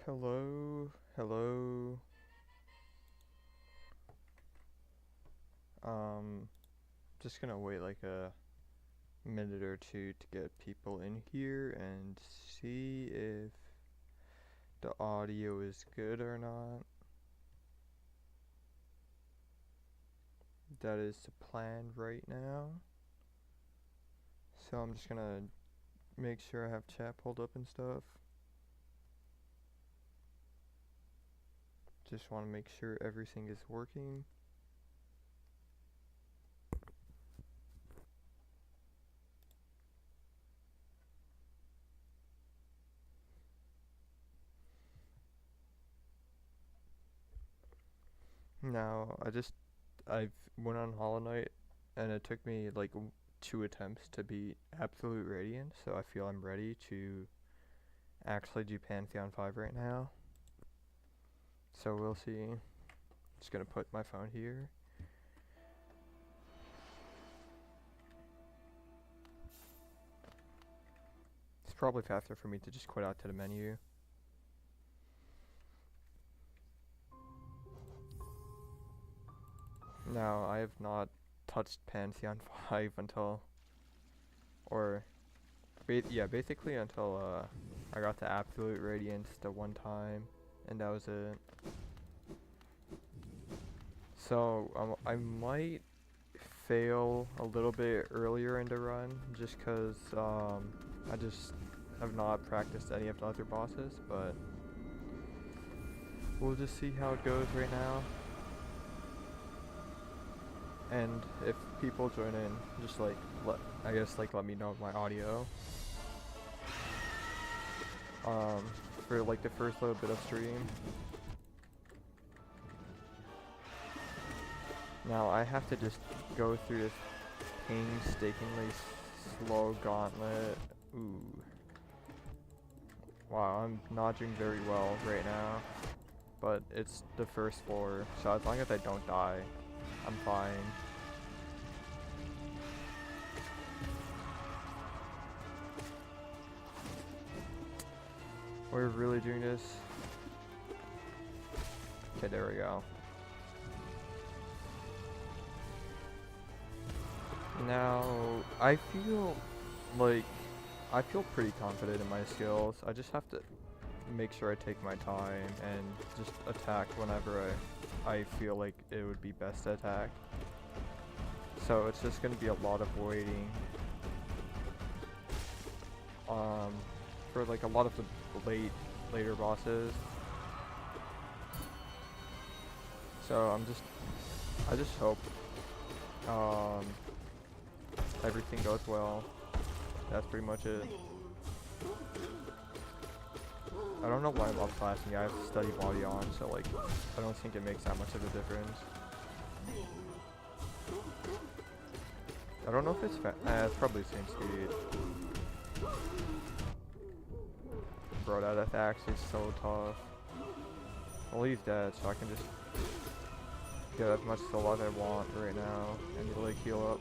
Hello, hello. Um, just gonna wait like a minute or two to get people in here and see if the audio is good or not. That is the plan right now. So I'm just gonna make sure I have chat pulled up and stuff. Just want to make sure everything is working. Now, I've went on Hollow Knight and it took me like 2 attempts to beat Absolute Radiance, so I feel I'm ready to actually do Pantheon 5 right now. So we'll see. Just gonna put my phone here. It's probably faster for me to just quit out to the menu. Now, I have not touched Pantheon 5 until, or, yeah, basically until I got to Absolute Radiance the one time, and that was it. So, I might fail a little bit earlier in the run, just cause, I just have not practiced any of the other bosses, but we'll just see how it goes right now. And if people join in, just like let me know my audio. For like the first little bit of stream. Now I have to just go through this painstakingly slow gauntlet. Ooh. Wow, I'm not doing very well right now. But it's the first floor, so as long as I don't die, I'm fine. We're really doing this. Okay, there we go. Now, I feel pretty confident in my skills. I just have to make sure I take my time and just attack whenever I feel like it would be best to attack. So it's just gonna be a lot of waiting. For like a lot of the later bosses. So I just hope everything goes well. That's pretty much it. I don't know why I'm upclassing. I have study body on, so like I don't think it makes that much of a difference. I don't know if it's it's probably the same speed. Bro, that attack is so tough. Well, he's dead, so I can just get as much soul as I want right now and like heal up.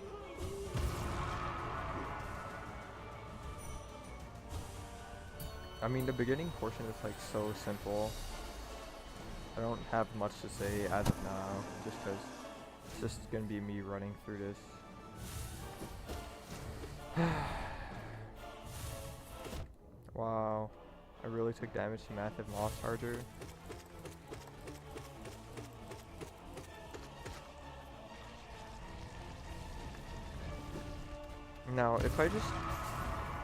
I mean, the beginning portion is like so simple. I don't have much to say as of now, just because it's just gonna be me running through this. Wow, I really took damage to Massive Moss Charger. Now, if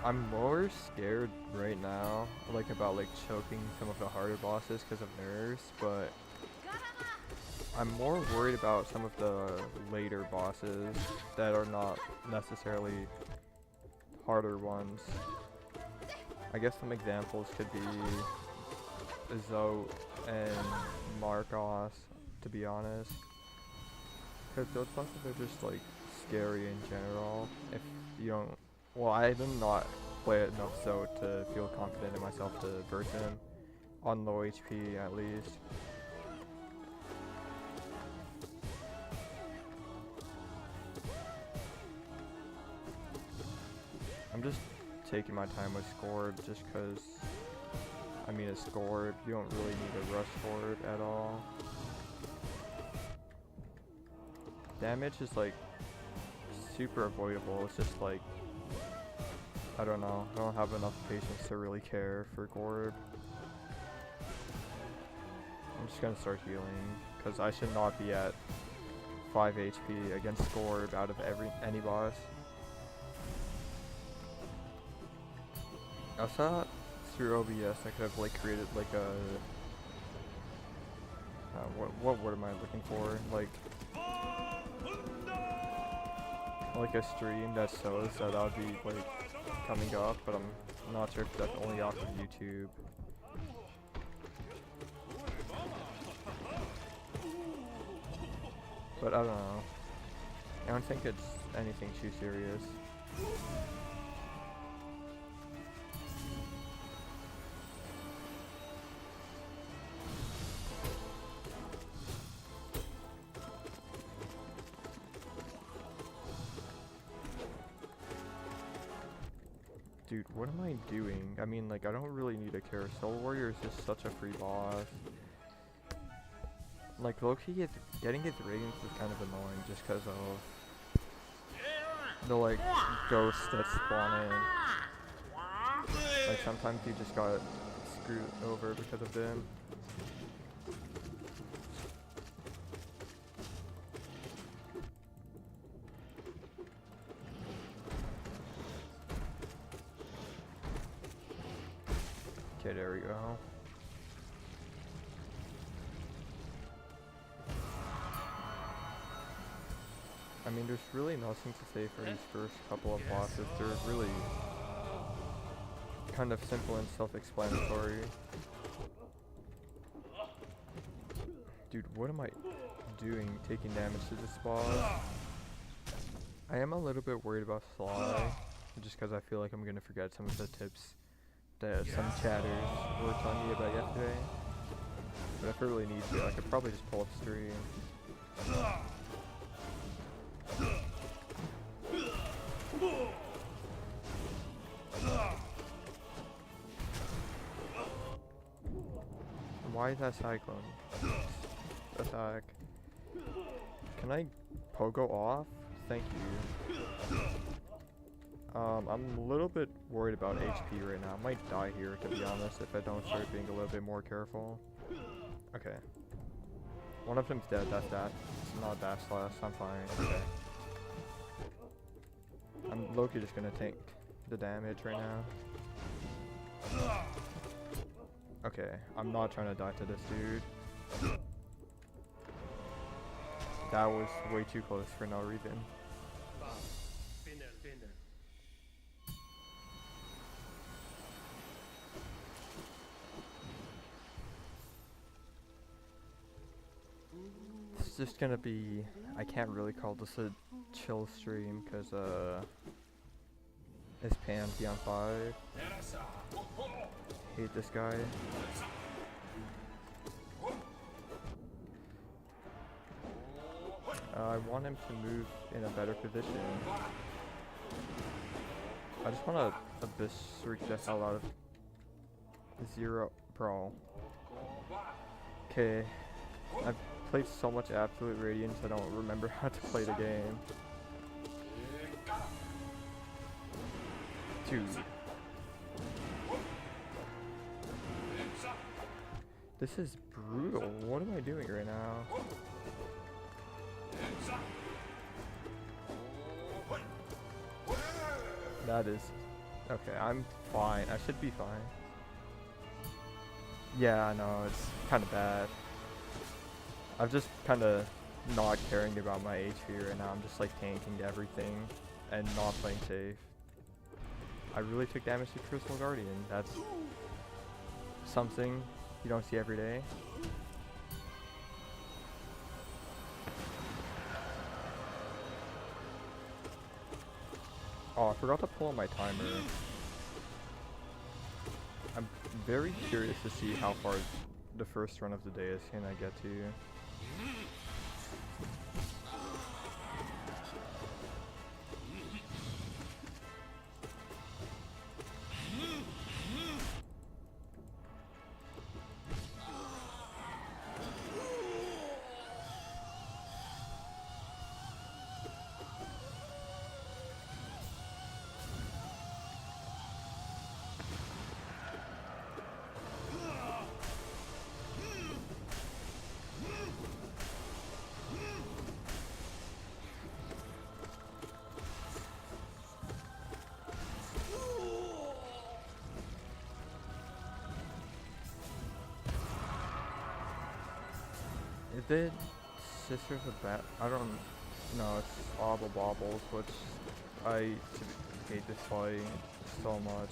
I'm more scared right now, like about like choking some of the harder bosses because of nerves, but I'm more worried about some of the later bosses that are not necessarily harder ones. I guess some examples could be Zote and Marcos, to be honest. Because those bosses are just like scary in general. If you don't, well, I did not play enough Zote to feel confident in myself to verse him on low HP at least. I'm just taking my time with Scorb just because I mean, it's Gorb. You don't really need a Rush Gorb at all. Damage is like super avoidable. It's just like, I don't know. I don't have enough patience to really care for Gorb. I'm just gonna start healing because I should not be at 5 HP against Gorb out of any boss. I thought through OBS I could have like created like a what word am I looking for? Like a stream that shows that I'll be like coming up, but I'm not sure if that's only off of YouTube. But I don't know. I don't think it's anything too serious. Dude, what am I doing? I mean, like, I don't really need a Carousel Warrior. Is just such a free boss. Like, low-key, getting its Radiance is kind of annoying just because of the, like, ghosts that spawn in. Like, sometimes you just got screwed over because of them. Okay, there we go. I mean, there's really nothing to say for these first couple of bosses. They're really kind of simple and self-explanatory. Dude, what am I doing taking damage to this boss? I am a little bit worried about Sly, just because I feel like I'm gonna forget some of the tips that some chatters were telling me about yesterday. But if I really need to, I could probably just pull up stream. Why is that cyclone? Attack. Can I pogo off? Thank you. I'm a little bit worried about HP right now. I might die here, to be honest, if I don't start being a little bit more careful. Okay. One of them's dead, that's that. It's not dash slash, I'm fine. Okay. I'm low-key just gonna tank the damage right now. Okay, I'm not trying to die to this dude. That was way too close for no reason. It's just gonna be, I can't really call this a chill stream because it's Panthoen 5. Hate this guy. I want him to move in a better position. I just want to Abyss Reach the hell out of Zero. Bro. Okay. I've played so much Absolute Radiance, I don't remember how to play the game. Dude. This is brutal. What am I doing right now? That is... Okay, I'm fine. I should be fine. Yeah, I know. It's kind of bad. I'm just kind of not caring about my HP right now. I'm just like tanking everything and not playing safe. I really took damage to Crystal Guardian. That's something you don't see every day. Oh, I forgot to pull on my timer. I'm very curious to see how far the first run of the day is gonna get to. Is it Sisters of Bat? I don't know. It's Obble Bobbles, which I hate this fight so much.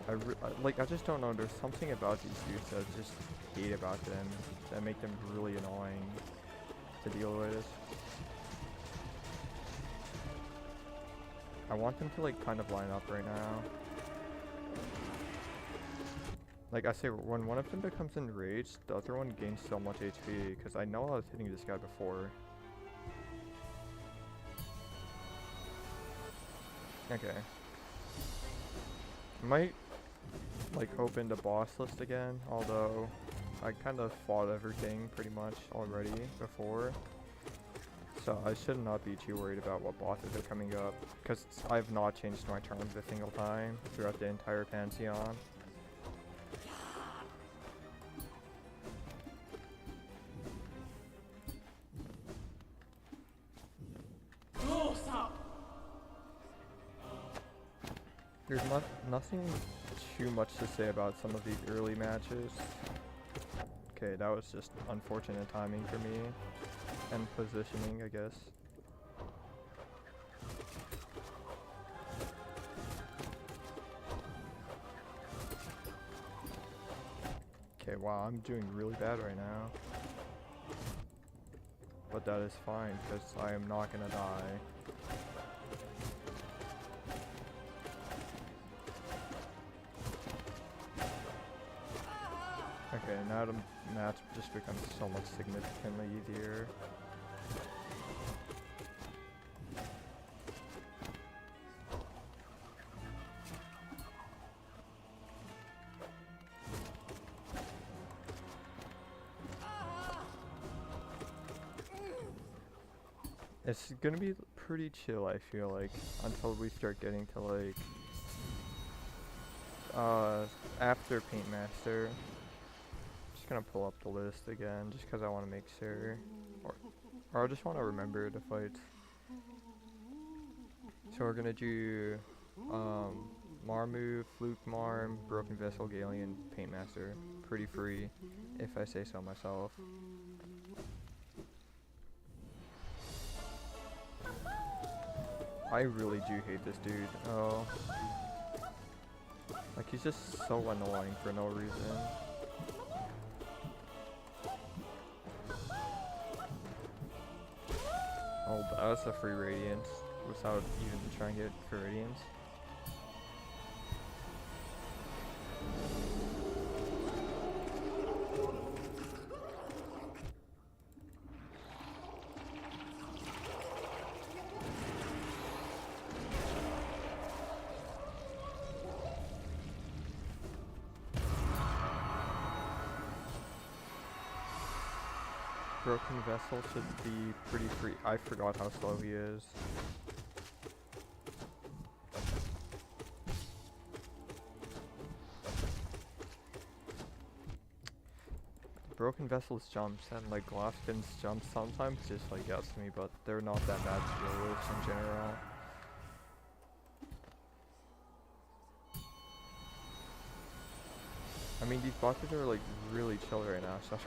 I just don't know. There's something about these dudes that I just hate about them that make them really annoying to deal with. I want them to like kind of line up right now. Like I say, when one of them becomes enraged, the other one gains so much HP, because I know I was hitting this guy before. Okay. Might like open the boss list again, although I kind of fought everything pretty much already before. So I should not be too worried about what bosses are coming up, because I have not changed my terms a single time throughout the entire Panthoen. There's nothing too much to say about some of these early matches. Okay, that was just unfortunate timing for me. And positioning, I guess. Okay, wow, I'm doing really bad right now. But that is fine, because I am not gonna die. Okay, now the match just becomes so much significantly easier. It's gonna be pretty chill, I feel like, until we start getting to like after Paintmaster. Gonna pull up the list again just because I want to make sure, or I just want to remember the fights. So we're gonna do Marmu, Fluke Marm, Broken Vessel, Galleon, Paintmaster. Pretty free, if I say so myself. I really do hate this dude. Oh, like he's just so annoying for no reason. Oh, that was a free Radiance without even trying to get for Radiance. Broken Vessel should be pretty free. I forgot how slow he is. Broken Vessel's jumps and like Glassfin's jumps sometimes just like gets me, but they're not that bad skill lifts in general. I mean, these bosses are like really chill right now, so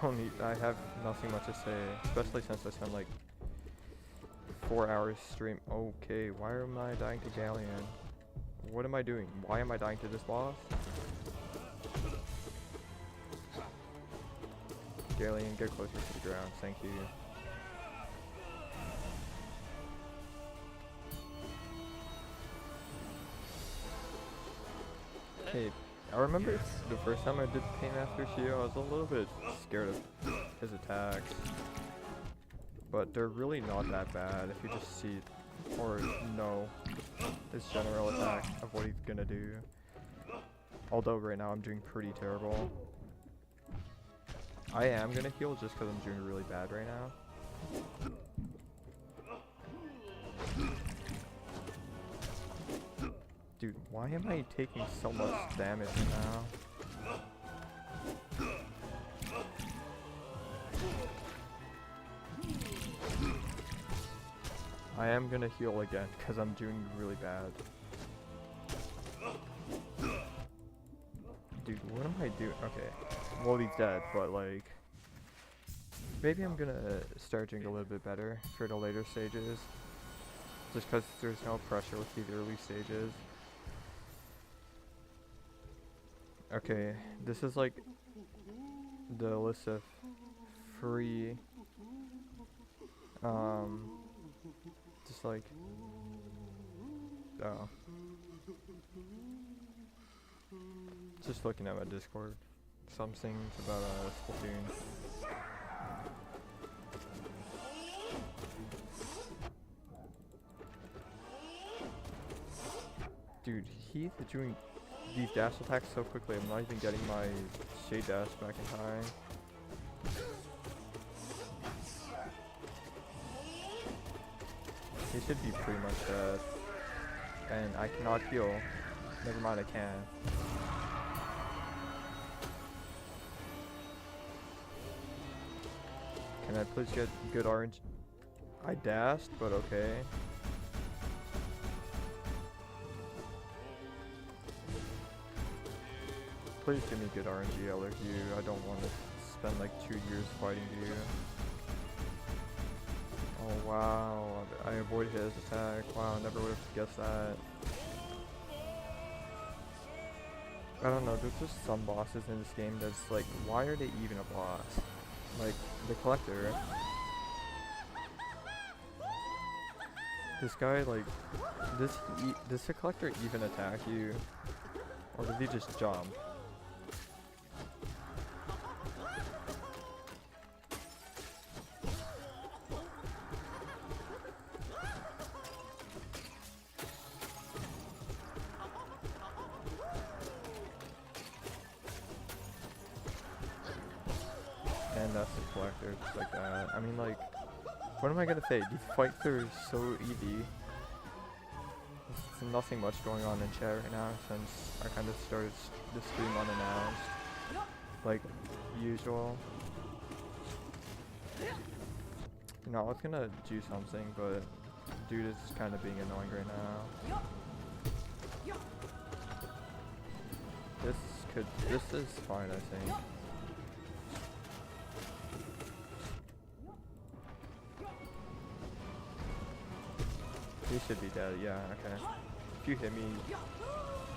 I have nothing much to say, especially since I spent like 4 hours stream. Okay, why am I dying to Galleon? What am I doing? Why am I dying to this boss? Galleon, get closer to the ground, thank you. Hey, I remember the first time I did Paintmaster Shio, I was a little bit scared of his attacks. But they're really not that bad if you just see or know his general attack of what he's gonna do. Although right now I'm doing pretty terrible. I am gonna heal just because I'm doing really bad right now. Dude, why am I taking so much damage now? I am gonna heal again because I'm doing really bad. Dude, what am I doing? Okay. Well, he's dead, but like... Maybe I'm gonna start doing a little bit better for the later stages. Just because there's no pressure with the early stages. Okay, this is like the list of free, just like, oh. Just looking at my Discord. Some things about Splatoon. Dude, he's doing these dash attacks so quickly, I'm not even getting my shade dash back in time. He should be pretty much dead. And I cannot heal. Never mind, I can. Can I please get good orange? I dashed, but okay. Please give me good RNG, LRU. I don't want to spend like 2 years fighting you. Oh wow, I avoided his attack. Wow, I never would have guessed that. I don't know, there's just some bosses in this game that's like, why are they even a boss? Like, the Collector. This guy, like, does the Collector even attack you? Or does he just jump? And that's the Collector, just like that. I mean, like, what am I gonna say? These fights are so easy. There's nothing much going on in chat right now since I kind of started the stream unannounced, like usual. You know, I was gonna do something, but dude is kind of being annoying right now. This is fine, I think. He should be dead, yeah, okay. If you hit me...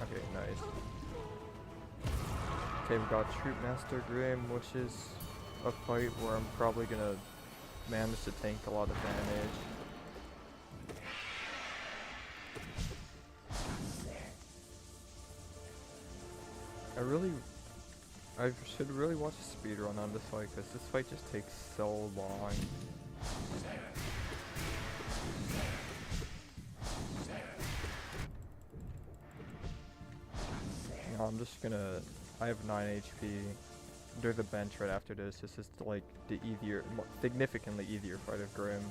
Okay, nice. Okay, we got Troop Master Grim, which is a fight where I'm probably gonna manage to tank a lot of damage. I should really watch a speedrun on this fight, because this fight just takes so long. I'm just gonna... I have 9 HP. There's a bench right after this. This is like the significantly easier fight of Grim.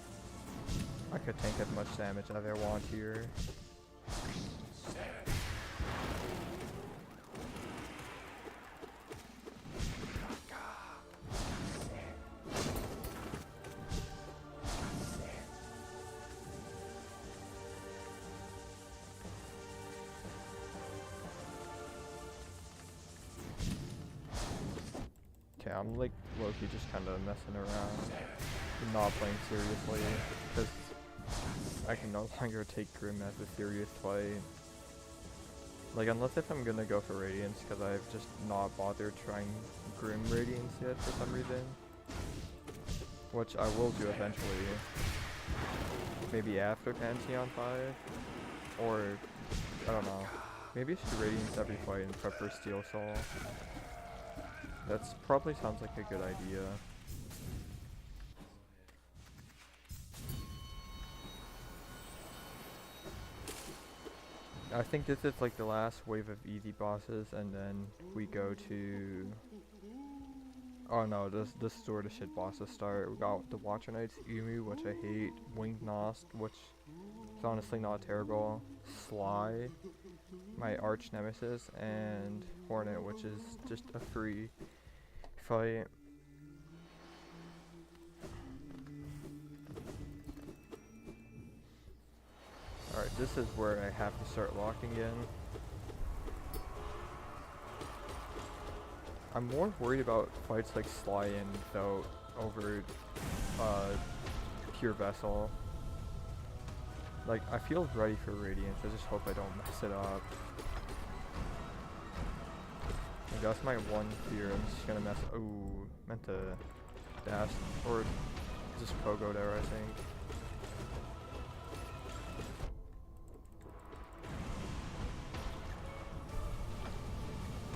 I could tank as much damage as I want here. Okay, I'm like low-key just kind of messing around, not playing seriously, because I can no longer take Grim as a serious fight. Like, unless if I'm gonna go for Radiance, because I've just not bothered trying Grim Radiance yet for some reason. Which I will do eventually. Maybe after Panthoen 5? Or, I don't know. Maybe I should Radiance every fight and prep for Steel Soul. That's probably sounds like a good idea. I think this is like the last wave of easy bosses, and then we go to... Oh no, this is where the shit bosses start. We got the Watcher Knights, Emu, which I hate, Winged Nost, which is honestly not terrible, Sly, my arch nemesis, and Hornet, which is just a free fight. Alright, this is where I have to start locking in. I'm more worried about fights like Sly and without over pure vessel. Like, I feel ready for Radiance, I just hope I don't mess it up. Like, that's my one fear, I'm just gonna mess. Ooh, meant to dash, or just pogo there, I think.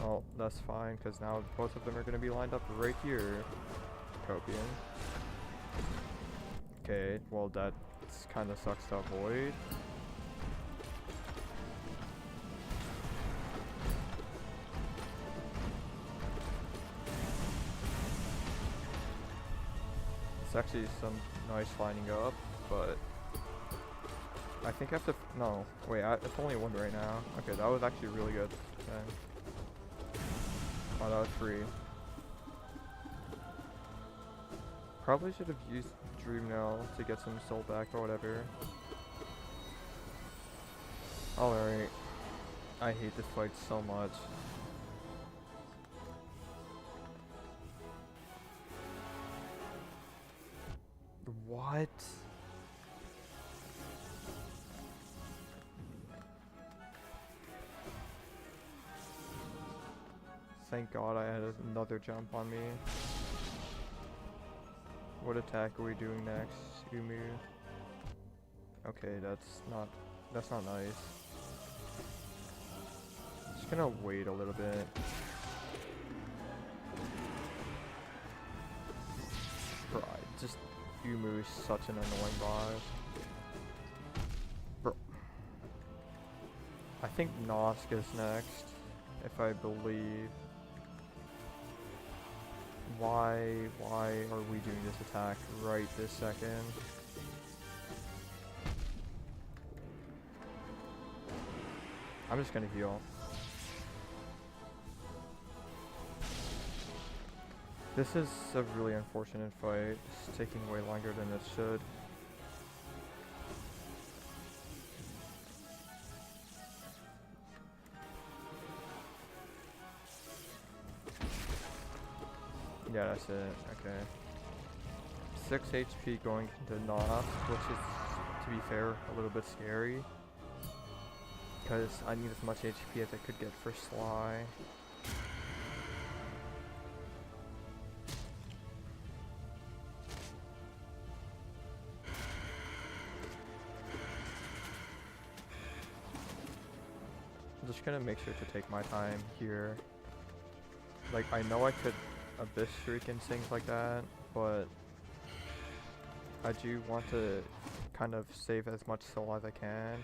Oh, that's fine, because now both of them are gonna be lined up right here. Copian. Okay, well that kind of sucks to avoid. It's actually some nice lining up, but I think I have to. No, wait, it's only one right now. Okay, that was actually really good. Okay. Oh, that was free. Probably should have used Dream Nail to get some soul back or whatever. Alright. I hate this fight so much. What? Thank God I had another jump on me. What attack are we doing next, Umu? Okay, that's not nice. Just gonna wait a little bit. Bro, Umu is such an annoying boss. Bro. I think Nosk is next, if I believe. Why are we doing this attack right this second? I'm just gonna heal. This is a really unfortunate fight. It's taking way longer than it should. Yeah, that's it. Okay. 6 HP going into Nos, which is, to be fair, a little bit scary. Because I need as much HP as I could get for Sly. I'm just gonna make sure to take my time here. Like, I know I could Abyss Shriek and things like that, but I do want to kind of save as much soul as I can.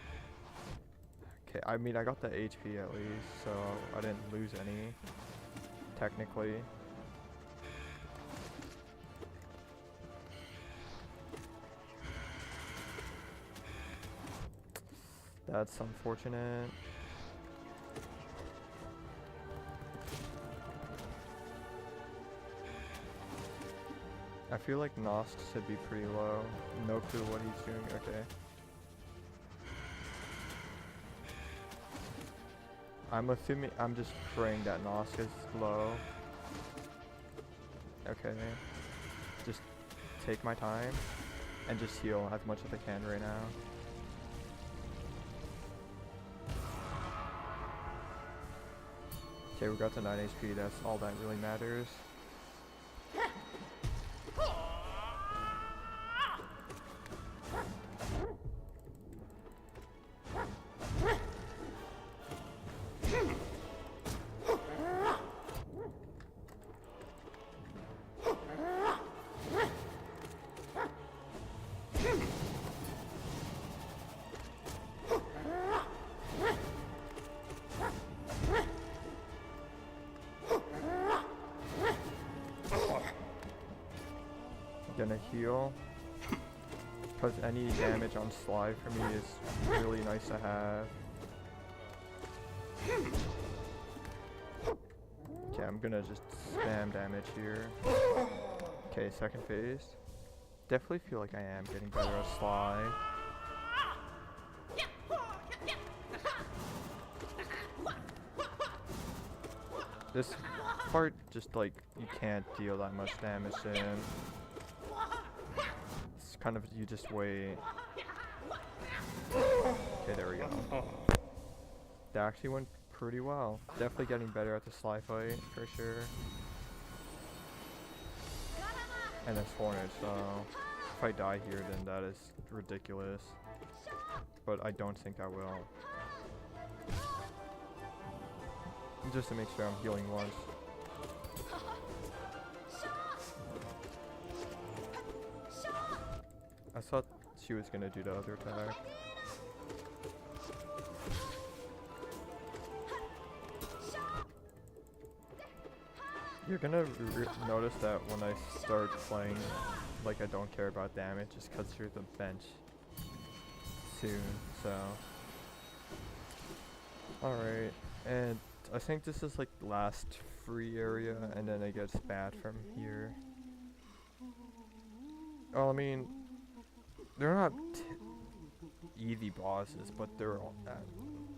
Okay, I mean, I got the HP at least, so I didn't lose any, technically. That's unfortunate. I feel like Nosk should be pretty low. No clue what he's doing. Okay. I'm assuming, I'm just praying that Nosk is low. Okay. Just take my time and just heal as much as I can right now. Okay, we got to 9 HP. That's all that really matters. Gonna heal, because any damage on Sly for me is really nice to have. Okay, I'm gonna just spam damage here. Okay, second phase. Definitely feel like I am getting better at Sly. part just like you can't deal that much damage to him. It's kind of you just wait. Okay, there we go. That actually went pretty well. Definitely getting better at the slide fight for sure. And it's Hornet, so if I die here, then that is ridiculous. But I don't think I will. Just to make sure I'm healing once. I thought she was gonna do the other attack. You're gonna notice that when I start playing like I don't care about damage, just cuts through the bench soon, so. Alright, and I think this is like the last free area, and then it gets bad from here. Well, I mean, they're not easy bosses, but they're all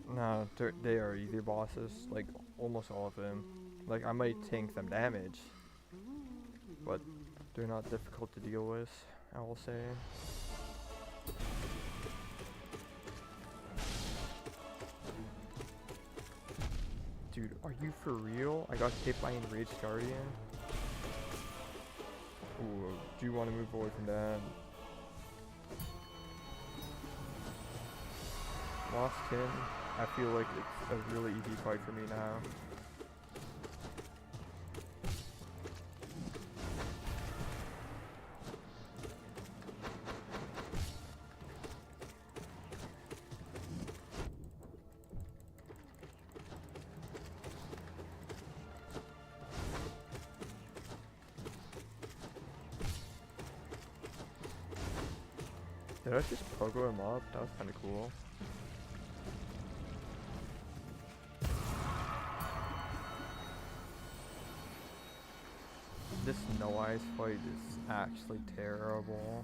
no, they are easy bosses, like almost all of them. Like, I might tank them damage, but they're not difficult to deal with, I will say. Dude, are you for real? I got hit by Enraged Guardian? Ooh, do you want to move away from that? Lost him. I feel like it's a really easy fight for me now. Did I just pogo him up? That was kind of cool. This no eyes fight is actually terrible.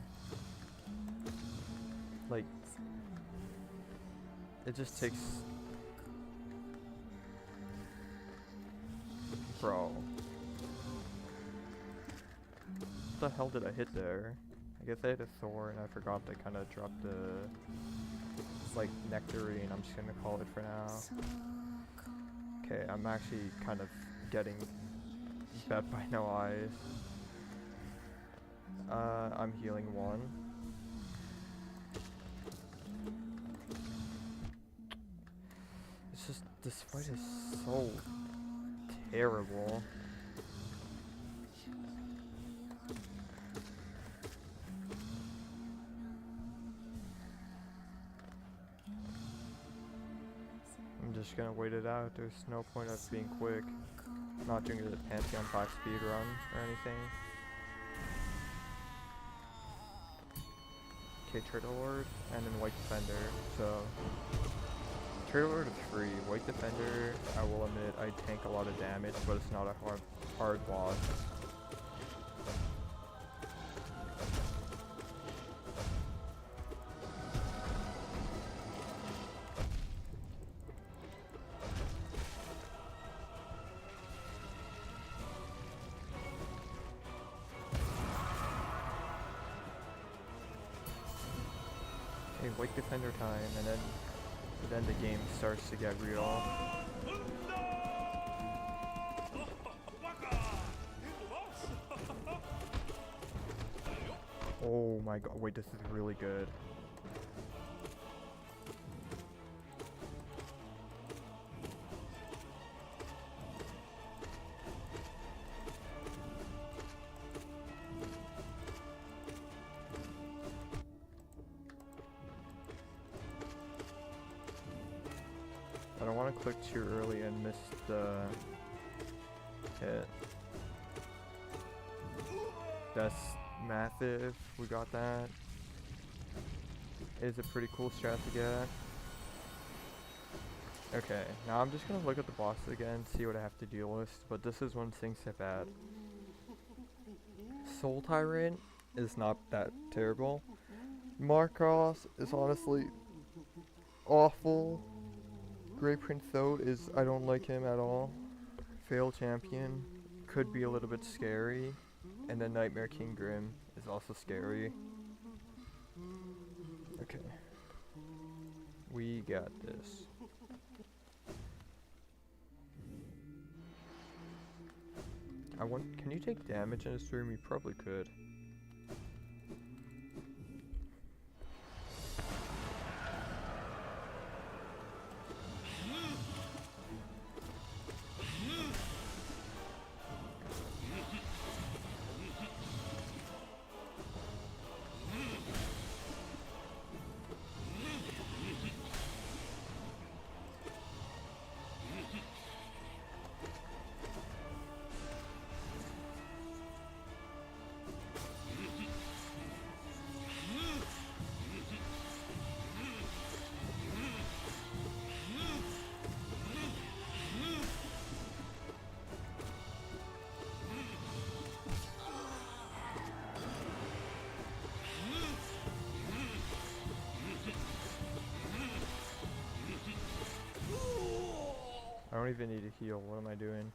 Like, it just takes... Bro. What the hell did I hit there? I guess I hit a Thor and I forgot to kind of drop the, like, Nectarine, I'm just gonna call it for now. Okay, I'm actually kind of getting bet by no eyes. I'm healing one. It's just, this fight is so terrible. I'm just gonna wait it out. There's no point of being quick. I'm not doing the Panthoen 5 speed run or anything. Okay, Turtle Lord, and then White Defender. So, Turtle Lord is free. White Defender, I will admit, I tank a lot of damage, but it's not a hard boss. Okay, White Defender time, and then the game starts to get real. Oh my god, wait, this is really good. I don't want to click too early and miss the hit. That's massive. We got that. It's a pretty cool strat to get. Okay, now I'm just gonna look at the boss again, see what I have to deal with, but this is when things get bad. Soul Tyrant is not that terrible. Marcos is honestly awful. Great Panthoen is, I don't like him at all. Fail champion could be a little bit scary. And then Nightmare King Grim is also scary. Okay. We got this. Can you take damage in this room? You probably could. I don't even need to heal. What am I doing?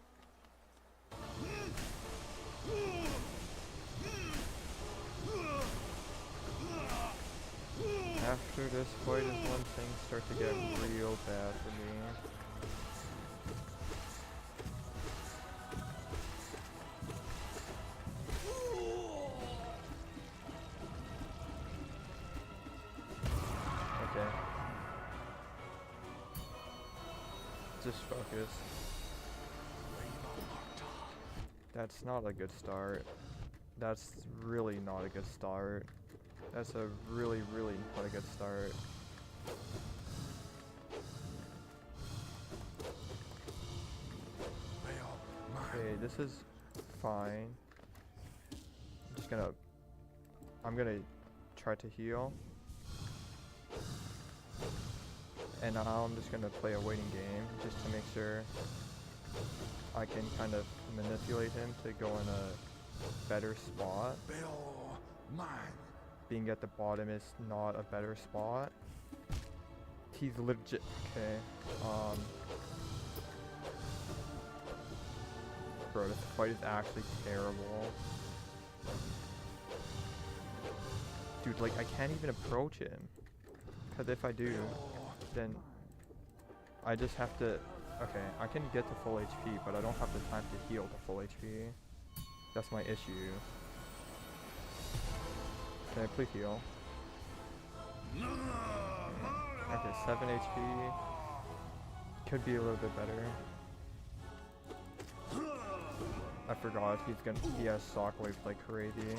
After this fight is when things start to get real bad for me. Okay. Just focus. That's not a good start. That's really not a good start. That's a really not a good start. Okay, this is fine. I'm gonna try to heal. And now I'm just gonna play a waiting game just to make sure I can kind of manipulate him to go in a better spot. Being at the bottom is not a better spot. He's legit. Okay. Bro, this fight is actually terrible. Dude, like, I can't even approach him. Because if I do, then I just have to... Okay, I can get to full HP, but I don't have the time to heal to full HP. That's my issue. Can I please heal? Okay, 7 HP. Could be a little bit better. I forgot he has shockwaves like crazy.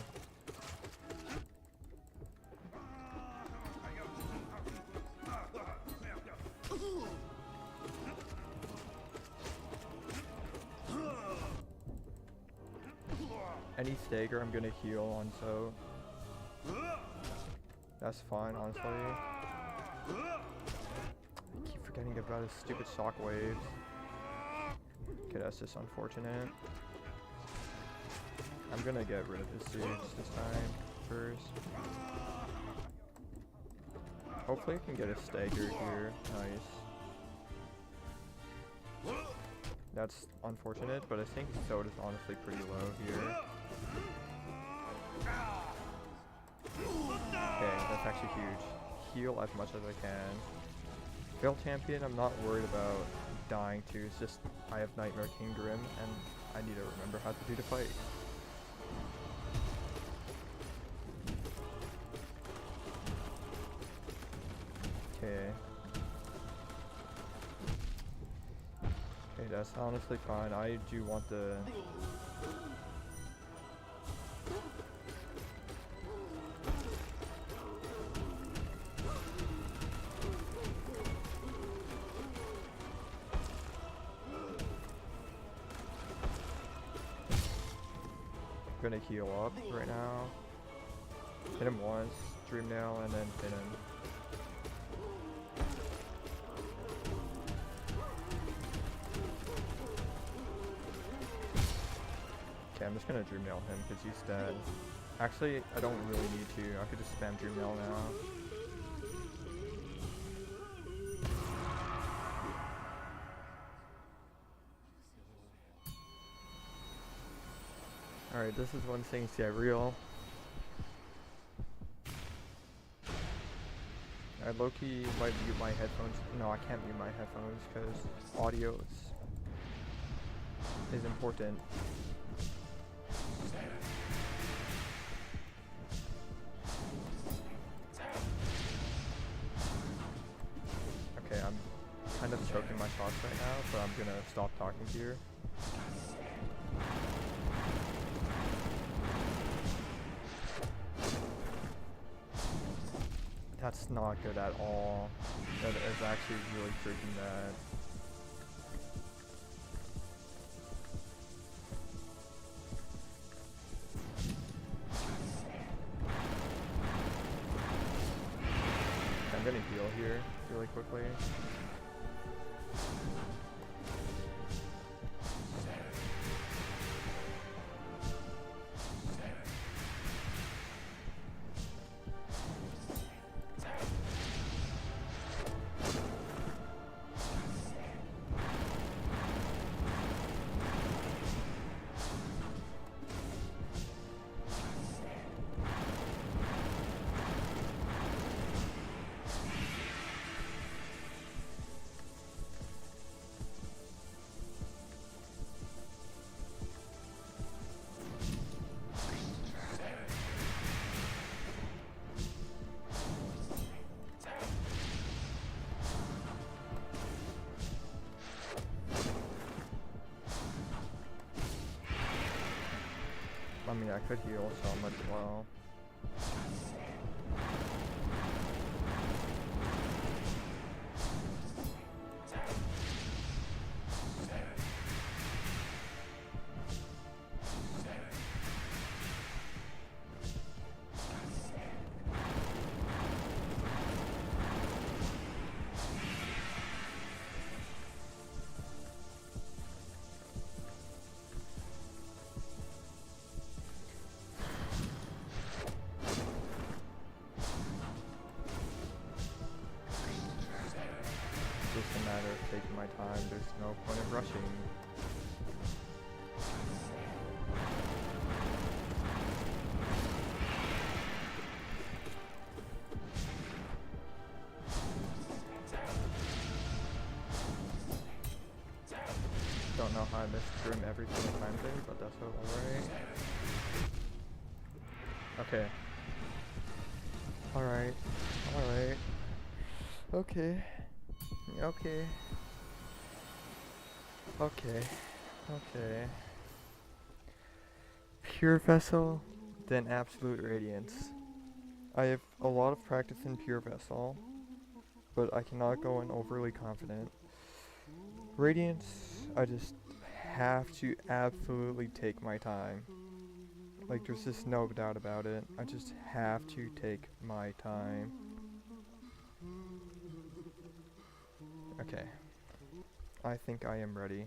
Any stagger I'm gonna heal on, so that's fine, honestly. I keep forgetting about his stupid shockwaves. Okay, that's just unfortunate. I'm gonna get rid of his suits this time first. Hopefully I can get a stagger here. Nice. That's unfortunate, but I think Soda's honestly pretty low here. Okay, that's actually huge. Heal as much as I can. Fail champion, I'm not worried about dying to. It's just I have Nightmare King Grim and I need to remember how to do the fight. Okay. Okay, that's honestly fine. I do want the... I'm gonna heal up right now. Hit him once, Dream Nail, and then hit him. Okay, I'm just gonna Dream Nail him because he's dead. Actually, I don't really need to. I could just spam Dream Nail now. Alright, this is when things get real. I low-key might mute my headphones. No, I can't mute my headphones because audio is important. Okay, I'm kind of choking my thoughts right now, so I'm gonna stop talking here. That's not good at all. That is actually really freaking bad. I'm gonna heal here really quickly. I mean, I could heal, so I might as well. Just a matter of taking my time. There's no point of rushing. Don't know how I missed Grim every single time there, but that's alright. Okay. Alright. Alright. Okay. Okay. Okay. Okay. Pure Vessel, then Absolute Radiance. I have a lot of practice in Pure Vessel, but I cannot go in overly confident. Radiance, I just have to absolutely take my time. Like, there's just no doubt about it. I just have to take my time. Okay. I think I am ready.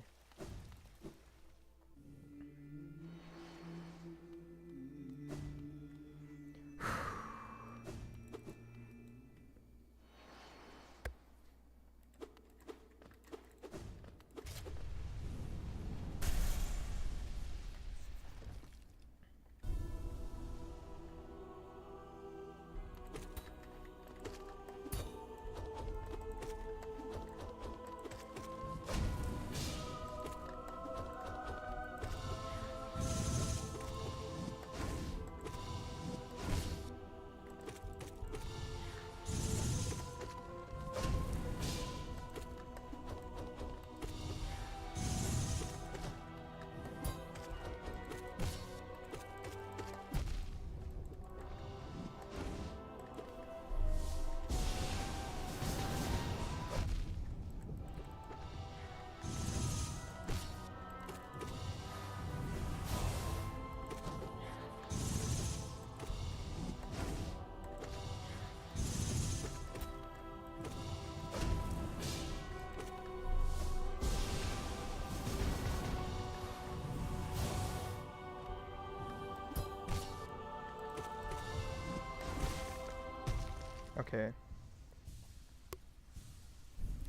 Okay.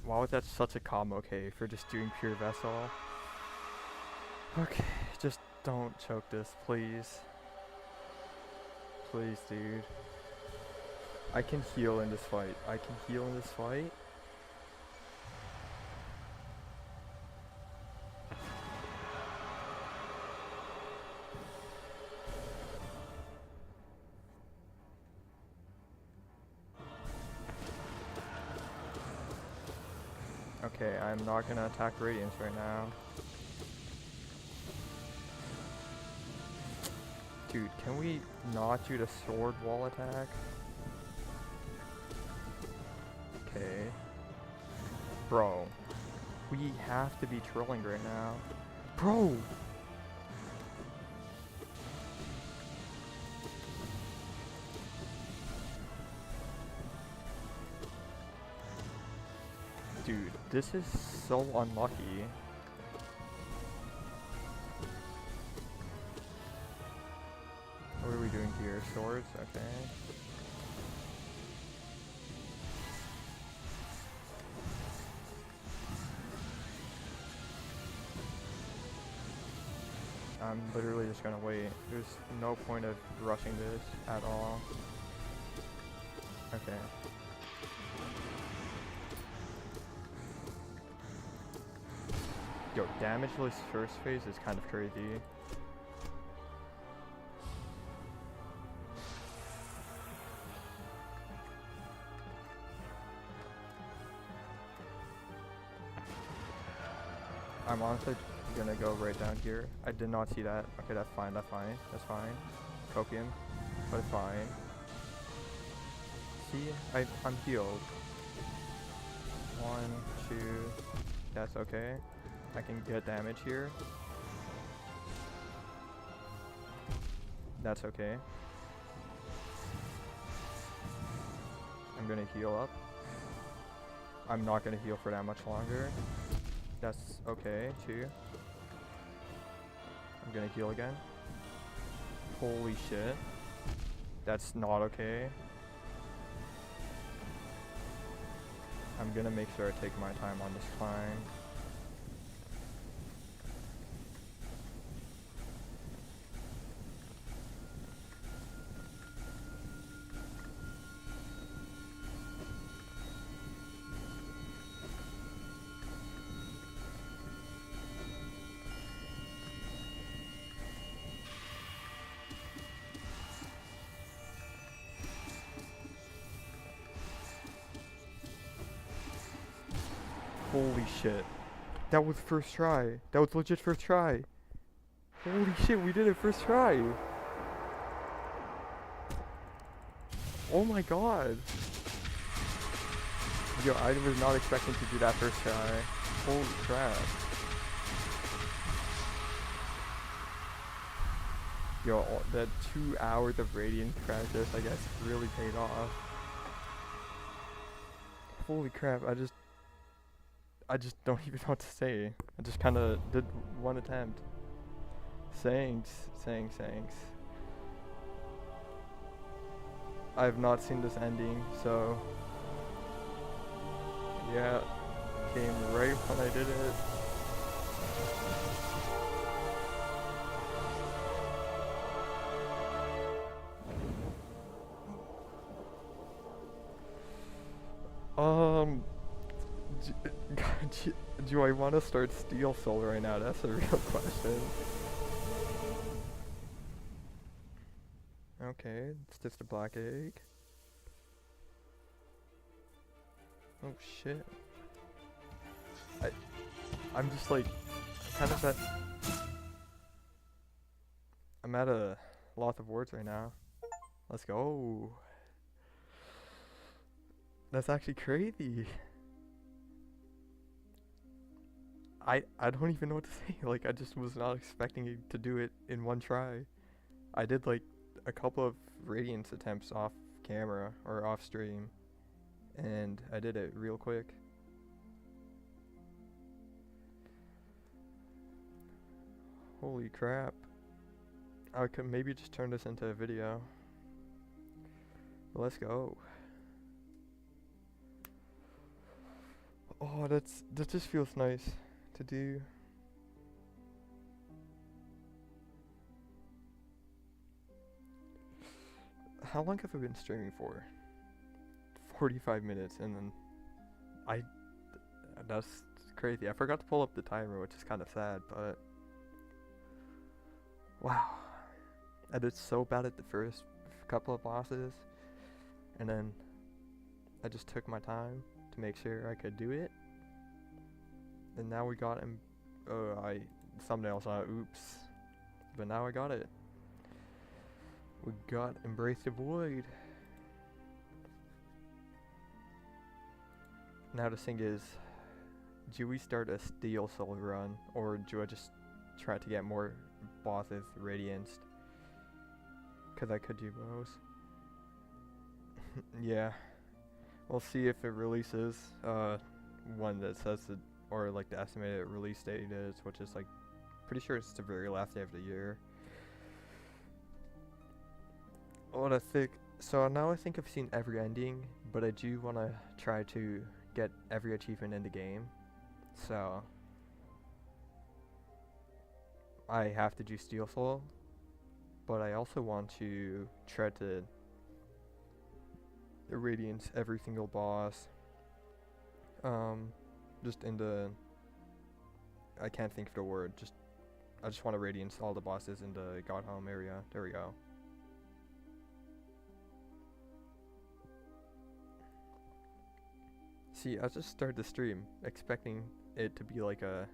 Wow, that's such a calm okay for just doing Pure Vessel. Okay, just Don't choke this, please. Please, dude. I can heal in this fight. I can heal in this fight. Okay, I'm not gonna attack Radiance right now. Dude, can we not do the sword wall attack? Okay. Bro. We have to be trolling right now. Bro! Dude, this is so unlucky. What are we doing here? Swords? Okay. I'm literally just gonna wait. There's no point of rushing this at all. Okay. Yo, damageless first phase is kind of crazy. I'm honestly gonna go right down here. I did not see that. Okay, that's fine, that's fine, that's fine. Choke him, but it's fine. See, I'm healed. 1, 2, that's okay. I can get damage here. That's okay. I'm gonna heal up. I'm not gonna heal for that much longer. That's okay, too. I'm gonna heal again. Holy shit. That's not okay. I'm gonna make sure I take my time on this climb. Holy shit. That was first try. That was legit first try. Holy shit, we did it first try. Oh my god. Yo, I was not expecting to do that first try. Holy crap. Yo, that 2 hours of Radiant practice, I guess, really paid off. Holy crap, I just don't even know what to say. I just kind of did one attempt. Thanks. I have not seen this ending, so yeah, came right when I did it. Do I want to start Steel Soul right now? That's a real question. Okay, it's just a black egg. Oh shit. I'm just like, kind of I'm at a lot of words right now. Let's go. That's actually crazy. I don't even know what to say. Like, I just was not expecting it to do it in one try. I did like a couple of Radiance attempts off camera or off stream, and I did it real quick. Holy crap. I could maybe just turn this into a video. Let's go. Oh, that just feels nice to do. how long have I been streaming for? 45 minutes, and then I that's crazy. I forgot to pull up the timer, which is kind of sad, but wow. I did so bad at the first couple of bosses, and then I just took my time to make sure I could do it. And now we got him. Thumbnails on oops. But now I got it. We got Embrace the Void. Now the thing is, do we start a Steel Soul run, or do I just try to get more bosses Radianced? Because I could do both. Yeah. We'll see if it releases one that says the, or like the estimated release date is, which is like, pretty sure it's the very last day of the year. What I think, so now I think I've seen every ending, but I do want to try to get every achievement in the game. So I have to do Steel Soul, but I also want to try to Radiance every single boss. Just in the, I can't think of the word, I just want to Radiance all the bosses in the God Home area. There we go. See, I just started the stream expecting it to be like a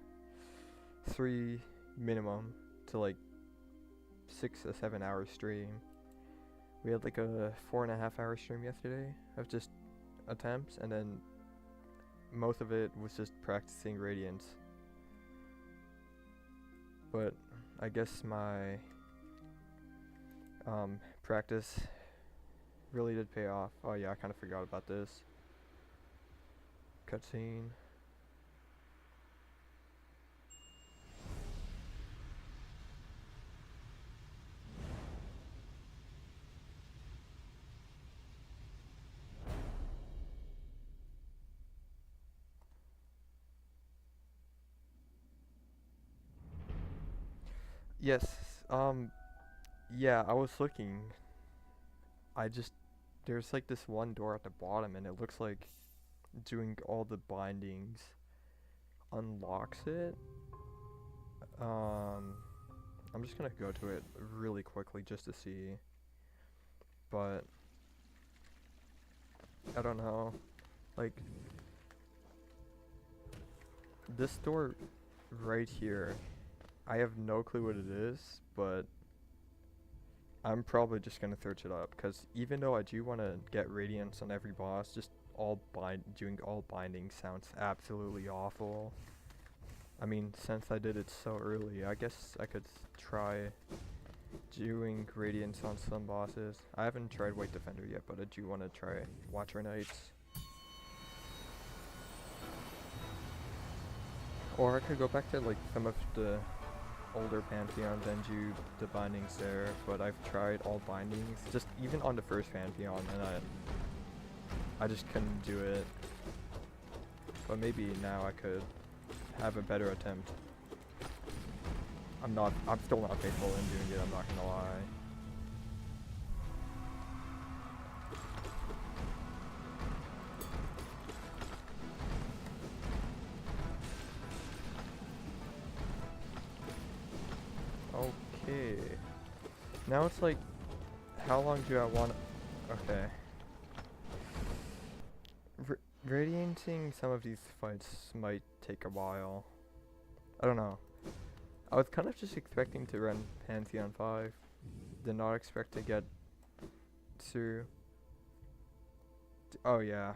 3 minimum to like 6 or 7 hour stream. We had like a 4.5 hour stream yesterday of just attempts, and then most of it was just practicing Radiance. But I guess my practice really did pay off. Oh yeah, I kind of forgot about this. Cutscene. Yes, yeah, I was looking. There's like this one door at the bottom, and it looks like doing all the bindings unlocks it. I'm just gonna go to it really quickly just to see, but I don't know, like this door right here, I have no clue what it is, but I'm probably just gonna search it up, because even though I do want to get Radiance on every boss, just doing all binding sounds absolutely awful. I mean, since I did it so early, I guess I could try doing Radiance on some bosses. I haven't tried White Defender yet, but I do want to try Watcher Knights. Or I could go back to like some of the older Pantheons and do the bindings there, but I've tried all bindings, just even on the first Pantheon, and I just couldn't do it. But maybe now I could have a better attempt. I'm still not faithful in doing it, I'm not gonna lie. Okay. Now it's like, how long do I want? Okay. Radiating some of these fights might take a while. I don't know. I was kind of just expecting to run Pantheon 5. Did not expect to get through. Oh yeah.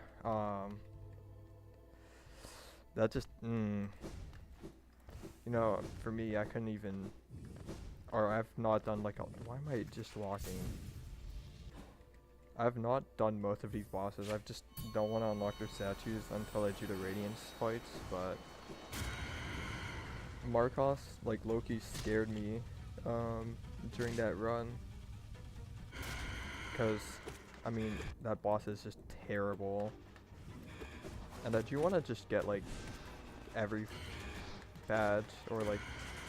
That just, you know, for me, I couldn't even, or I've not done like why am I just walking? I've not done most of these bosses. I just don't want to unlock their statues until I do the Radiance fights, but Marcos, like Loki, scared me during that run, because I mean that boss is just terrible, and I do want to just get like every badge or like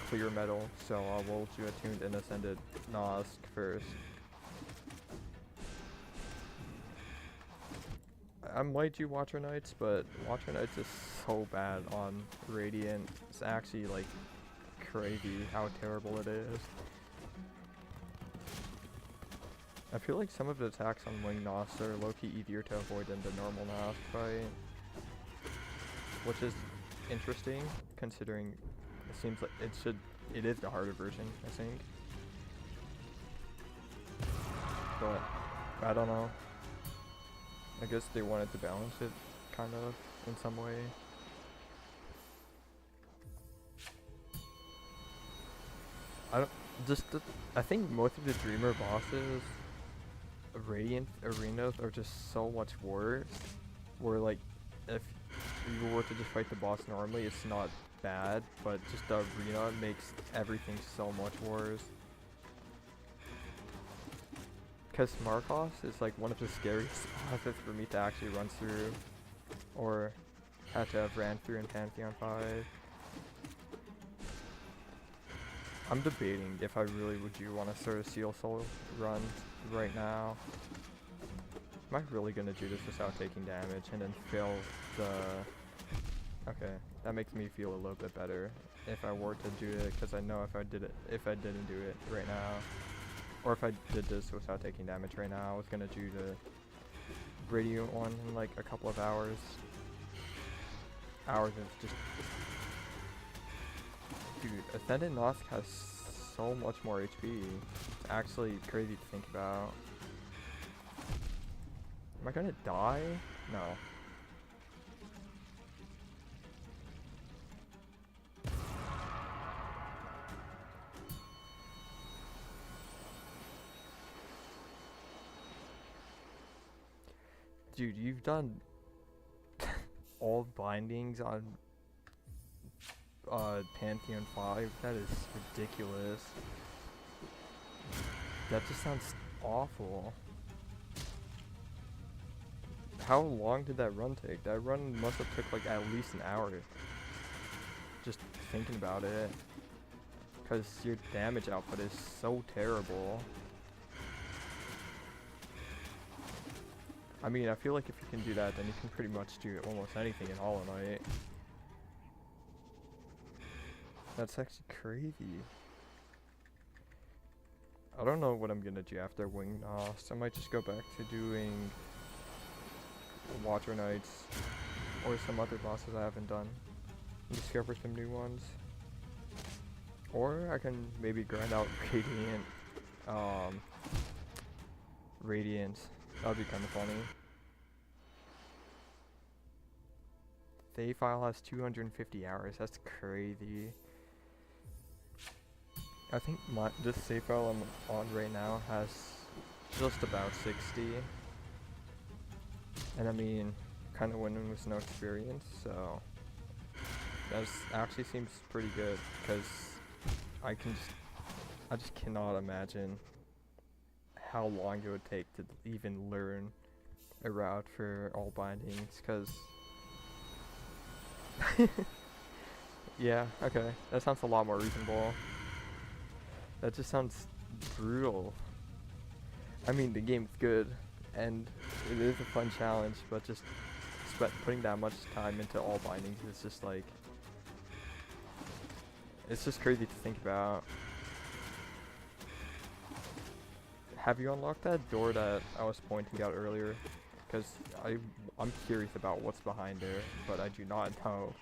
clear medal, so I will do Attuned and Ascended Nosk first. I might do Watcher Knights, but Watcher Knights is so bad on Radiant. It's actually like crazy how terrible it is. I feel like some of the attacks on Wing Nos are low-key easier to avoid than the normal Nos fight, which is interesting considering it seems like it is the harder version, I think. But I don't know. I guess they wanted to balance it kind of in some way. I think most of the Dreamer bosses Radiant arenas are just so much worse, where like if you were to just fight the boss normally it's not bad, but just the arena makes everything so much worse. Because Marcos is like one of the scariest bosses for me to actually run through, or had to have ran through in Pantheon 5. I'm debating if I really would want to start a Seal Soul run right now. Am I really gonna do this without taking damage and then fail the... Okay, that makes me feel a little bit better if I were to do it, because I know if I didn't do it right now, or if I did this without taking damage right now, I was gonna do the Radiant one in like a couple of hours. Hours of just... Dude, Ascendant Nosk has so much more HP. It's actually crazy to think about. Am I gonna die? No. Dude, you've done all bindings on Pantheon 5? That is ridiculous. That just sounds awful. How long did that run take? That run must have took like at least an hour. Just thinking about it. Because your damage output is so terrible. I mean, I feel like if you can do that, then you can pretty much do almost anything in Hollow Knight. That's actually crazy. I don't know what I'm gonna do after Wing Nos. I might just go back to doing Watcher Knights or some other bosses I haven't done and discover some new ones. Or I can maybe grind out Radiance. That would be kind of funny. Save file has 250 hours. That's crazy. I think this save file I'm on right now has just about 60. And I mean, kind of winning with no experience, so that actually seems pretty good, because I just cannot imagine how long it would take to even learn a route for all bindings, because yeah, okay, that sounds a lot more reasonable. That just sounds brutal. I mean, the game's good, and it is a fun challenge, but just putting that much time into all bindings is just like... It's just crazy to think about. Have you unlocked that door that I was pointing out earlier? Because I'm curious about what's behind there, but I do not know.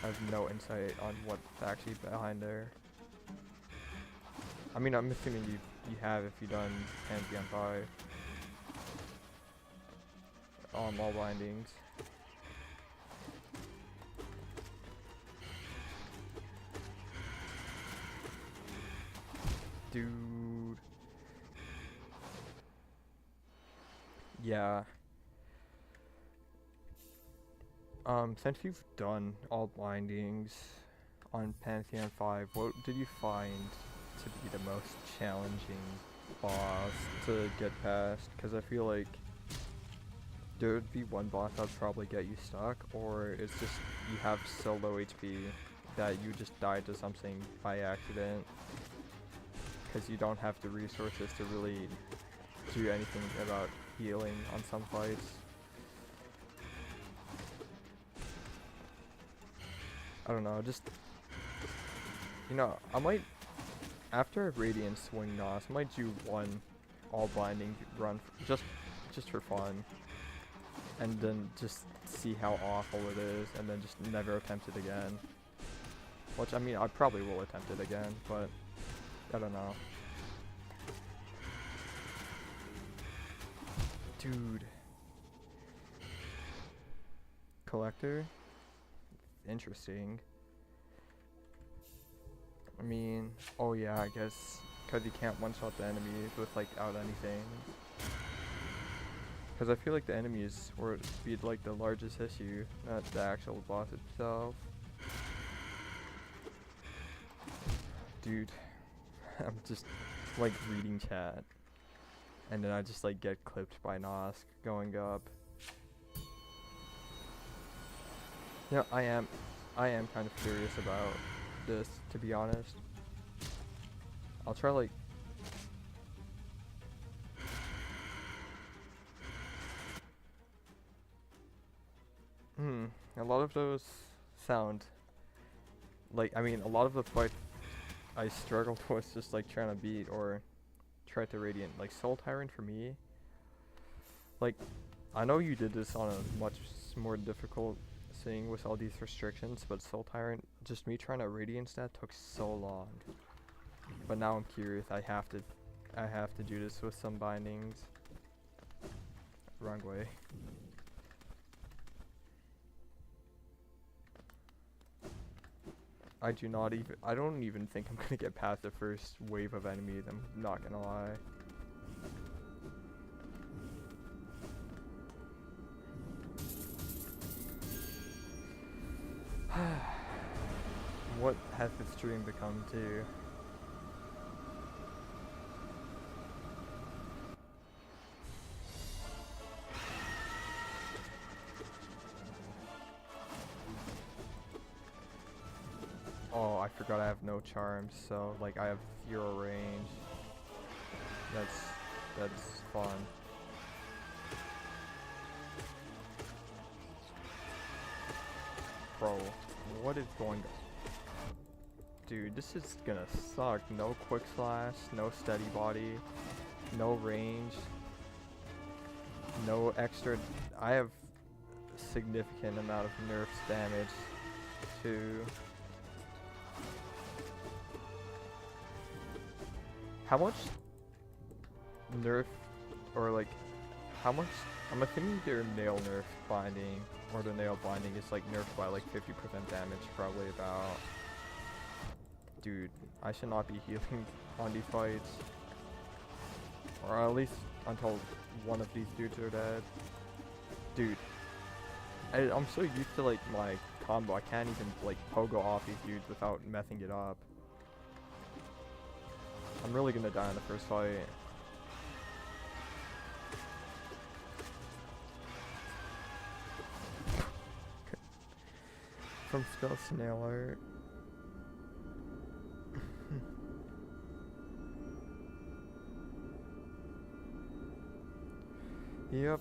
I have no insight on what's actually behind there. I mean, I'm assuming you have if you've done Pantheon 5. All bindings. Dude. Yeah. Since you've done all bindings on Pantheon 5, what did you find to be the most challenging boss to get past? Because I feel like there would be one boss that would probably get you stuck, or it's just you have so low HP that you just died to something by accident, because you don't have the resources to really do anything about healing on some fights. I don't know, just, you know, I might, after Radiant swing Nos, I might do one all binding run, just for fun. And then just see how awful it is, and then just never attempt it again. Which, I mean, I probably will attempt it again, but I don't know. Dude. Collector? Interesting. I mean, oh yeah, I guess, because you can't one-shot the enemies without anything. Because I feel like the enemies would be like the largest issue, not the actual boss itself. Dude, I'm just like reading chat, and then I just like get clipped by Nosk going up. Yeah, I am kind of curious about this, to be honest. I'll try like. A lot of those sound like, I mean, a lot of the fights I struggled with just like trying to beat or try to Radiant. Like Soul Tyrant for me, like, I know you did this on a much more difficult thing with all these restrictions, but Soul Tyrant, just me trying to Radiance that took so long. But now I'm curious, I have to do this with some bindings. Wrong way. I don't even think I'm gonna get past the first wave of enemies, I'm not gonna lie. What has this stream become too? Oh, I forgot I have no charms, so like I have 0 range. That's fun. Bro, what is going on? Dude, this is gonna suck. No quick slash, no steady body, no range, no extra. I have significant amount of nerfs damage too. How much nerf, or like, how much, I'm assuming their nail nerf binding, or the nail binding is like nerfed by like 50% damage, probably about. Dude, I should not be healing on these fights. Or at least until one of these dudes are dead. Dude, I'm so used to like my combo, I can't even like pogo off these dudes without messing it up. I'm really gonna die in the first fight. From spell snail art. Yep.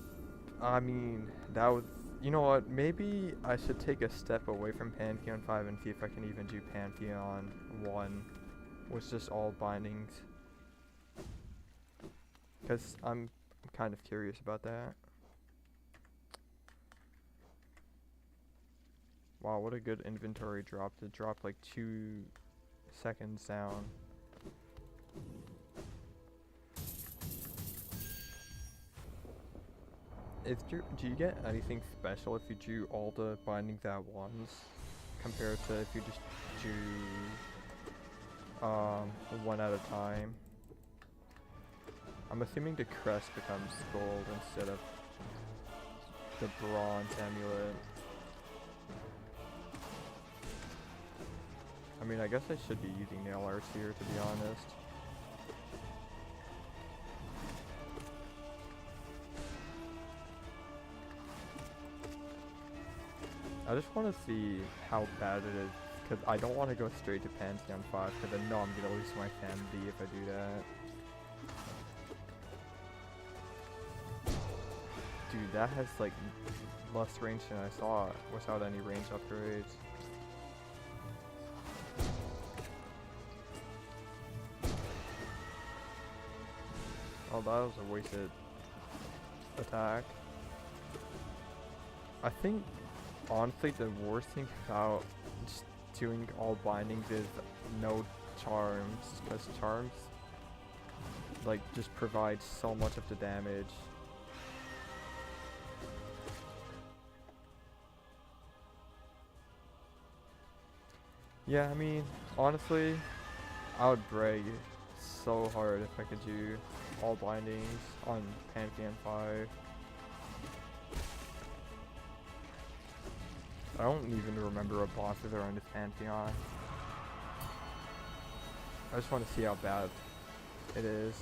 I mean, that was. You know what? Maybe I should take a step away from Panthoen 5 and see if I can even do Panthoen 1. Was just all bindings, because I'm kind of curious about that. Wow, what a good inventory drop to drop like 2 seconds down. Do you get anything special if you do all the bindings at once compared to if you just do one at a time? I'm assuming the crest becomes gold instead of the bronze amulet. I mean, I guess I should be using nail arts here, to be honest. I just want to see how bad it is, because I don't want to go straight to Panthoen 5, because I know I'm going to lose my sanity if I do that. Dude, that has like less range than I saw without any range upgrades. Oh, that was a wasted attack. I think, honestly, the worst thing about just doing all bindings is no charms, because charms, like, just provide so much of the damage. Yeah, I mean, honestly, I would brag so hard if I could do all bindings on Panthoen 5. I don't even remember what bosses are on this Pantheon. I just want to see how bad it is.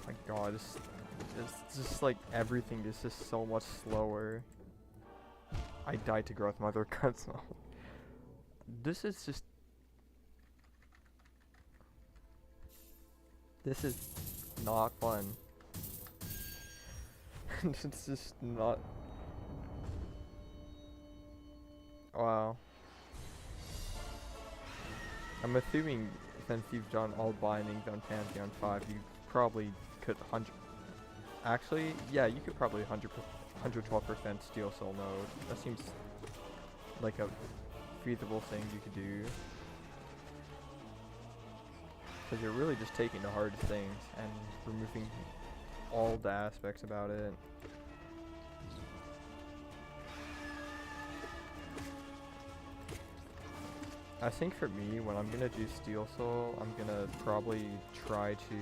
My god, it's just like everything is just so much slower. I died to Growth Mother cuts. This is just... This is not fun. It's just not... Wow. I'm assuming since you've done all bindings on Panthoen 5, you probably could 100... Actually, yeah, you could probably 112% steal soul mode. That seems like a feasible thing you could do. Because you're really just taking the hardest things and removing all the aspects about it. I think for me, when I'm gonna do Steel Soul, I'm gonna probably try to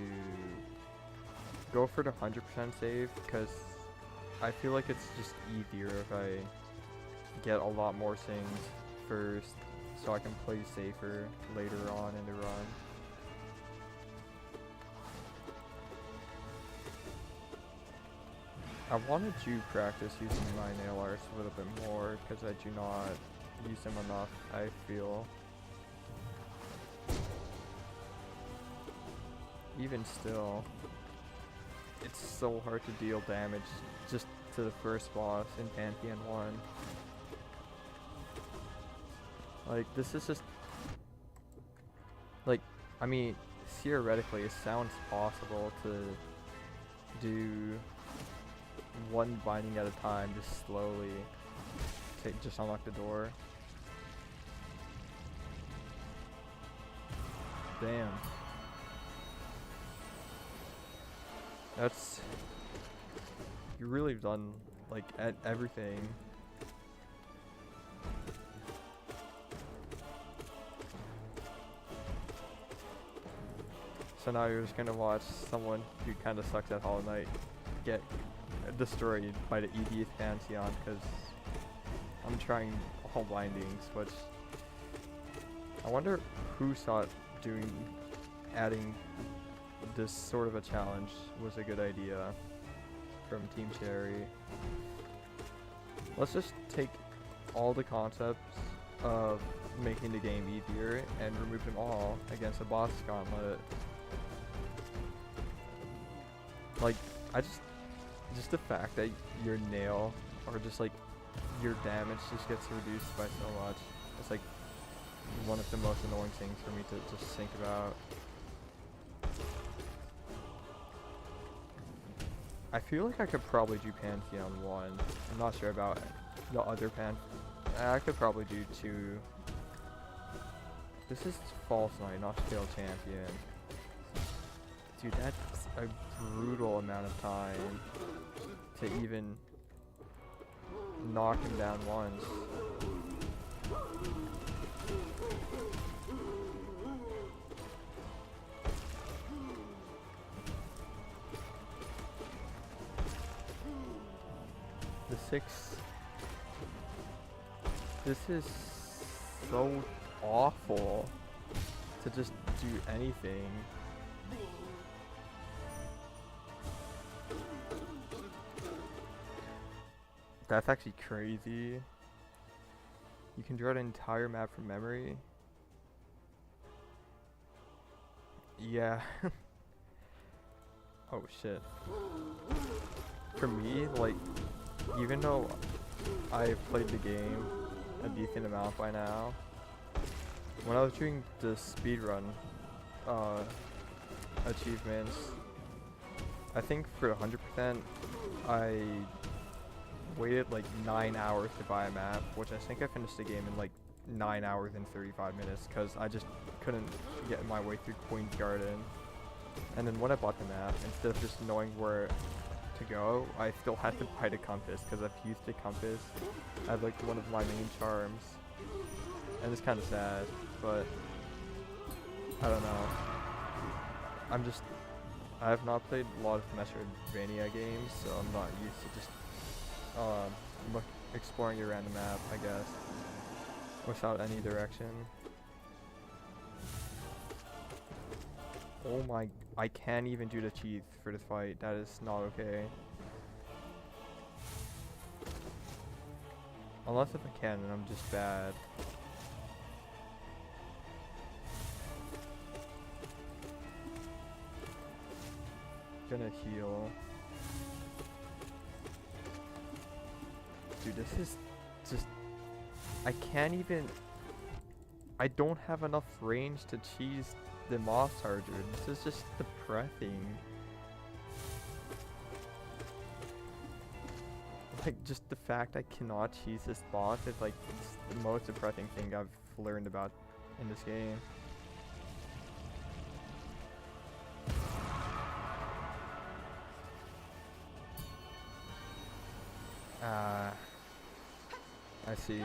go for the 100% save, because I feel like it's just easier if I get a lot more things first, so I can play safer later on in the run. I wanted to practice using my nail arts a little bit more, because I do not use them enough, I feel. Even still, it's so hard to deal damage just to the first boss in Panthoen 1. Like, this is just... Like, I mean, theoretically, it sounds possible to do one binding at a time, just slowly just unlock the door. Damn. That's... You really done, like, at everything. So now you're just gonna watch someone who kind of sucks at Hollow Knight get destroyed by the EDF Pantheon, because I'm trying all bindings, which I wonder who thought adding this sort of a challenge was a good idea from Team Cherry. Let's just take all the concepts of making the game easier and remove them all against a boss gauntlet. Like, just the fact that your nail, or just like your damage just gets reduced by so much, it's like one of the most annoying things for me to just think about. I feel like I could probably do Panthoen 1. I'm not sure about the other I could probably do 2. This is False Knight, not Scale Champion. Dude, that's a brutal amount of time to even knock him down once. The 6. This is so awful to just do anything. That's actually crazy. You can draw the entire map from memory. Yeah. Oh shit. For me, like, even though I've played the game a decent amount by now, when I was doing the speedrun achievements. I think for 100%, I waited like 9 hours to buy a map, which I think I finished the game in like 9 hours and 35 minutes because I just couldn't get my way through Queen's Garden. And then when I bought the map, instead of just knowing where to go, I still had to buy the compass because I've used the compass as like one of my main charms. And it's kind of sad, but I don't know. I have not played a lot of Metroidvania games, so I'm not used to just exploring a random map, I guess, without any direction. Oh my, I can't even do the cheat for this fight. That is not okay. Unless if I can, then I'm just bad. Gonna heal. Dude, this is just... I can't even... I don't have enough range to cheese the Moss Charger. This is just depressing. Like, just the fact I cannot cheese this boss is like the most depressing thing I've learned about in this game. I see.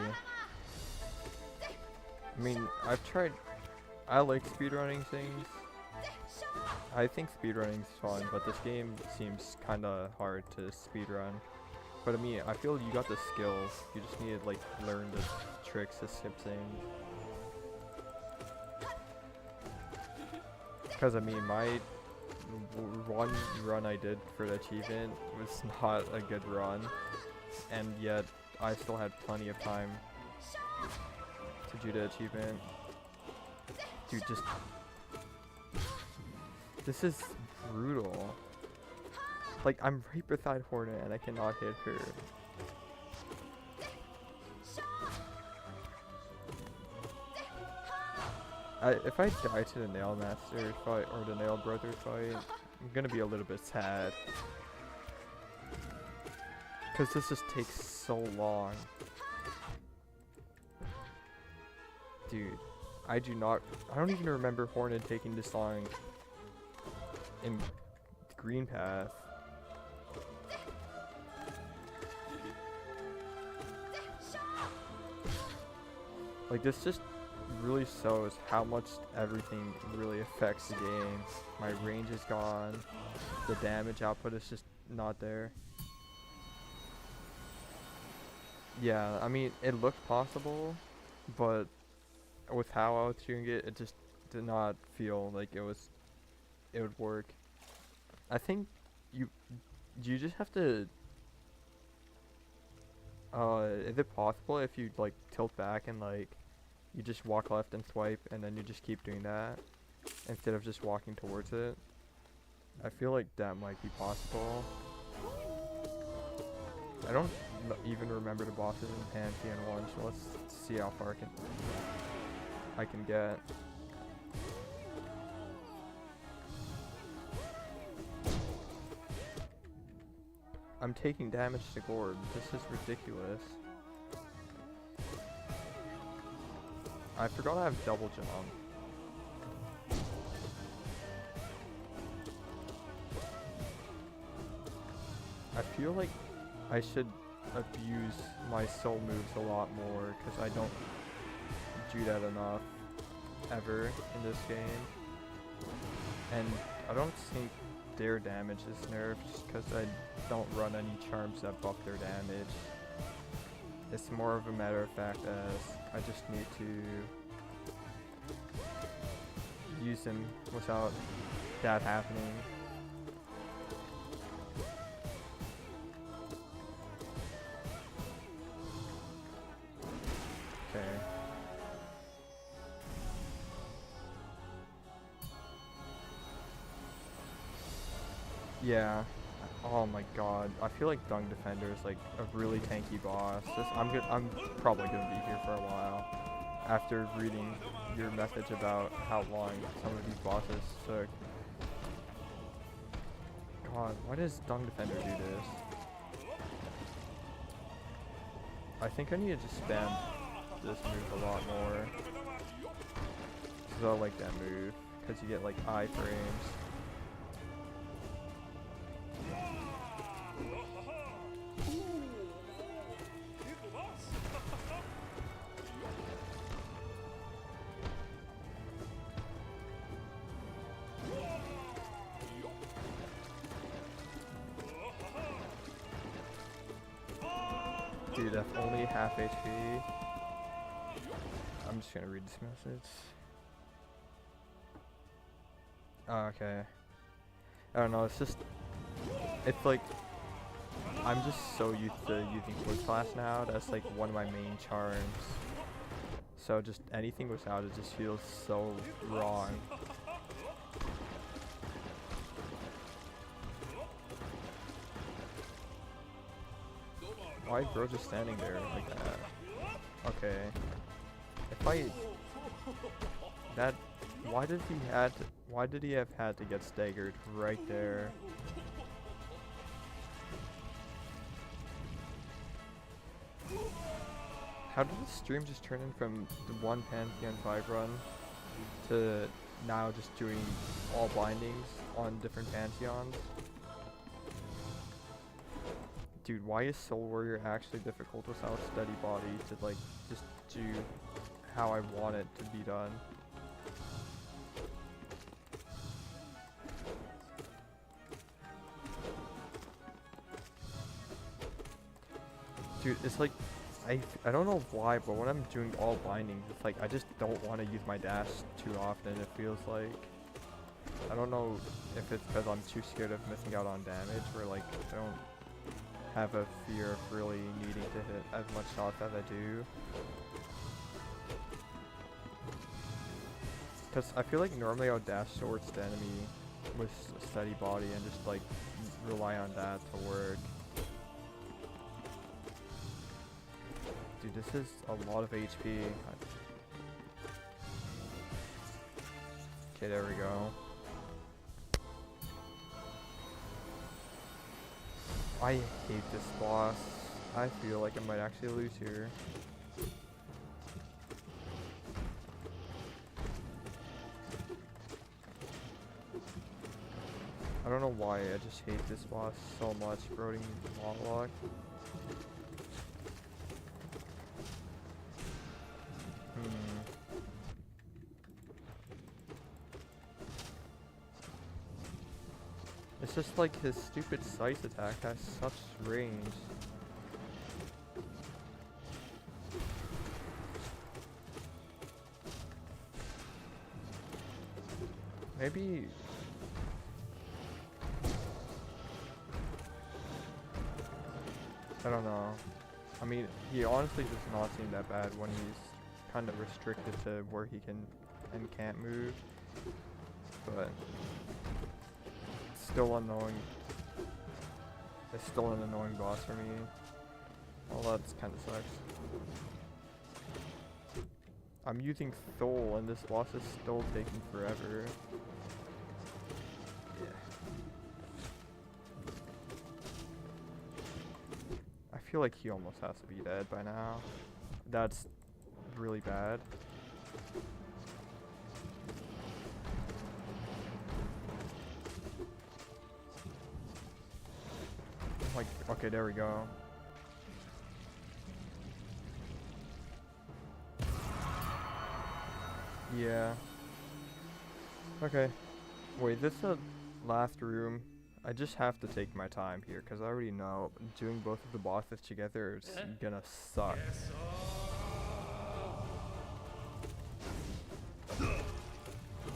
I mean, I like speedrunning things. I think speedrunning is fun, but this game seems kinda hard to speedrun. But I mean, I feel you got the skills. You just need to like learn the tricks to skip things. Because I mean, my one run I did for the achievement was not a good run, and yet I still had plenty of time to do the achievement. Dude, just... This is brutal. Like, I'm right beside Hornet and I cannot hit her. If I die to the Nail Master fight or the Nail Brother fight, I'm gonna be a little bit sad. Because this just takes so long. Dude, I don't even remember Hornet taking this long in Green Path. Like, this just really shows how much everything really affects the game. My range is gone. The damage output is just not there. Yeah, I mean, it looked possible, but with how I was shooting it, it just did not feel like it would work. I think you just have to, is it possible if you like tilt back and like you just walk left and swipe and then you just keep doing that instead of just walking towards it? I feel like that might be possible. I don't even remember the bosses in Panthoen 1, so let's see how far I can get. I'm taking damage to Gord. This is ridiculous. I forgot I have double jump. I feel like I should abuse my soul moves a lot more because I don't do that enough ever in this game. And I don't think their damage is nerfed because I don't run any charms that buff their damage. It's more of a matter of fact as I just need to use them without that happening. Okay. Yeah. Oh my god. I feel like Dung Defender is like a really tanky boss. I'm probably gonna be here for a while after reading your message about how long some of these bosses took. God, why does Dung Defender do this? I think I need to just spam this move a lot more. Because I like that move. Because you get like iframes. Dude, that's only half HP. I'm just gonna read this message. Oh, okay. I don't know, it's just... It's like... I'm just so used to using Foot Class now, that's like one of my main charms. So just anything without it just feels so wrong. Why is bro just standing there like that? Okay. If I... That... Why did he have had to get staggered right there? How did the stream just turn in from the one Panthoen 5 run to now just doing all bindings on different Pantheons? Dude, why is Soul Warrior actually difficult without steady body to like just do how I want it to be done? Dude, it's like I don't know why, but when I'm doing all bindings, it's like I just don't want to use my dash too often. It feels like I don't know if it's because I'm too scared of missing out on damage, where like I don't have a fear of really needing to hit as much shots as I do. Because I feel like normally I would dash towards the enemy with a steady body and just like rely on that to work. Dude, this is a lot of HP. Okay, there we go. I hate this boss. I feel like I might actually lose here. I don't know why, I just hate this boss so much. Brooding Monologue. It's just like his stupid Scythe attack has such range. Maybe... I don't know. I mean, he honestly does not seem that bad when he's kind of restricted to where he can and can't move. But... still annoying. It's still an annoying boss for me. Well, that's kind of sucks. I'm using Thole and this boss is still taking forever. Yeah. I feel like he almost has to be dead by now. That's really bad. Like, okay, there we go. Yeah. Okay. Wait, this is the last room. I just have to take my time here, because I already know doing both of the bosses together is gonna suck.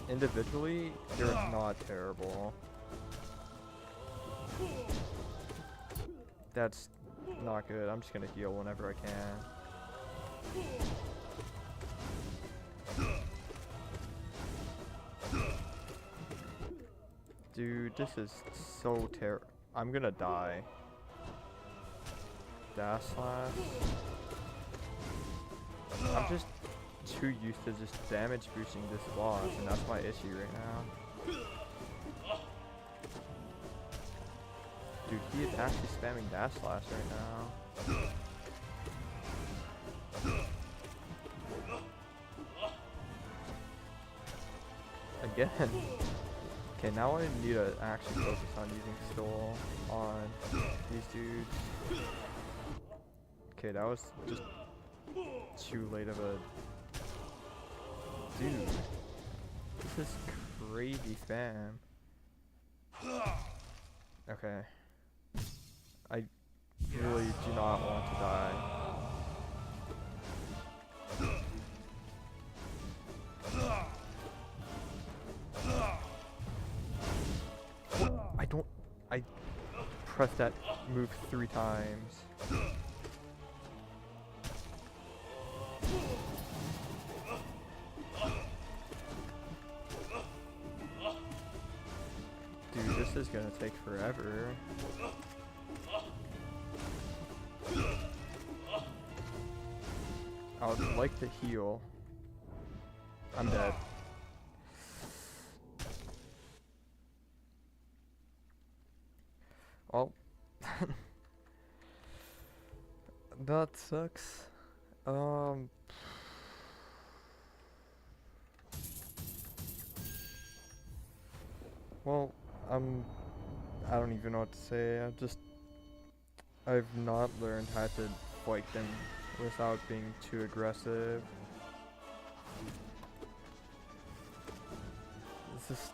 Individually, they're not terrible. That's not good. I'm just gonna heal whenever I can. Dude, this is so terrible. I'm gonna die. Dash slash. I'm just too used to just damage boosting this boss, and that's my issue right now. Dude, he is actually spamming Dash Slash right now. Again. Okay, now I need to actually focus on using Stole on these dudes. Okay, that was just too late of a... Dude. This is crazy spam. Okay. I really do not want to die. I pressed that move 3 times. Dude, this is gonna take forever. I would like to heal. I'm dead. Well, that sucks. Well, I don't even know what to say. I've not learned how to fight them without being too aggressive. It's just,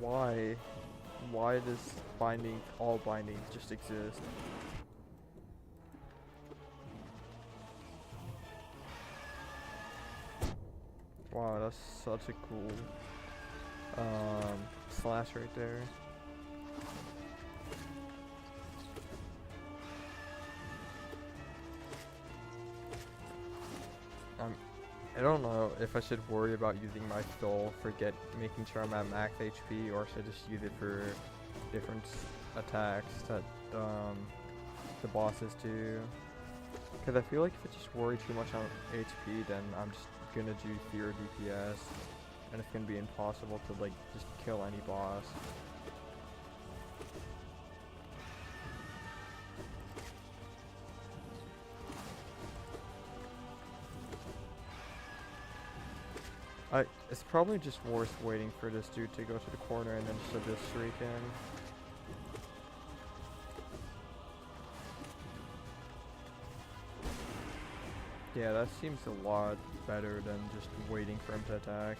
why does all bindings just exist? Wow, that's such a cool slash right there. I don't know if I should worry about using my soul for making sure I'm at max HP, or should I just use it for different attacks that the bosses do. Because I feel like if I just worry too much on HP, then I'm just gonna do 0 DPS, and it's gonna be impossible to like just kill any boss. It's probably just worth waiting for this dude to go to the corner and then just Abyss Shriek in. Yeah, that seems a lot better than just waiting for him to attack.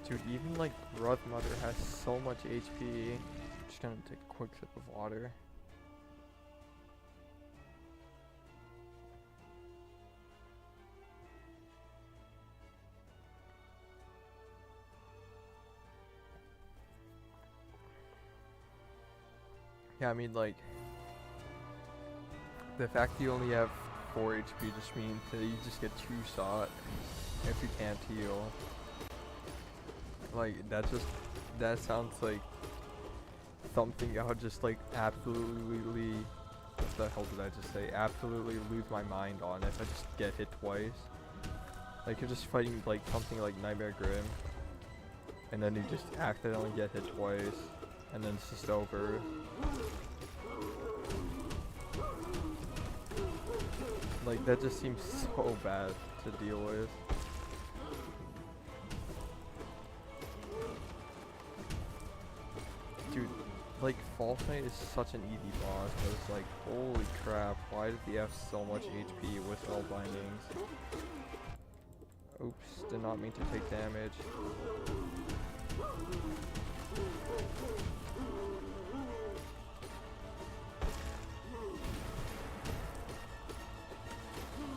Dude, even like Mother has so much HP. Just gonna take a quick sip of water. Yeah, I mean, like, the fact you only have 4 HP just means that you just get 2 shot if you can't heal. Like, that sounds like something I would just like absolutely, what the hell did I just say? Absolutely lose my mind on if I just get hit twice. Like, you're just fighting like something like Nightmare Grim, and then you just accidentally get hit twice, and then it's just over. Like, that just seems so bad to deal with. Dude, like, False Knight is such an easy boss, but it's like, holy crap, why does he have so much HP with spell bindings? Oops, did not mean to take damage.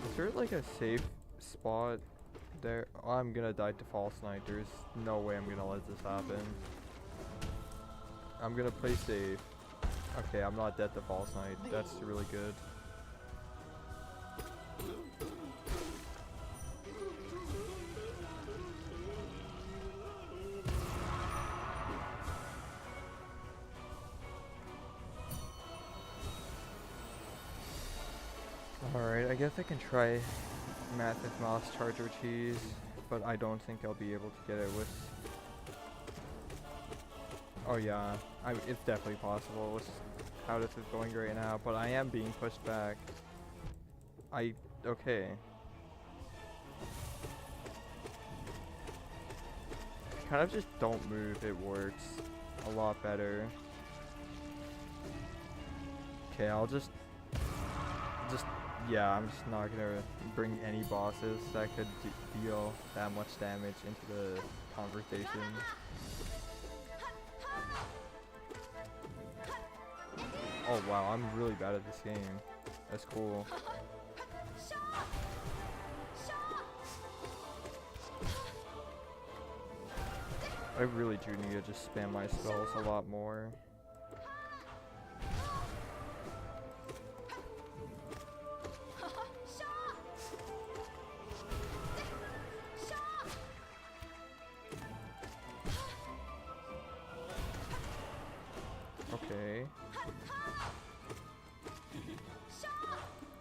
Is there like a safe spot there. Oh, I'm gonna die to false knight. There's no way I'm gonna let this happen. I'm gonna play safe. Okay, I'm not dead to false knight. That's really good. Alright, I guess I can try Massive Mouse Charger Cheese, but I don't think I'll be able to get it with... Oh yeah, it's definitely possible with how this is going right now, but I am being pushed back. Okay. Kind of just don't move, it works a lot better. Okay, I'll just, yeah, I'm just not gonna bring any bosses that could deal that much damage into the conversation. Oh wow, I'm really bad at this game. That's cool. I really do need to just spam my spells a lot more. Okay.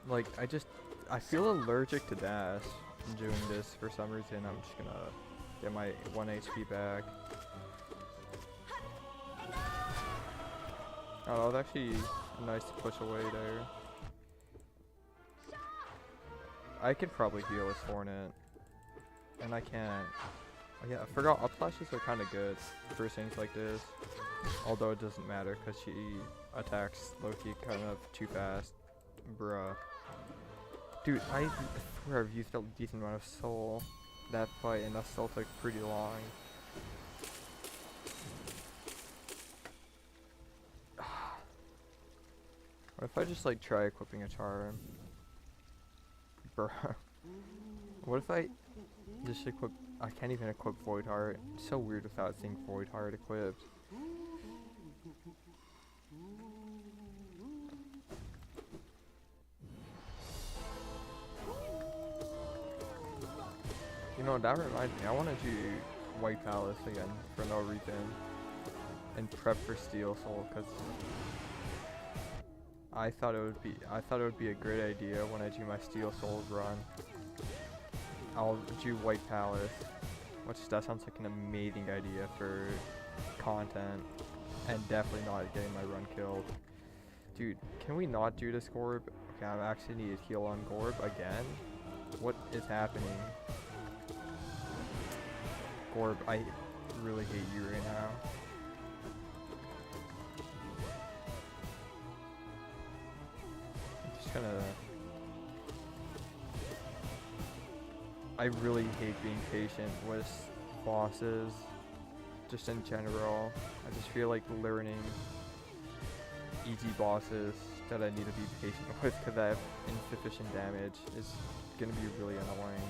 Like, I feel allergic to dash doing this for some reason. I'm just gonna get my 1 HP back. Oh, that was actually nice to push away there. I could probably heal with Hornet. And I can't. Oh yeah, I forgot up flashes are kind of good for things like this. Although it doesn't matter because she attacks Loki kind of too fast. Bruh. Dude, I swear I've used a decent amount of soul that fight and that still took pretty long. What if I just like try equipping a charm? Bruh. What if I just equip... I can't even equip Void Heart. It's so weird without seeing Void Heart equipped. You know, that reminds me, I want to do White Palace again for no reason. And prep for Steel Soul, because I thought it would be a great idea when I do my Steel Soul run. I'll do White Palace, which that sounds like an amazing idea for content, and definitely not getting my run killed. Dude, can we not do this Gorb? Okay, I actually need to heal on Gorb again. What is happening? Gorb, I really hate you right now. I'm just gonna... I really hate being patient with bosses, just in general. I just feel like learning easy bosses that I need to be patient with because I have insufficient damage is gonna be really annoying.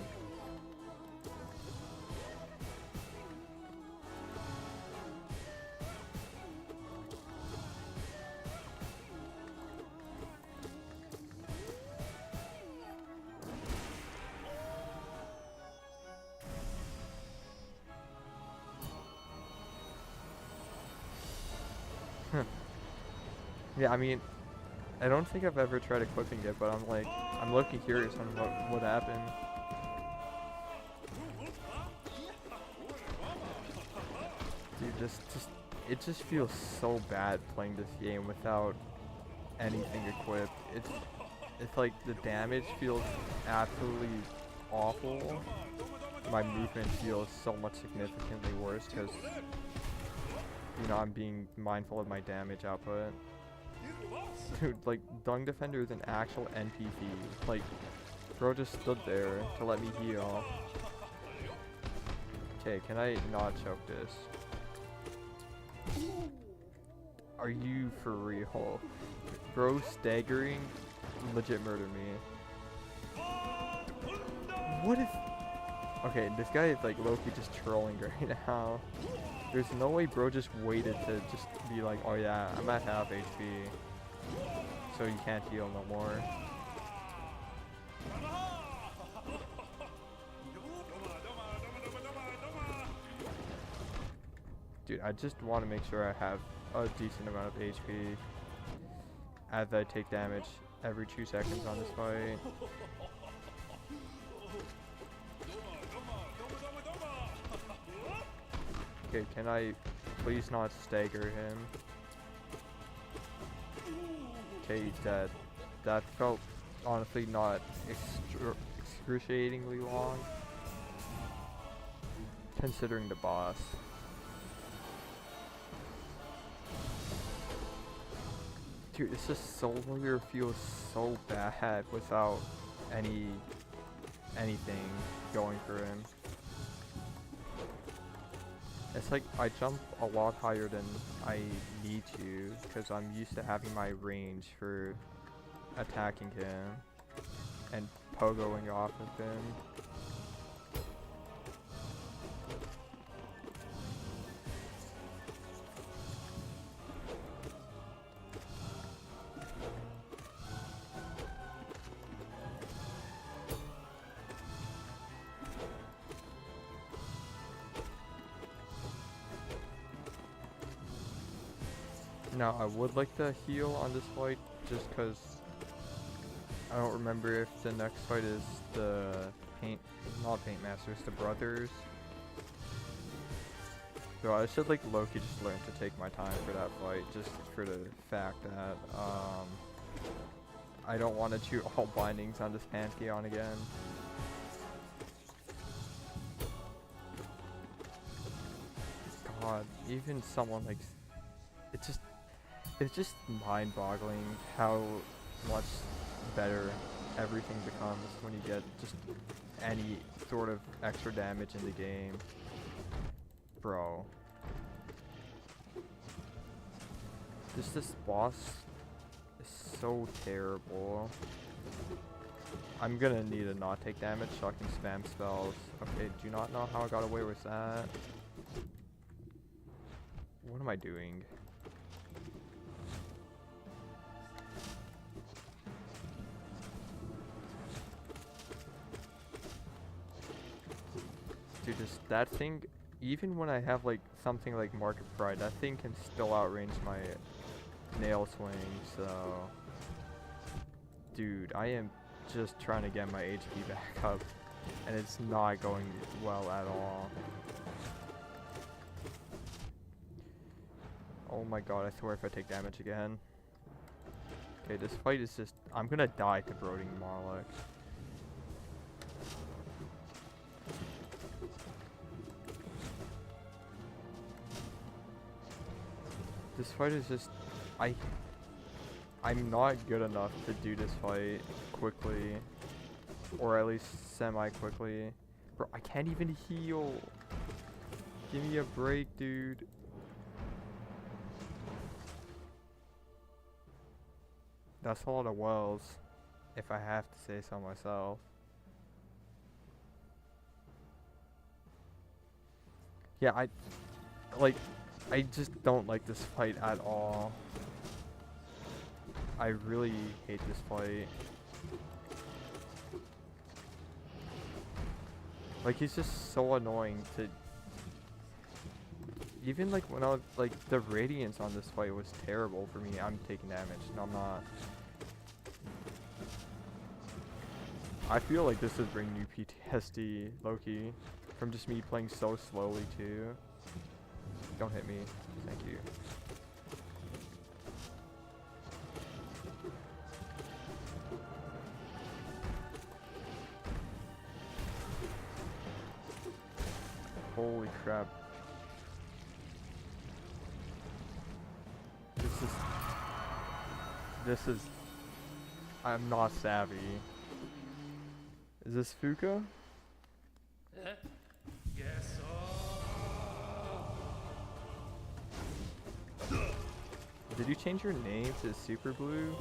Yeah, I mean, I don't think I've ever tried equipping it, but I'm looking curious on what happened. Dude, it just feels so bad playing this game without anything equipped. It's like the damage feels absolutely awful. My movement feels so much significantly worse because, you know, I'm being mindful of my damage output. Dude, like, Dung Defender is an actual NPC. Like, bro just stood there to let me heal. Okay, can I not choke this? Are you for real? Bro staggering legit murdered me. What if... Okay, this guy is like low-key just trolling right now. There's no way bro just waited to just be like, oh yeah, I'm at half HP. So you can't heal no more. Dude, I just want to make sure I have a decent amount of HP as I take damage every 2 seconds on this fight. Okay, can I please not stagger him? Okay, he's dead. That felt honestly not excruciatingly long, considering the boss. Dude, this just Soul Warrior feels so bad without anything going for him. It's like I jump a lot higher than I need to because I'm used to having my range for attacking him and pogoing off of him. Now, I would like to heal on this fight just because I don't remember if the next fight is the not Paint Masters, the Brothers. So I should like low-key just learn to take my time for that fight just for the fact that I don't want to shoot all bindings on this Pantheon again. God, even someone like it's just mind-boggling how much better everything becomes when you get just any sort of extra damage in the game. Bro. This boss is so terrible. I'm gonna need to not take damage so I can spam spells. Okay, do not know how I got away with that. What am I doing? Dude, just that thing, even when I have like something like Market Pride, that thing can still outrange my nail swing, so dude, I am just trying to get my HP back up and it's not going well at all. Oh my god, I swear if I take damage again. Okay, this fight is just, I'm gonna die to Brooding Marlock. This fight is just, I'm not good enough to do this fight quickly, or at least semi-quickly. Bro, I can't even heal. Give me a break, dude. That's a lot of wells, if I have to say so myself. Yeah, I just don't like this fight at all. I really hate this fight. Like, he's just so annoying to... Even like when I was, like, the Radiance on this fight was terrible for me. I'm taking damage. No, I'm not. I feel like this would bring new PTSD, low-key, from just me playing so slowly too. Don't hit me. Thank you. Holy crap. This is... I'm not savvy. Is this Fuka? Yes. Did you change your name to Super Blue?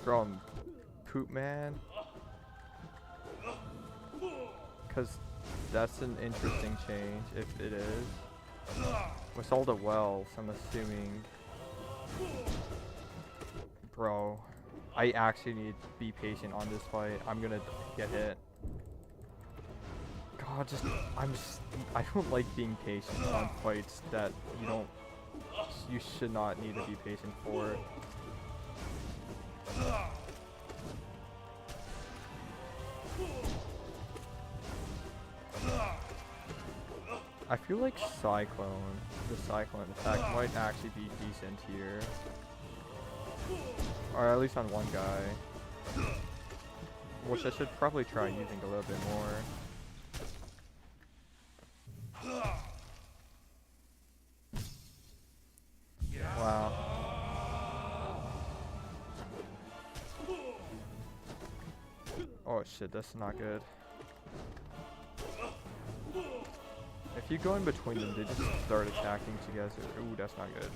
From Poop Man? Cause That's an interesting change, if it is. With all the wells, I'm assuming... Bro, I actually need to be patient on this fight. I'm gonna get hit. God, I don't like being patient on fights that you should not need to be patient for. I feel like the Cyclone attack might actually be decent here. Or at least on one guy. Which I should probably try using a little bit more. Wow. Oh shit, that's not good. If you go in between them, they just start attacking together. Ooh, that's not good.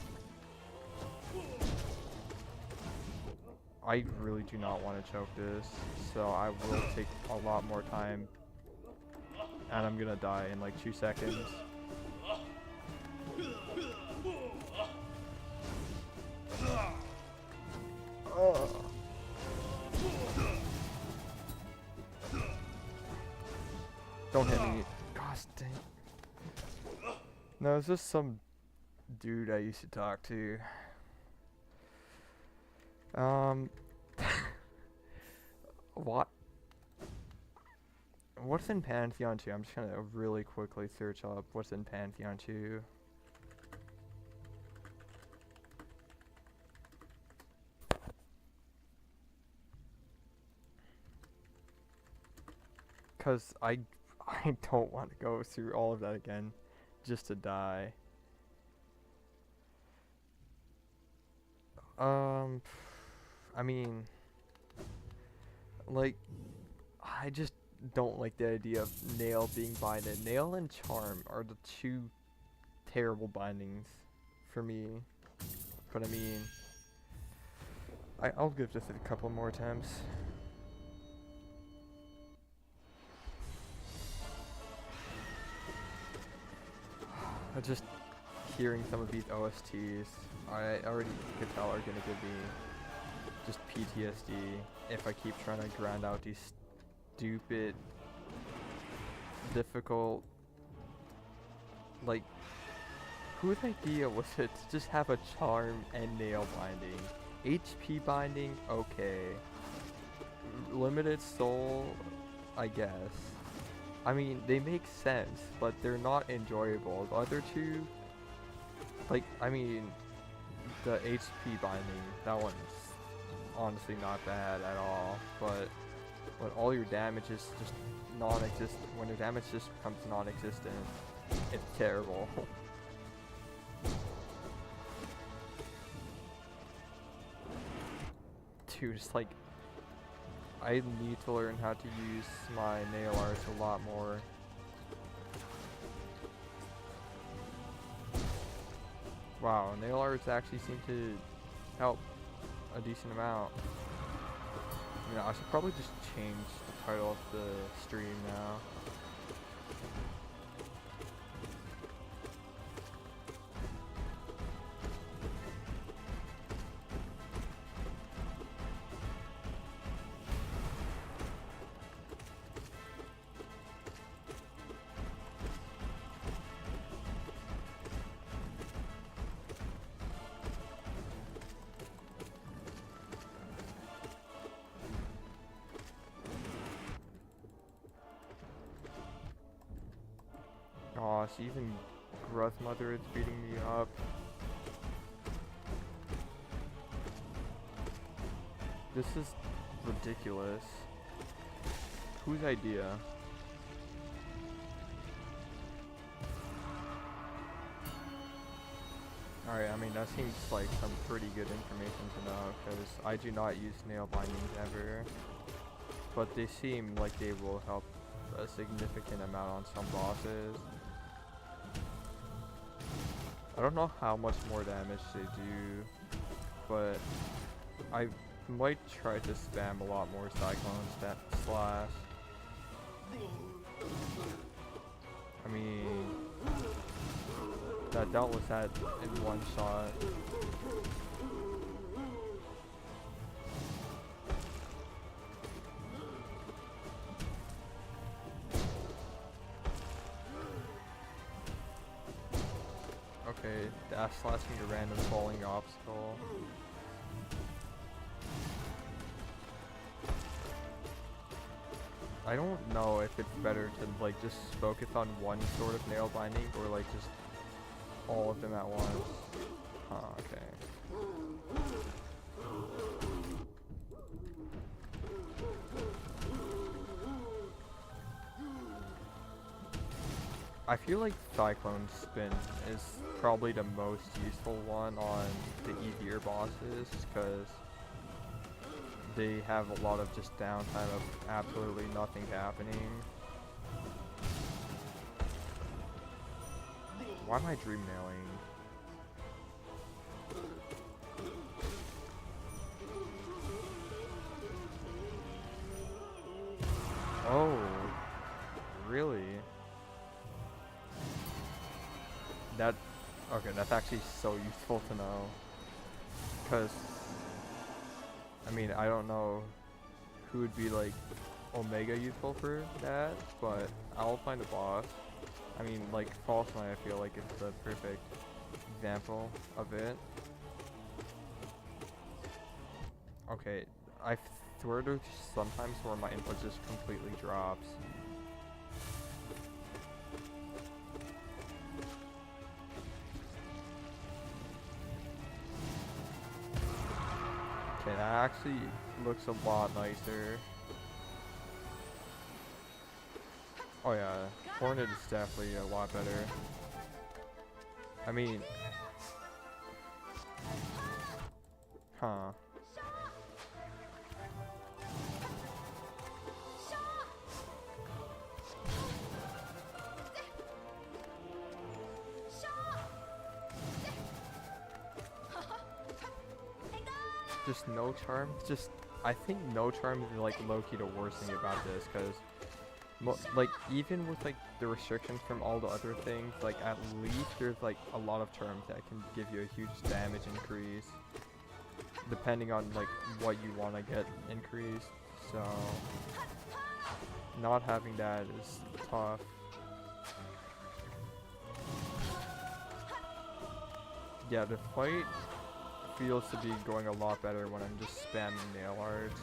I really do not want to choke this, so I will take a lot more time. And I'm gonna die in like 2 seconds. Don't hit me. Gosh dang. No, it's just some dude I used to talk to. What? What's in Panthoen 2? I'm just gonna really quickly search up what's in Panthoen 2. Cause I don't want to go through all of that again just to die. I mean, like, I just don't like the idea of Nail being binded. Nail and Charm are the 2 terrible bindings for me. But I mean, I'll give this a couple more attempts. Just hearing some of these OSTs, I already could tell are gonna give me just PTSD if I keep trying to grind out these stupid, difficult, like, whose idea was it to just have a Charm and Nail binding? HP binding, okay. Limited soul, I guess. I mean, they make sense, but they're not enjoyable. The other 2, like, I mean, the HP binding, that one's honestly not bad at all, but when all your damage is just non-existent, when your damage just becomes non-existent, it's terrible. Dude, it's like, I need to learn how to use my nail arts a lot more. Wow, nail arts actually seem to help a decent amount. You know, I should probably just change the title of the stream now. Gosh, even Growth is beating me up. This is ridiculous. Whose idea? Alright, I mean that seems like some pretty good information to know, because I do not use nail bindings ever. But they seem like they will help a significant amount on some bosses. I don't know how much more damage they do, but I might try to spam a lot more Cyclone Slash. I mean, that dealt with that in one shot. Okay, dash slashing a random falling obstacle. I don't know if it's better to like just focus on one sort of nail binding or like just all of them at once. Huh, okay. I feel like Cyclone Spin is probably the most useful one on the easier bosses because they have a lot of just downtime of absolutely nothing happening. Why am I dream nailing? Oh, really? Okay, that's actually so useful to know. Because, I mean, I don't know who would be like Omega useful for that, but I'll find a boss. I mean, like, False Knight I feel like is the perfect example of it. Okay, I swear there's sometimes where my input just completely drops. Okay, that actually looks a lot nicer. Oh yeah, Hornet is definitely a lot better. I mean... Huh. Just no charm? Just, I think no charm is like low-key the worst thing about this, because like even with like the restrictions from all the other things, like at least there's like a lot of charms that can give you a huge damage increase, depending on like what you want to get increased. So not having that is tough. Yeah, the fight feels to be going a lot better when I'm just spamming nail arts.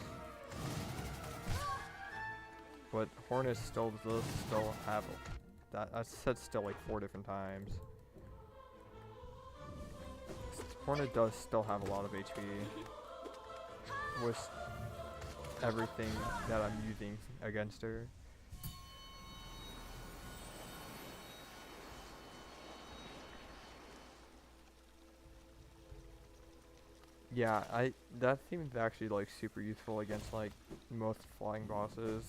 But Hornet still does still have that. I said still like 4 different times. Hornet does still have a lot of HP with everything that I'm using against her. Yeah, that seems actually like super useful against like most flying bosses,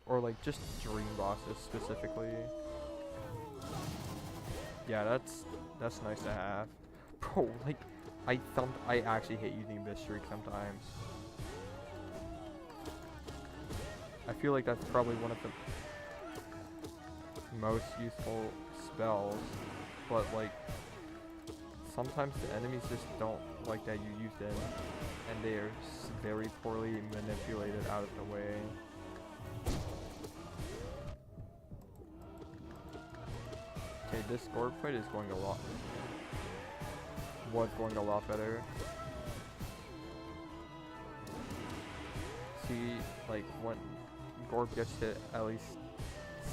or like just dream bosses specifically. Yeah, that's nice to have. Bro, like I actually hate using Abyss Shriek sometimes. I feel like that's probably one of the most useful spells, but like sometimes the enemies just don't like that you use them, and they are very poorly manipulated out of the way. Okay, this Scorp fight is going a lot better. See, like when Gorb gets hit at least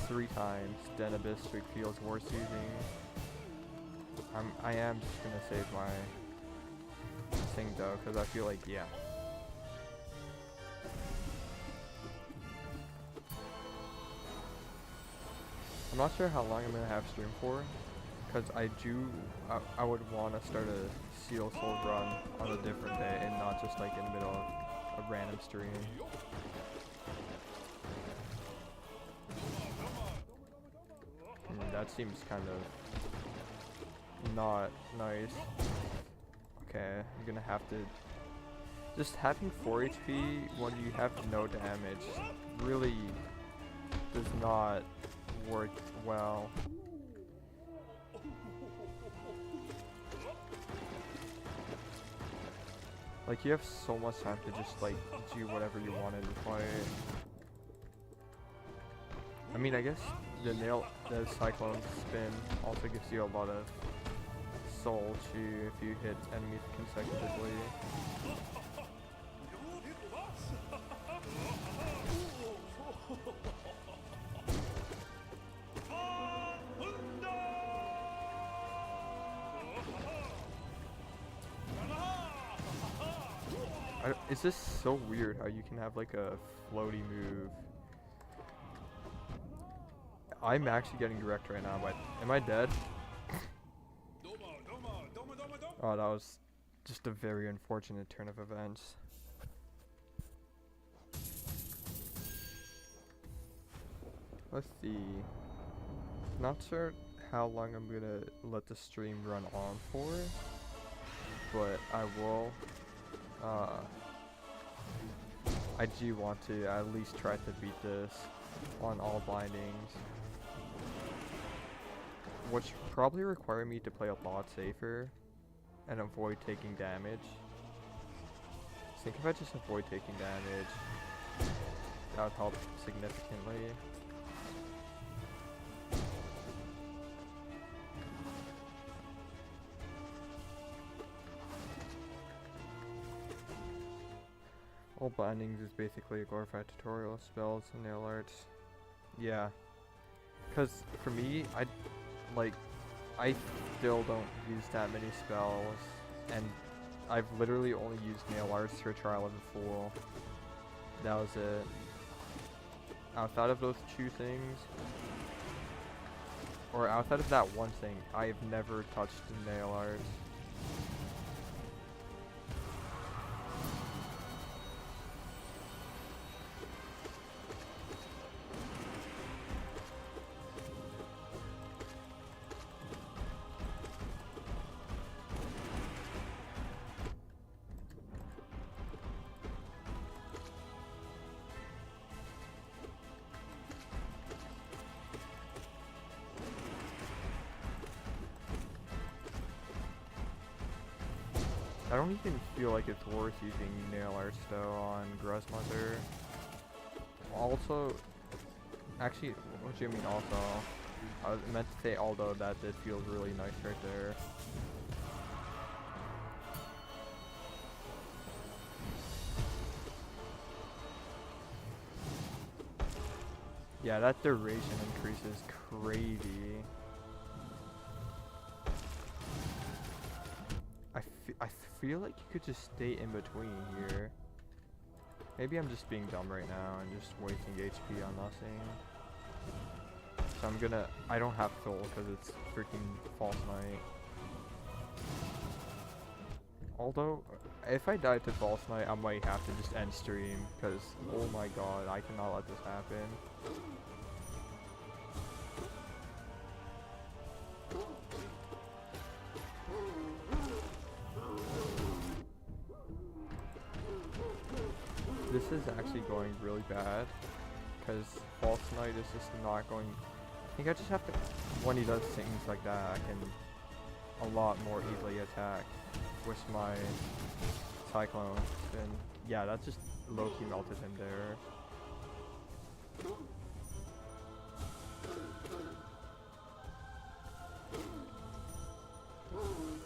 3 times, then Abyss Shriek feels worse using. I am just gonna save my thing though, because I feel like, yeah. I'm not sure how long I'm gonna have stream for, because I would want to start a Seal Soul run on a different day and not just like in the middle of a random stream. That seems kind of not nice. Okay, I'm gonna have to... Just having 4 HP when you have no damage really does not worked well. Like, you have so much time to just, like, do whatever you want in the fight. I mean, I guess the Cyclone Spin also gives you a lot of soul too if you hit enemies consecutively. It's just so weird how you can have like a floaty move. I'm actually getting wrecked right now, but am I dead? Oh, that was just a very unfortunate turn of events. Let's see. Not sure how long I'm gonna let the stream run on for, but I will. I do want to at least try to beat this on all bindings, which probably require me to play a lot safer and avoid taking damage. I think if I just avoid taking damage, that would help significantly. All bindings is basically a glorified tutorial, spells and nail arts. Yeah. Cause for me, I still don't use that many spells, and I've literally only used nail arts for trial of the fool. That was it. Outside of those two things, or outside of that one thing, I've never touched the nail arts. I don't even feel like it's worth using nail arts though on Gruzmother. Also, actually, what do you mean also? I was meant to say although that did feel really nice right there. Yeah, that duration increase is crazy. I feel like you could just stay in between here. Maybe I'm just being dumb right now and just wasting HP on nothing. So I don't have soul because it's freaking False Knight. Although, if I die to False Knight, I might have to just end stream because, oh my god, I cannot let this happen. This is actually going really bad, because False Knight is just not going. I think I just have to, when he does things like that, I can a lot more easily attack with my Cyclone. And yeah, that just low-key melted him there.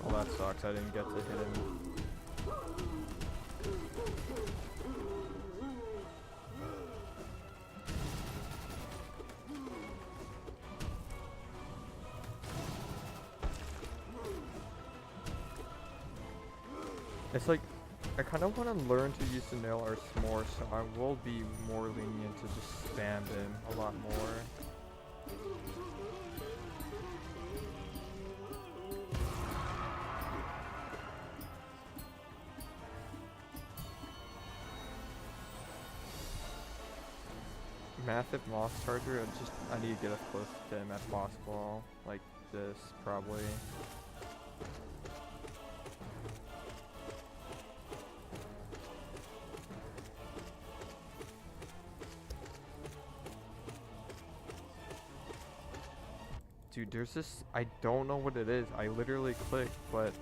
Oh, that sucks. I didn't get to hit him. It's like, I kind of want to learn to use the nail arts more, so I will be more lenient to just spam them a lot more. Massive Moss Charger, I need to get as close to him as possible, like this, probably. Dude, there's this, I don't know what it is. I literally clicked, but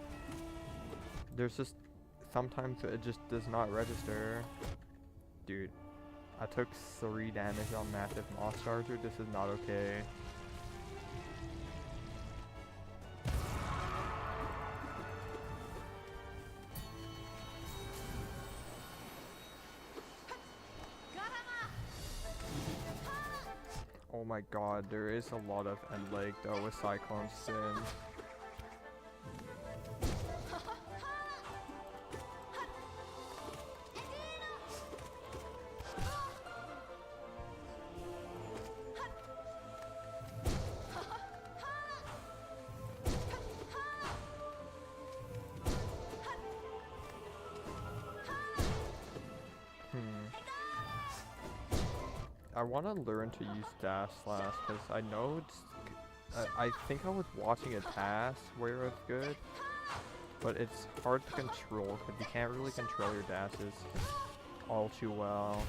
there's just, sometimes it just does not register. Dude, I took 3 damage on Massive Moss Charger. This is not okay. Oh my god, there is a lot of end leg though with Cyclone Spin. I want to learn to use Dash Slash because I know it's. I think I was watching a task where it's good, but it's hard to control because you can't really control your dashes all too well.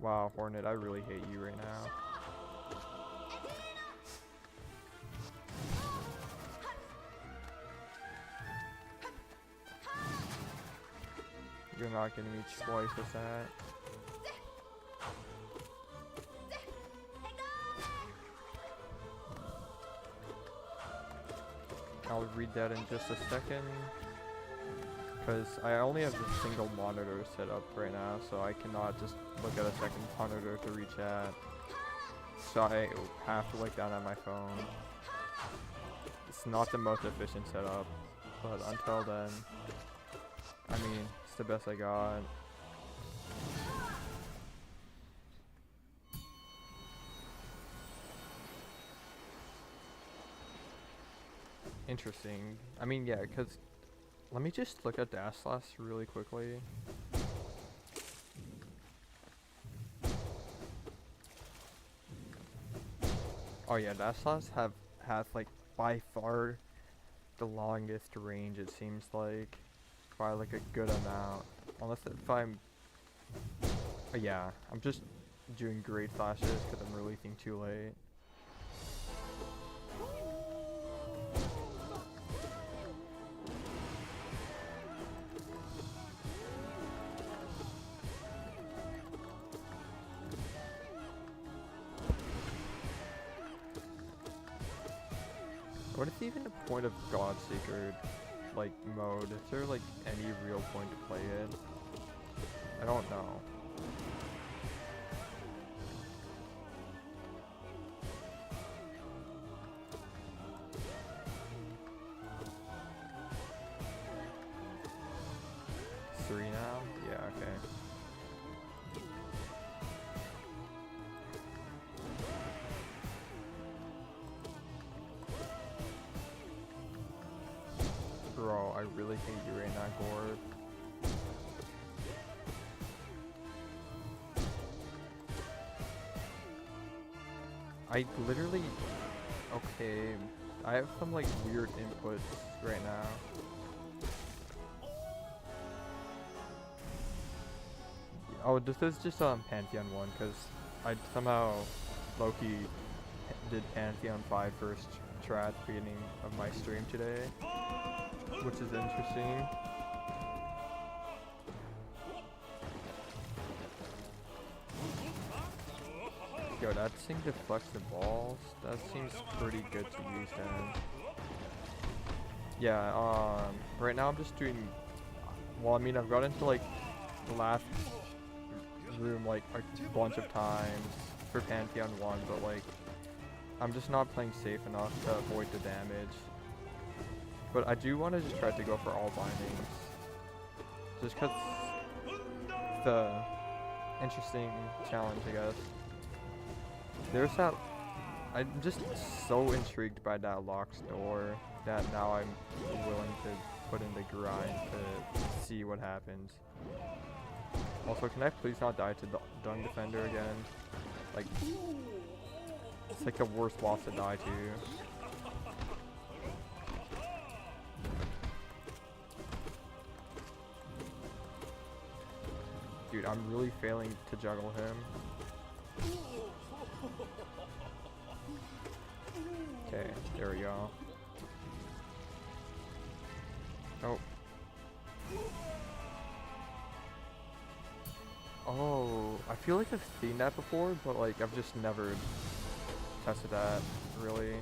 Wow, Hornet, I really hate you right now. You're not getting me twice with that. I'll read that in just a second. Because I only have a single monitor set up right now, so I cannot just look at a second monitor to read chat. So I have to look down at my phone. It's not the most efficient setup, but until then, I mean, it's the best I got. Interesting. I mean, yeah, because let me just look at Dash Slash really quickly. Oh yeah, Dash Slash has like by far the longest range, it seems like, by like a good amount. Unless if I'm, yeah, I'm just doing great flashes because I'm releasing too late. What is even the point of Godseeker, like, mode? Is there, like, any real point to play it? I don't know. Three now? Yeah, okay. Bro, I really hate you right now, Gord. I literally... Okay, I have some like weird inputs right now. Oh, this is just Panthoen 1, because I somehow low-key did Panthoen 5 first try at the beginning of my stream today, which is interesting. Yo, that thing deflects the balls. That seems pretty good to use then. Yeah, right now I'm just doing, well, I mean, I've got into like the last room like a bunch of times for Panthoen 1, but like I'm just not playing safe enough to avoid the damage. But I do want to just try to go for all bindings, just because it's the interesting challenge, I guess. There's that, I'm just so intrigued by that locked door that now I'm willing to put in the grind to see what happens. Also, can I please not die to Dung Defender again? Like, it's like the worst boss to die to. Dude, I'm really failing to juggle him. Okay, there we go. Oh. Oh, I feel like I've seen that before, but like I've just never tested that, really.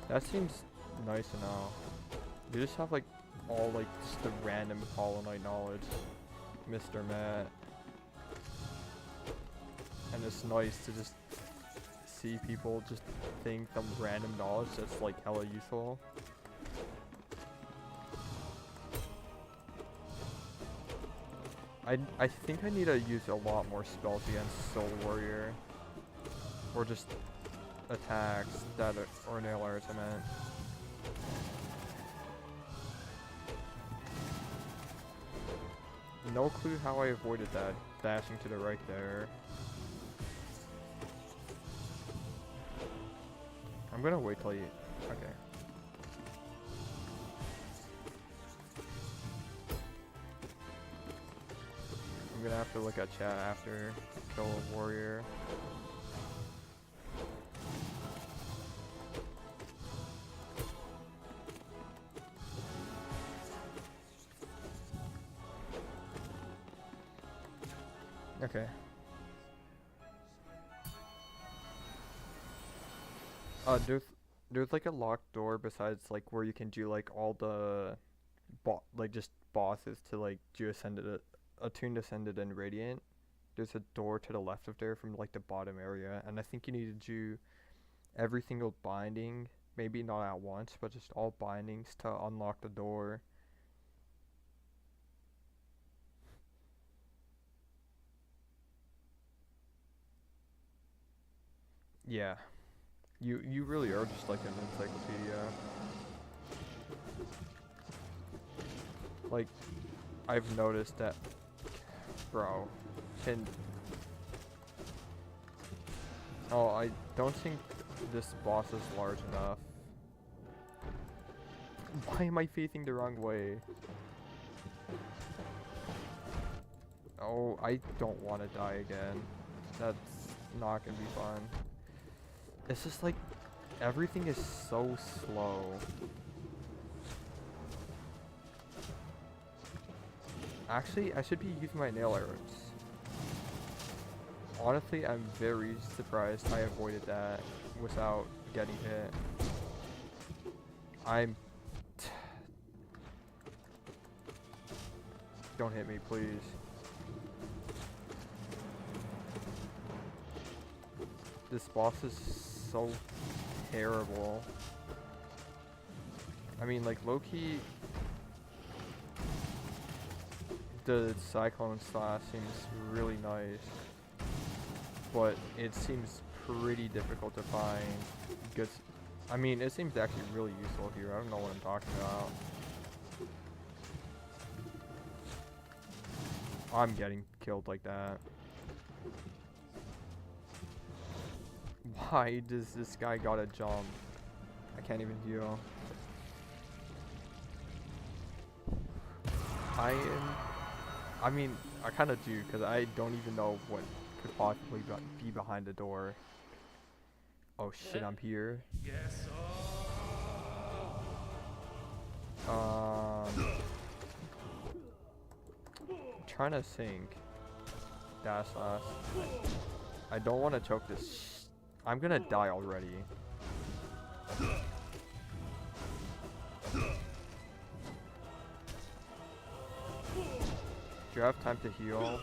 That seems nice to know. You just have like all like just the random Hollow Knight knowledge, Mr. Matt. And it's nice to just see people just think some random knowledge that's like hella useful. I think I need to use a lot more spells against Soul Warrior. Or just attacks that are, or nail arts I meant. No clue how I avoided that, dashing to the right there. I'm gonna wait till you, okay. I'm gonna have to look at chat after kill a warrior. Okay. There's like a locked door besides like where you can do like all the like just bosses to like do attuned, ascended, and radiant. There's a door to the left of there from like the bottom area, and I think you need to do every single binding, maybe not at once, but just all bindings to unlock the door. Yeah. You really are just like an encyclopedia. Like, I've noticed that, bro, oh, I don't think this boss is large enough. Why am I facing the wrong way? Oh, I don't want to die again. That's not gonna be fun. It's just like, everything is so slow. Actually, I should be using my nail arrows. Honestly, I'm very surprised I avoided that without getting hit. Don't hit me, please. This boss is so terrible. I mean, like, low-key, the Cyclone Slash seems really nice, but it seems pretty difficult to find good. I mean, it seems actually really useful here. I don't know what I'm talking about. I'm getting killed like that. Why does this guy gotta jump? I can't even heal. I mean, I kind of do, because I don't even know what could possibly be behind the door. Oh shit, I'm here. I'm trying to think. Dash slash. I don't want to choke this. I'm gonna die already. Do you have time to heal?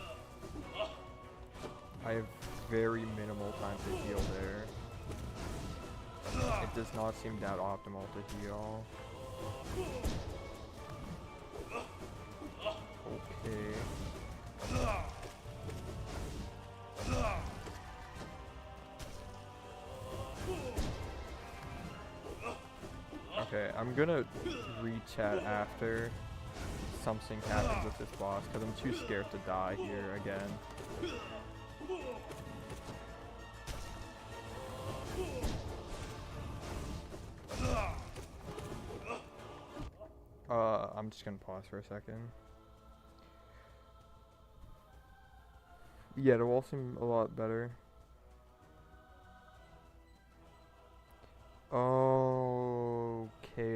I have very minimal time to heal there. It does not seem that optimal to heal. Okay. Okay, I'm gonna re-chat after something happens with this boss, because I'm too scared to die here again. I'm just gonna pause for a second. Yeah, the walls seem a lot better.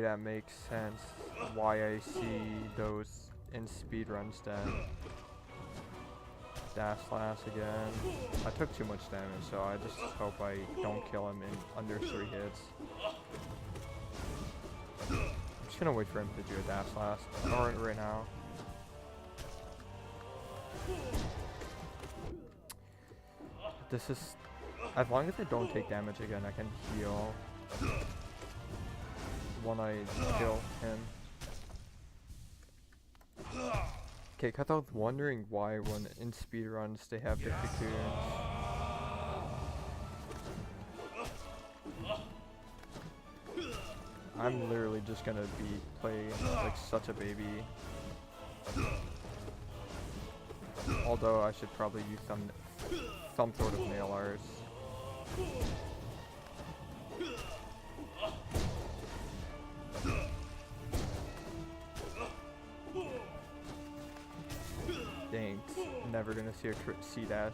that makes sense why I see those in speedruns then. Dash slash again. I took too much damage, so I just hope I don't kill him in under 3 hits. I'm just gonna wait for him to do a dash slash. Alright, right now. This is... As long as I don't take damage again, I can heal when I kill him. Okay, cause I was wondering why when in speedruns they have the cocoons. I'm literally just gonna play like such a baby. Although I should probably use some sort of nail arts. Dang, never gonna see a C-dash.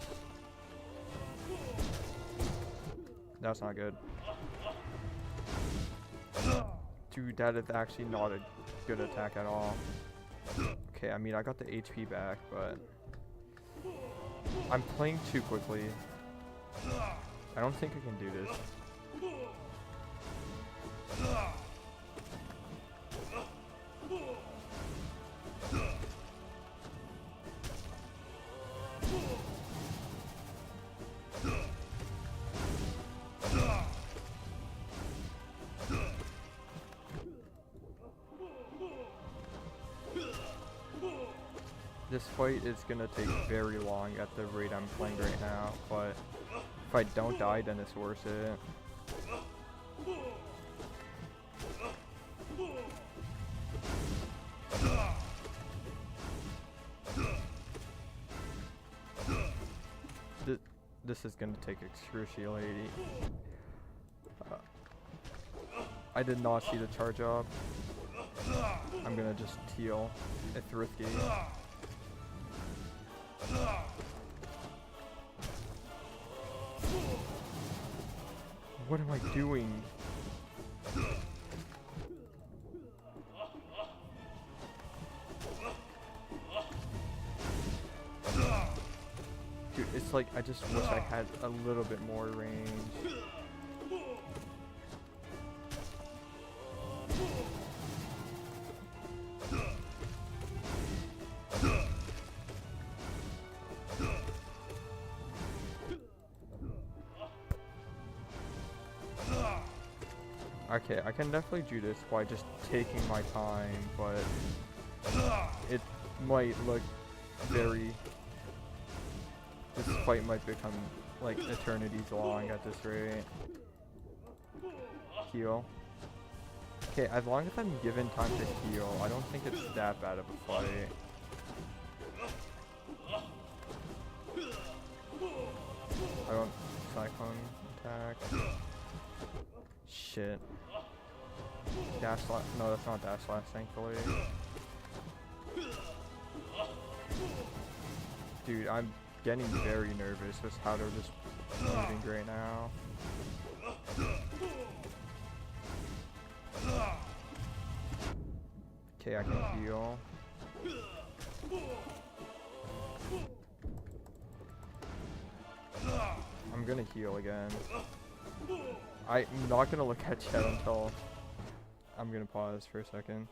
That's not good. Dude, that is actually not a good attack at all. Okay, I mean, I got the HP back, but... I'm playing too quickly. I don't think I can do this. This fight is gonna take very long at the rate I'm playing right now, but if I don't die, then it's worth it. This is gonna take excruciating. I did not see the charge up. I'm gonna just heal. It's risky. What am I doing? Dude, it's like I just wish I had a little bit more range. Okay, I can definitely do this by just taking my time, but it might look very... This fight might become like eternities long at this rate. Heal. Okay, as long as I'm given time to heal, I don't think it's that bad of a fight. I don't... Cyclone attack. Shit. Dash slash. No, that's not dash slash, thankfully. Dude, I'm getting very nervous with how they're just moving right now. Okay, I can heal. I'm gonna heal again. I'm not gonna look at chat until I'm gonna pause for a second.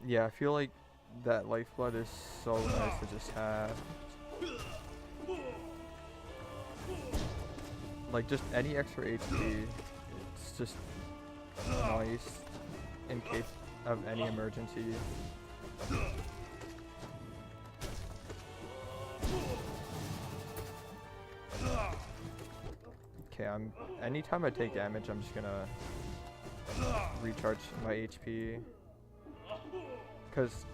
Yeah, I feel like that lifeblood is so nice to just have. Like, just any extra HP, it's just nice in case of any emergency. Okay, anytime I take damage, I'm just gonna recharge my HP. Because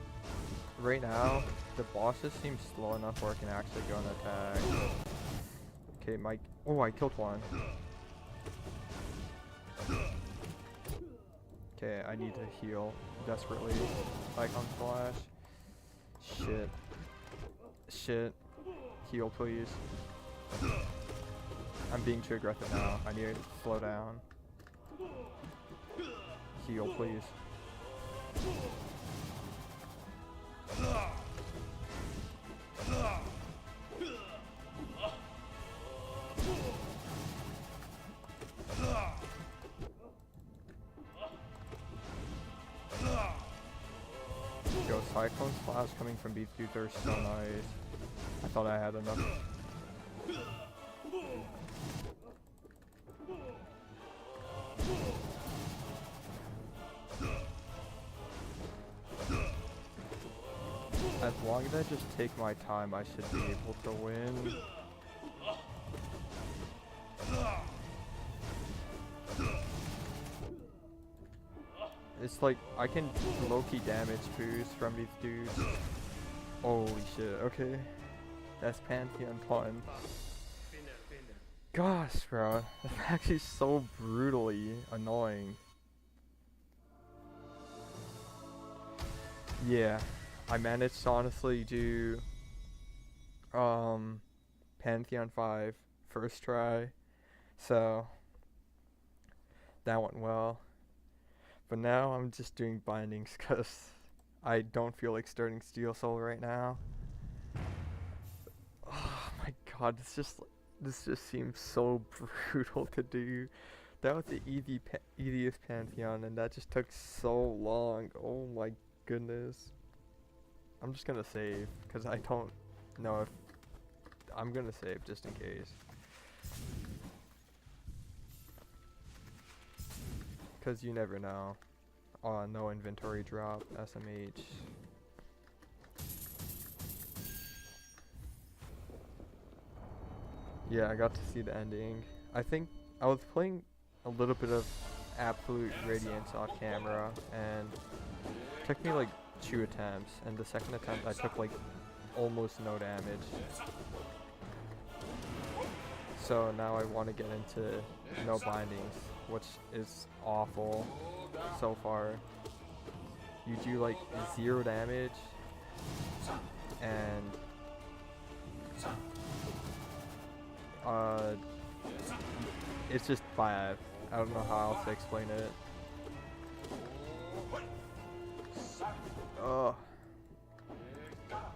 right now, the bosses seem slow enough where I can actually go and attack. Okay, oh, I killed one. Okay, I need to heal desperately. Icon flash. Shit. Shit. Heal, please. I'm being too aggressive now. I need to slow down. Heal, please. Yo, Cyclone Slash coming from these dudes are so nice. I thought I had enough. As long as I just take my time, I should be able to win. It's like, I can low-key damage boost from these dudes. Holy shit, okay. That's Panthoen fun. Gosh, bro. That's actually so brutally annoying. Yeah. I managed to honestly do Panthoen 5 first try. So that went well. But now I'm just doing bindings because I don't feel like starting Steel Soul right now. Oh my god, this just seems so brutal to do. That was the easiest Panthoen and that just took so long. Oh my goodness. I'm just gonna save because I don't know if I'm gonna save just in case. Because you never know. Oh, no inventory drop, SMH. Yeah, I got to see the ending. I think I was playing a little bit of Absolute Radiance off camera, and it took me like 2 attempts, and the second attempt I took like almost no damage. So now I want to get into no bindings, which is awful so far. You do like 0 damage, and it's just bad. I don't know how else to explain it.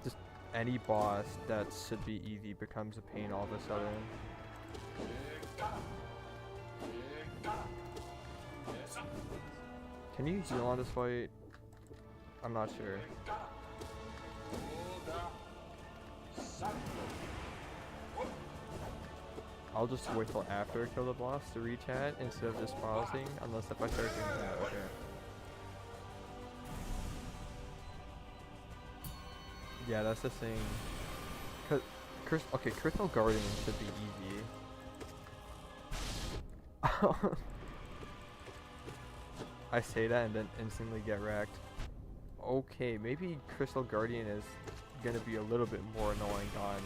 Just any boss that should be easy becomes a pain all of a sudden. Can you heal on this fight? I'm not sure. I'll just wait till after I kill the boss to rechat instead of just pausing, unless if I start doing that, okay. Yeah, that's the thing. Okay, Crystal Guardian should be easy. I say that and then instantly get wrecked. Okay, maybe Crystal Guardian is gonna be a little bit more annoying on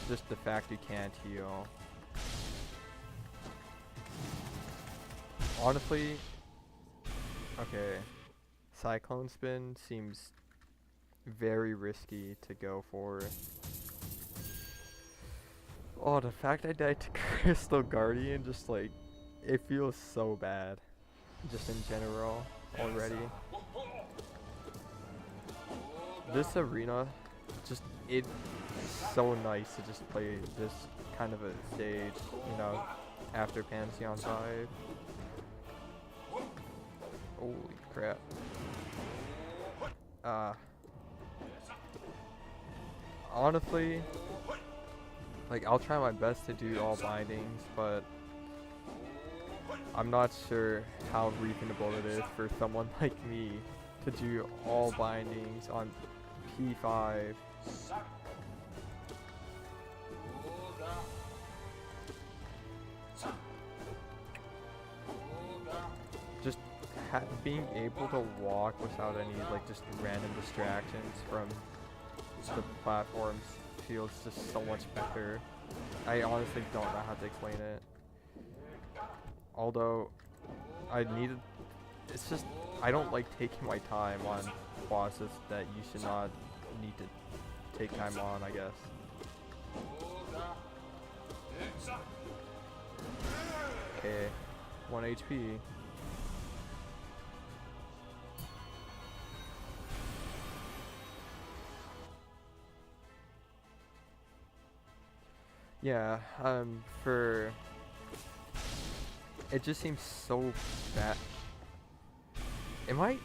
just the fact you can't heal. Honestly, okay, Cyclone Spin seems very risky to go for. Oh, the fact I died to Crystal Guardian, just like, it feels so bad, just in general, already. This arena, just, it's so nice to just play this kind of a stage, you know, after Panthoen 5. Holy crap. Honestly, like, I'll try my best to do all bindings, but I'm not sure how reasonable it is for someone like me to do all bindings on P5. Just being able to walk without any like just random distractions from the platforms feels just so much better. I honestly don't know how to explain it. Although it's just, I don't like taking my time on bosses that you should not need to take time on, I guess. 1 HP. Yeah, for... It just seems so bad. Am I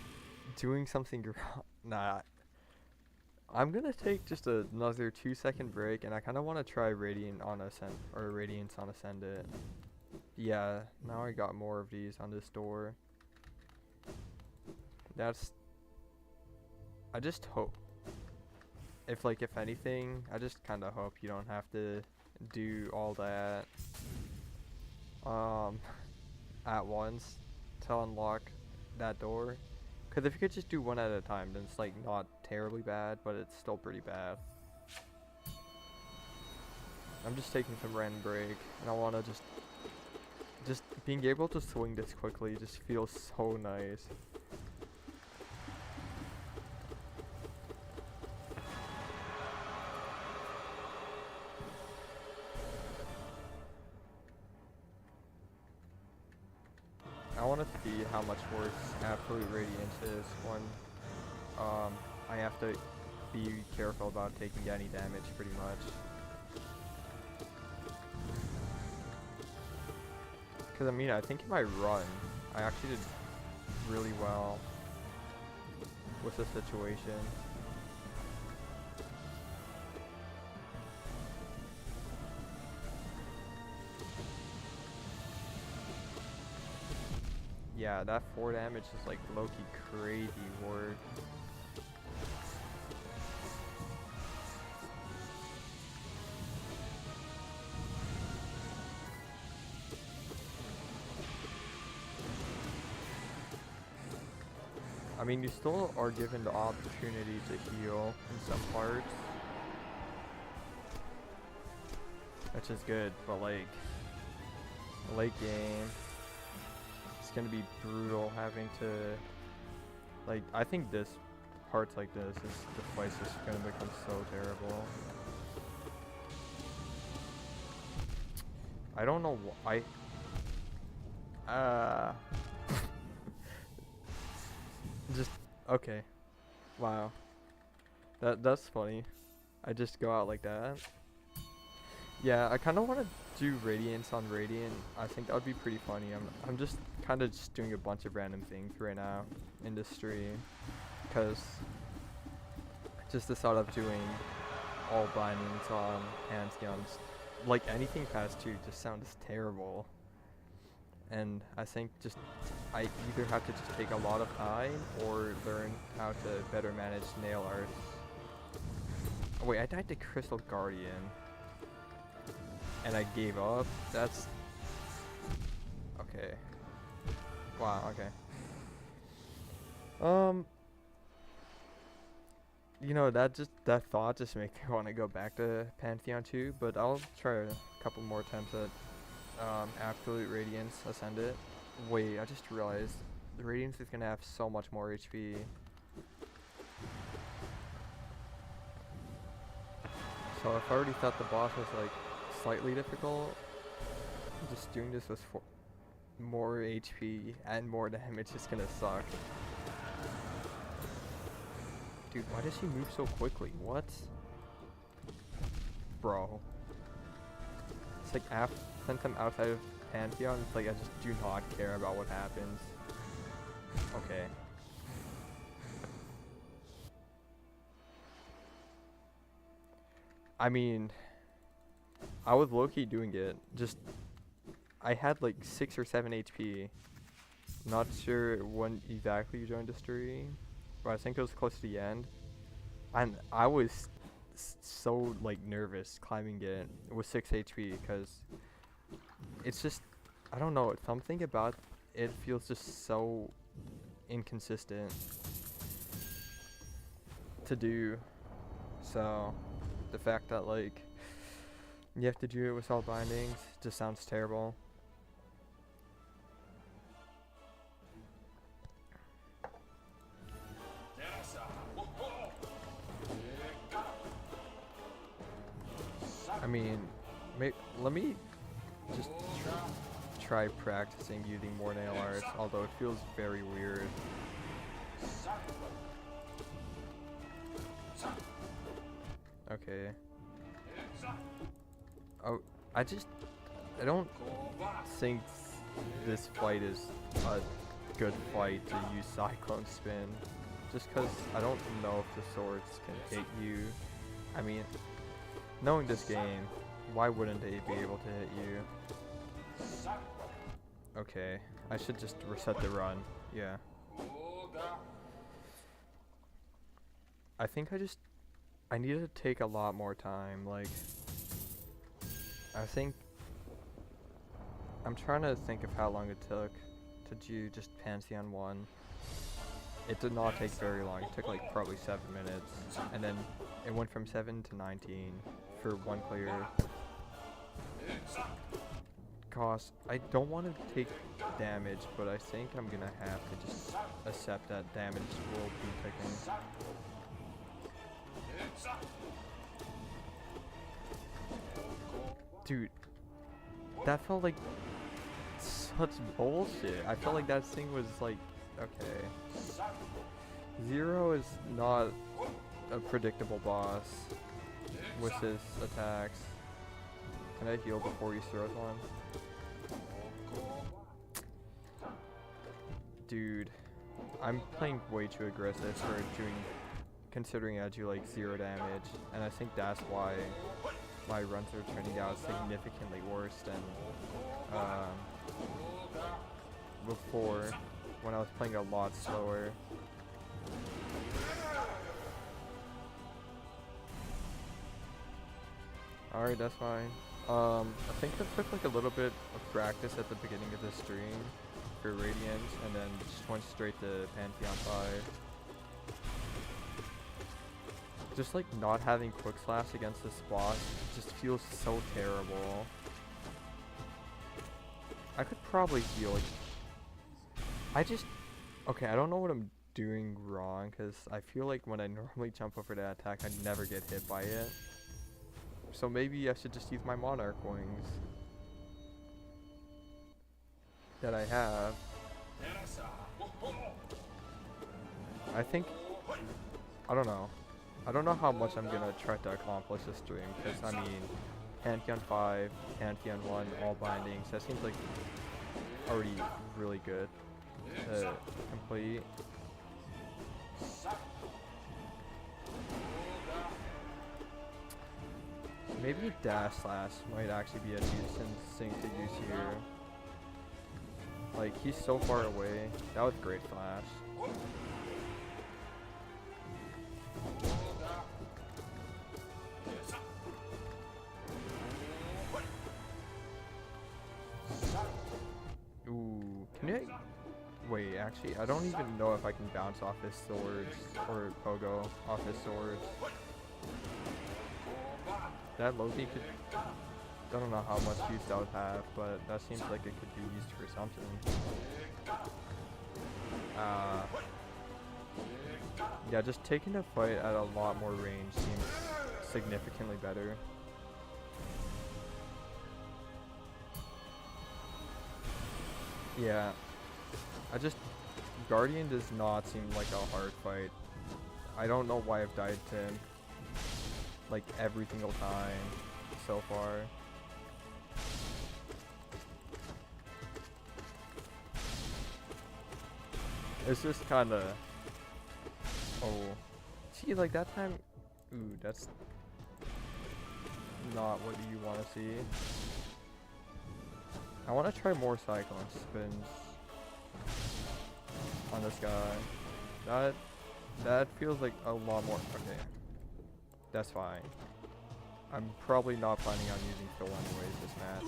doing something wrong? Nah. I'm gonna take just another 2-second break, and I kind of want to try Radiant on Ascend, or Radiance on Ascendant. Yeah, now I got more of these on this door. That's... I just hope... if anything, I just kind of hope you don't have to do all that at once to unlock that door. Because if you could just do one at a time, then it's like not terribly bad, but it's still pretty bad. I'm just taking some random break, and I want to just being able to swing this quickly just feels so nice. I want to see how much worse Absolute Radiance is when I have to be careful about taking any damage pretty much. Because I mean, I think in my run, I actually did really well with the situation. Yeah, that 4 damage is like low-key crazy word. I mean, you still are given the opportunity to heal in some parts, which is good, but like, late game, it's gonna be brutal having to, like, I think this, parts like this, the fight's just gonna become so terrible. I don't know why, just, okay, wow, that's funny, I just go out like that. Yeah, I kind of want to do Radiance on Radiant. I think that would be pretty funny. I'm just kind of just doing a bunch of random things right now in this stream, because just the thought of doing all bindings on Pantheons, like anything past 2, just sounds terrible. And I think just I either have to just take a lot of time or learn how to better manage nail art. Oh, wait, I died to Crystal Guardian. And I gave up. That's okay. Wow, okay. You know, that thought just makes me want to go back to Pantheon 2, but I'll try a couple more attempts at Absolute Radiance Ascendant. Wait, I just realized the Radiance is gonna have so much more HP. So if I already thought the boss was like slightly difficult, just doing this with more HP and more damage is gonna suck. Dude, why does he move so quickly? What? Bro. It's like since I'm outside of Pantheon, it's like I just do not care about what happens. Okay. I mean, I was low-key doing it. Just, I had like 6 or 7 HP. Not sure when exactly you joined the stream, but I think it was close to the end. And I was so like nervous climbing it with 6 HP because it's just, I don't know, something about it feels just so inconsistent to do. So the fact that like you have to do it with all bindings just sounds terrible. I mean, let me just try practicing using more nail arts, although it feels very weird. Okay. Oh, I don't think this fight is a good fight to use Cyclone Spin. Just because I don't know if the swords can hit you. I mean, knowing this game, why wouldn't they be able to hit you? Okay, I should just reset the run. Yeah. I think I need to take a lot more time. Like, I think I'm trying to think of how long it took to do just Panthoen 1. It did not take very long. It took like probably 7 minutes, and then it went from 7 to 19 for one player. Cause I don't want to take damage, but I think I'm gonna have to just accept that damage will be taken. Dude, that felt like such bullshit. I felt like that thing was like, okay. Zero is not a predictable boss with his attacks. Can I heal before he throws one? Dude, I'm playing way too aggressive for considering I do like 0 damage, and I think that's why my runs are turning out significantly worse than before, when I was playing a lot slower. Alright, that's fine. I think I took like a little bit of practice at the beginning of the stream for Radiance, and then just went straight to Panthoen 5. Just like not having Quick Slash against this boss just feels so terrible. I could probably heal. Like, okay, I don't know what I'm doing wrong, because I feel like when I normally jump over that attack, I never get hit by it. So maybe I should just use my Monarch Wings that I have. I don't know. I don't know how much I'm gonna try to accomplish this stream, because I mean, Panthoen 5, Panthoen 1, all bindings, that seems like already really good to complete. Maybe Dash Slash might actually be a decent thing to use here. Like, he's so far away. That was great Flash. Ooh, can I? Wait, actually, I don't even know if I can bounce off his swords or pogo off his swords. That Loki could. I don't know how much use that would have, but that seems like it could be used for something. Yeah, just taking a fight at a lot more range seems significantly better. Yeah, Guardian does not seem like a hard fight. I don't know why I've died to him like every single time so far. It's just kinda, oh, see, like that time, ooh, that's not what you want to see. I want to try more Cyclone Spins on this guy. That feels like a lot more. Okay, that's fine. I'm probably not planning on using Phil anyways this match.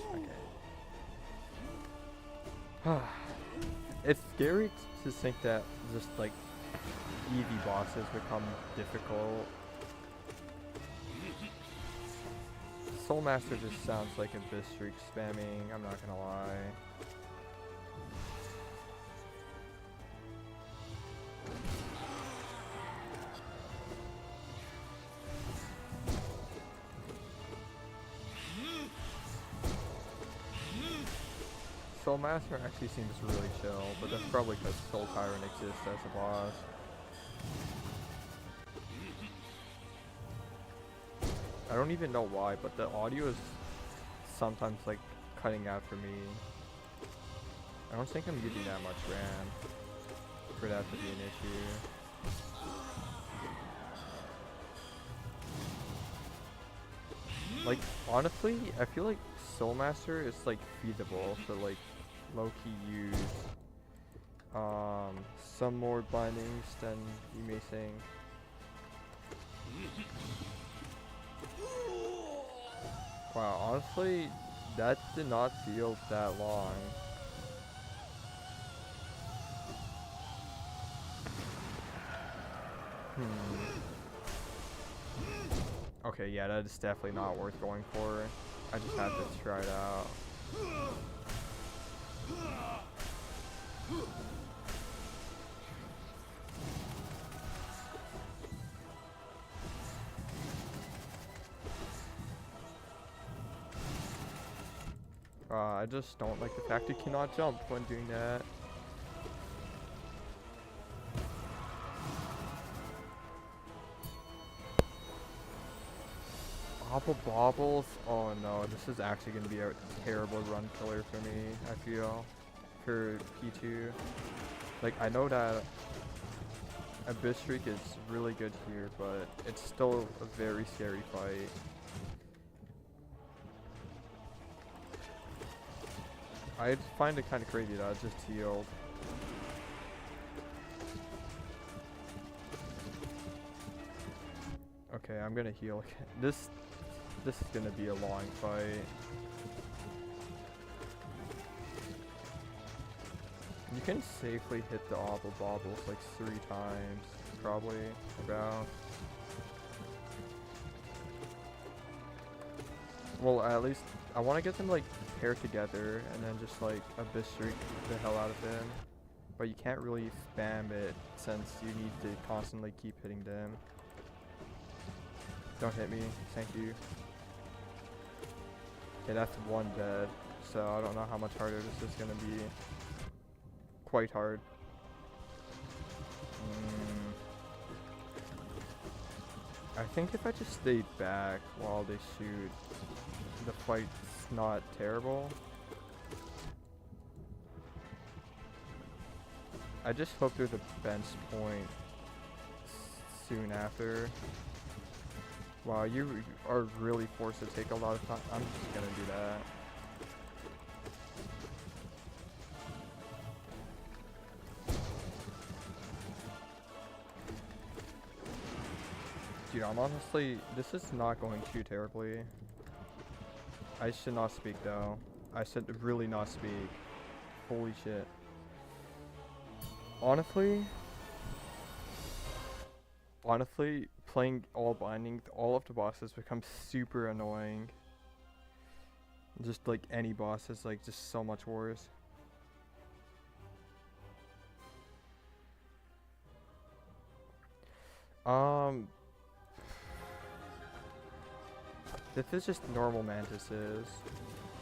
Okay. It's scary to think that just like easy bosses become difficult. Soul Master just sounds like a Bistreak spamming, I'm not gonna lie. Soul Master actually seems really chill, but that's probably because Soul Tyrant exists as a boss. I don't even know why, but the audio is sometimes like cutting out for me. I don't think I'm using that much RAM for that to be an issue. Like, honestly, I feel like Soul Master is like feasible to like low-key use some more bindings than you may think. Wow, honestly, that did not feel that long. Okay, yeah, that is definitely not worth going for. I just have to try it out. I just don't like the fact you cannot jump when doing that. Bobble Bobbles? Oh no, this is actually going to be a terrible run killer for me, I feel, for P2. Like, I know that Abyss Shriek is really good here, but it's still a very scary fight. I find it kind of crazy that I just healed. Okay, I'm gonna heal again. This is gonna be a long fight. You can safely hit the Obble Bobbles like 3 times, probably, about. Well, at least I want to get them like paired together and then just like Abyss Shriek the hell out of them. But you can't really spam it since you need to constantly keep hitting them. Don't hit me, thank you. Okay, that's 1 dead, so I don't know how much harder this is gonna be. Quite hard. I think if I just stayed back while they shoot, the fight's not terrible. I just hope there's a bench point soon after. Wow, you are really forced to take a lot of time. I'm just gonna do that. Dude, I'm honestly, this is not going too terribly. I should not speak though. I should really not speak. Holy shit. Honestly, playing all binding, all of the bosses becomes super annoying. Just like any boss is like just so much worse. This is just normal mantises.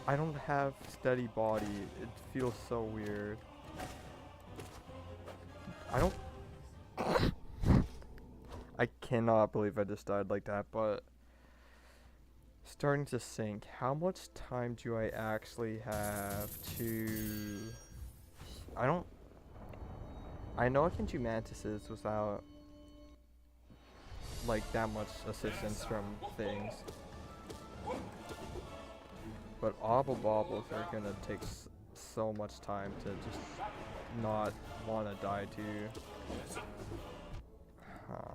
I don't have steady body. It feels so weird. I don't... I cannot believe I just died like that, but... Starting to think, how much time do I actually have to... I know I can do mantises without... like that much assistance from things. But Obble Bobbles are gonna take so much time to just not want to die to. Huh.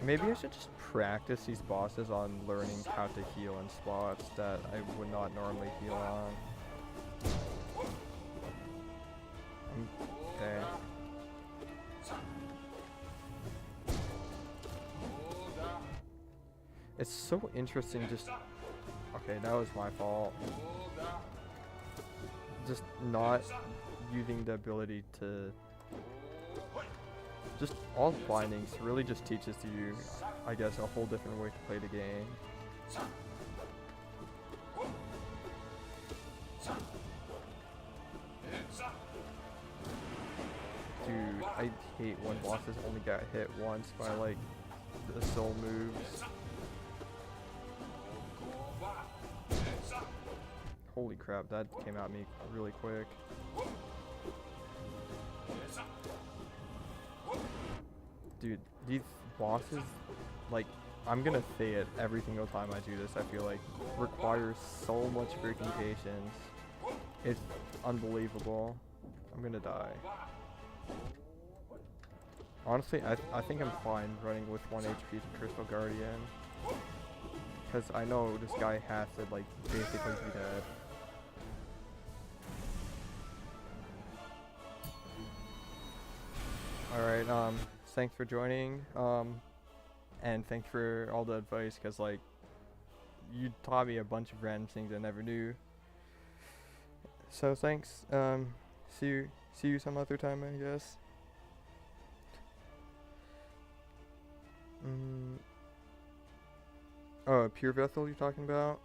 Maybe I should just practice these bosses on learning how to heal in spots that I would not normally heal on. Okay. It's so interesting just... Okay, that was my fault. Just not using the ability to... Just all bindings really just teaches you, I guess, a whole different way to play the game. I hate when bosses only get hit once by like the soul moves. Holy crap, that came at me really quick. Dude, these bosses, like, I'm gonna say it every single time I do this, I feel like, requires so much freaking patience. It's unbelievable. I'm gonna die. Honestly, I think I'm fine running with 1 HP to Crystal Guardian. Because I know this guy has to, like, basically be dead. Alright, thanks for joining. And thanks for all the advice, because, like, you taught me a bunch of random things I never knew. So thanks. See you some other time, I guess. Oh, Pure Vessel you're talking about?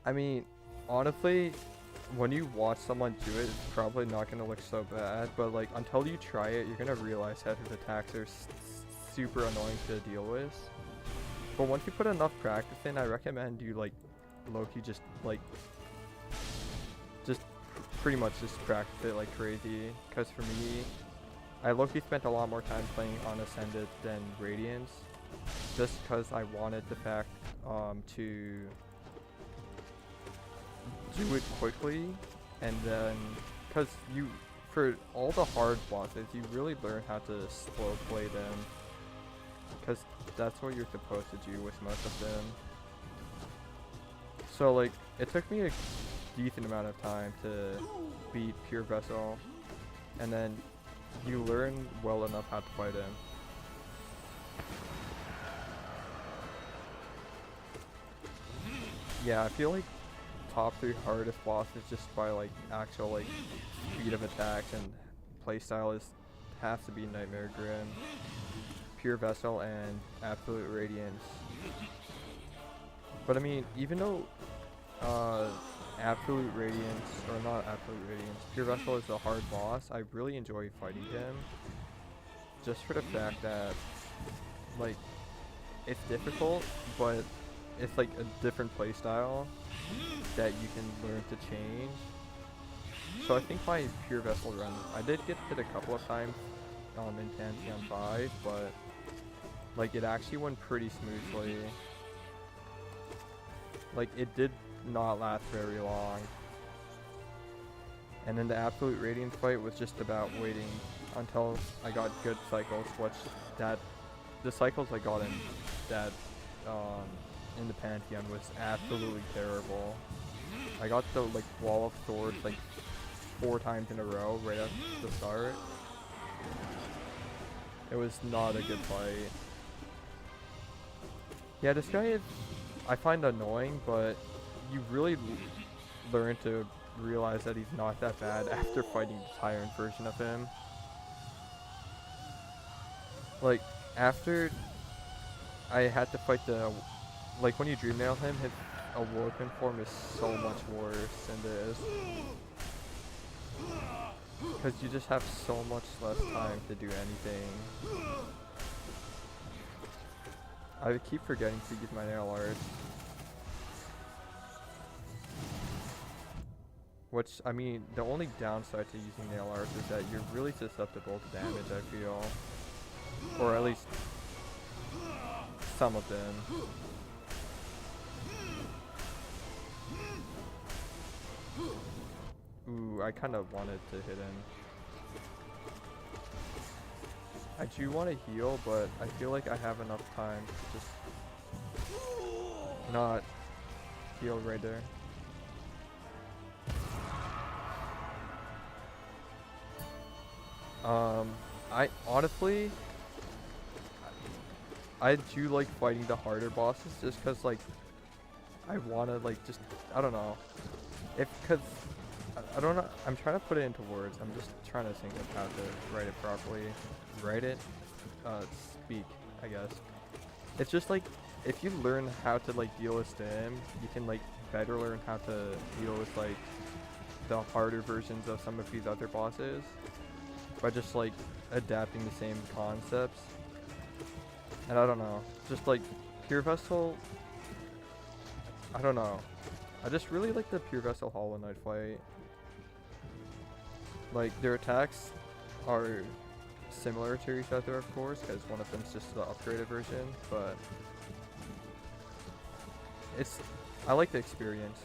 I mean, honestly, when you watch someone do it, it's probably not gonna look so bad, but like until you try it, you're gonna realize that his attacks are super annoying to deal with. But once you put enough practice in, I recommend you like low-key just pretty much just practice it like crazy. Cause for me, I low-key spent a lot more time playing on Ascended than Radiance, just cause I wanted the fact to do it quickly, and then because for all the hard bosses you really learn how to slow play them, because that's what you're supposed to do with most of them. So like it took me a decent amount of time to beat Pure Vessel, and then you learn well enough how to fight him. Yeah, I feel like top 3 hardest bosses just by like actual like speed of attacks and playstyle has to be Nightmare Grim, Pure Vessel, and Absolute Radiance. But I mean, even though Absolute Radiance, or not Absolute Radiance, Pure Vessel is a hard boss, I really enjoy fighting him. Just for the fact that, like, it's difficult, but it's like a different playstyle that you can learn to change. So I think my Pure Vessel run, I did get hit a couple of times in Panthoen 5, but like it actually went pretty smoothly. Like it did not last very long. And then the Absolute Radiance fight was just about waiting until I got good cycles, which the cycles I got in that in the Panthoen was absolutely terrible. I got the like Wall of Swords like 4 times in a row right at the start. It was not a good fight. Yeah, this guy is, I find annoying, but you really learn to realize that he's not that bad after fighting the Tyrant version of him. Like, after I had to fight the, like when you Dream Nail him, his Awoken form is so much worse than this. Because you just have so much less time to do anything. I keep forgetting to use my nail art. Which, I mean, the only downside to using nail art is that you're really susceptible to damage, I feel. Or at least some of them. Ooh, I kind of wanted to hit him. I do want to heal, but I feel like I have enough time to just not heal right there. I honestly, I do like fighting the harder bosses just cause like, I wanna like just, I don't know, cause I don't know, I'm trying to put it into words, I'm just trying to think of how to write it properly. Speak, I guess. It's just like, if you learn how to like deal with stim, you can like better learn how to deal with like the harder versions of some of these other bosses by just like adapting the same concepts. And I don't know, just like Pure Vessel, I don't know. I just really like the Pure Vessel Hollow Knight fight. Like, their attacks are similar to each other, of course, because one of them's just the upgraded version, but I like the experience.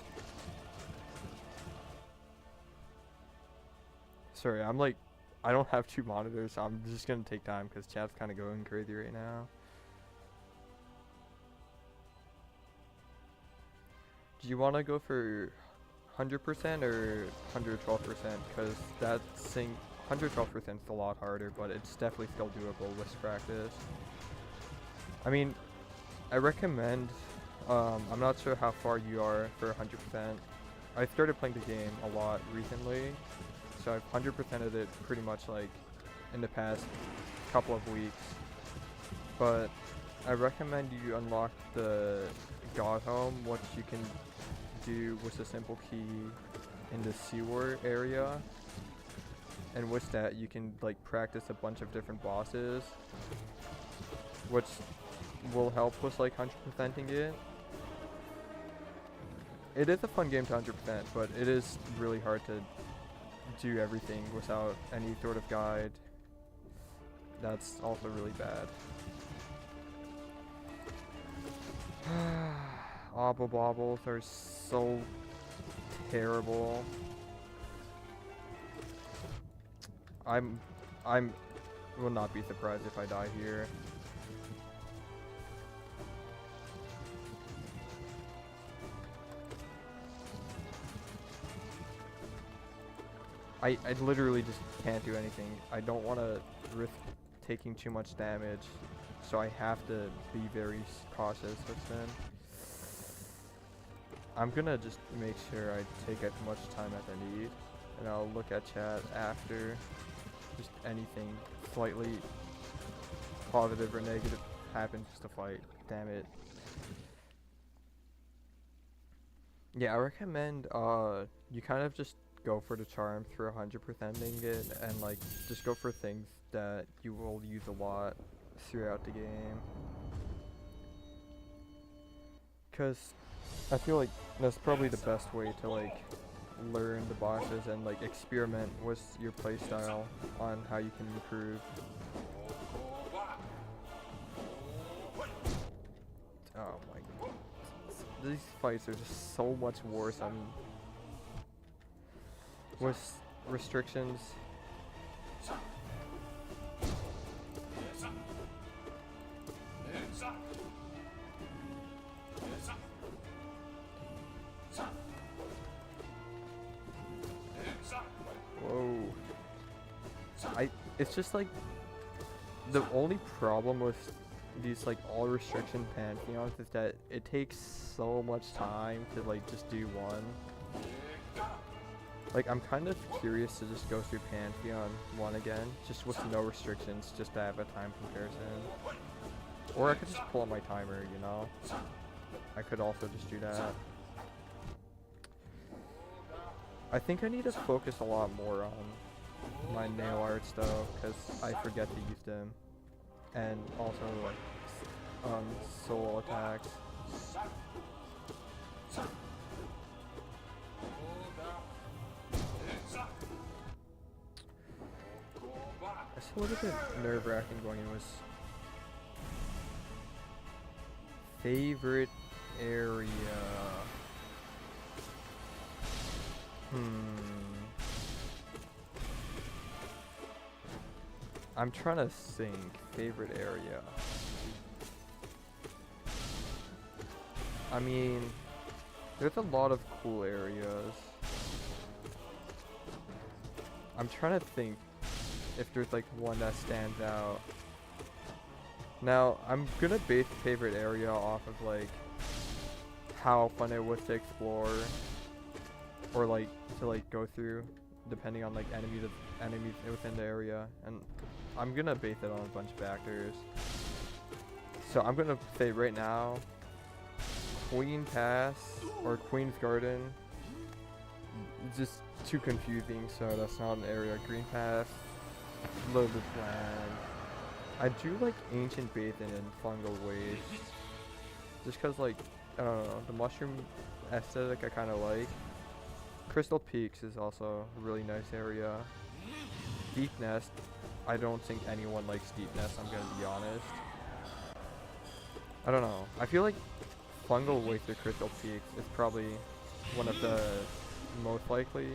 Sorry, I don't have two monitors, so I'm just gonna take time because chat's kind of going crazy right now. Do you want to go for 100% or 112%? Because that 112% is a lot harder, but it's definitely still doable with practice. I mean, I recommend, I'm not sure how far you are for 100%. I started playing the game a lot recently, so I've 100%ed it pretty much like in the past couple of weeks. But I recommend you unlock the God Home, which you can do with a simple key in the sewer area, and with that you can like practice a bunch of different bosses, which will help with like 100%ing it. It is a fun game to 100%, but it is really hard to do everything without any sort of guide. That's also really bad. Obble bobbles are so terrible. I will not be surprised if I die here. I literally just can't do anything. I don't want to risk taking too much damage, so I have to be very cautious with them. I'm gonna just make sure I take as much time as I need, and I'll look at chat after. Just anything slightly positive or negative happens just to fight. Damn it. Yeah, I recommend you kind of just go for the charms for 100%ing it, and like just go for things that you will use a lot throughout the game. Cause I feel like that's probably the best way to like learn the bosses and like experiment with your playstyle on how you can improve. Oh my god. These fights are just so much worse with restrictions. Whoa. It's just like the only problem with these like all restriction Pantheons is that it takes so much time to like just do one. Like, I'm kind of curious to just go through Pantheon 1 again, just with no restrictions, just to have a time comparison. Or I could just pull up my timer, you know? I could also just do that. I think I need to focus a lot more on my nail arts though, because I forget to use them. And also, like, solo attacks. It's a little bit nerve-wracking going in with favorite area. I'm trying to think. Favorite area. I mean, there's a lot of cool areas. I'm trying to think if there's like one that stands out. Now, I'm gonna base the favorite area off of like how fun it was to explore or like to like go through, depending on like enemies within the area, and I'm gonna base it on a bunch of factors. So I'm gonna say right now, Queen Pass or Queen's Garden, It's just too confusing, so that's not an area. Green path, a little bit bland. I do like Ancient Basin and Fungal Waste. Just cause like, I don't know, the mushroom aesthetic I kinda like. Crystal Peaks is also a really nice area. Deep Nest, I don't think anyone likes Deep Nest, I'm gonna be honest. I don't know, I feel like Fungal Waste or Crystal Peaks is probably one of the most likely.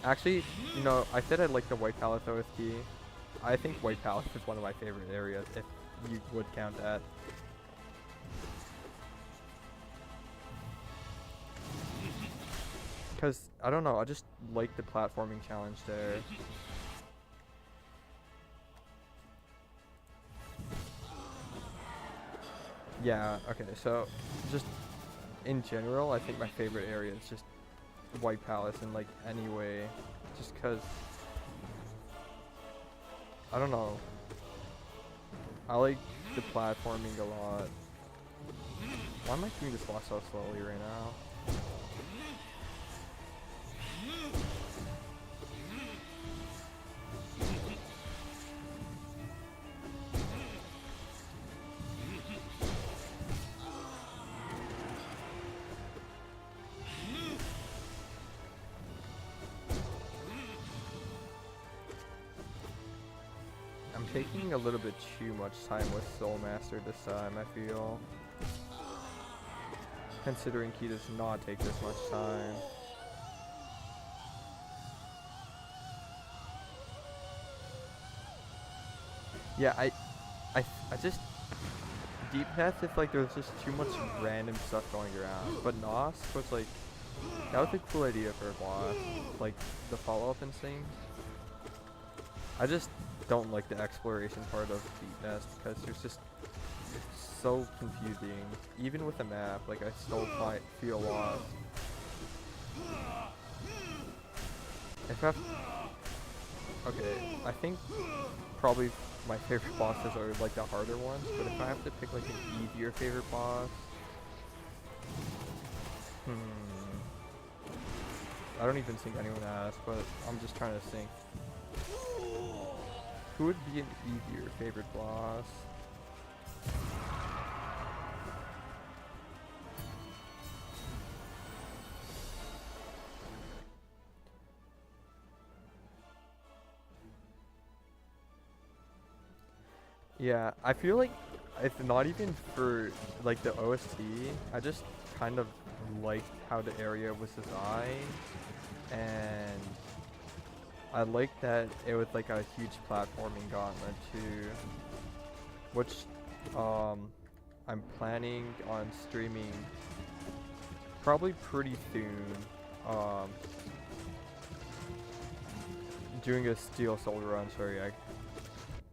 Actually, you know, I said I like the White Palace OST. I think White Palace is one of my favorite areas, if you would count that. Because, I don't know, I just like the platforming challenge there. Yeah, okay, so, just in general, I think my favorite area is just White Palace in, like, any way. Just because, I don't know, I like the platforming a lot. Why am I doing this boss so slowly right now? I'm taking a little bit too much time with Soul Master this time, I feel. Considering he does not take this much time. Yeah, I just Deep Path is like there's just too much random stuff going around. But Nos was like that was a cool idea for a boss. Like the follow-up instinct. I just don't like the exploration part of Deep Nest because there's just it's so confusing. Even with a map, like I still feel lost. If I okay, I think probably my favorite bosses are like the harder ones, but if I have to pick like an easier favorite boss, I don't even think anyone asked, but I'm just trying to think. Who would be an easier favorite boss? Yeah, I feel like it's not even for like the OST. I just kind of liked how the area was designed, and I liked that it was like a huge platforming gauntlet too, which I'm planning on streaming probably pretty soon. Doing a Steel Soul run. Sorry,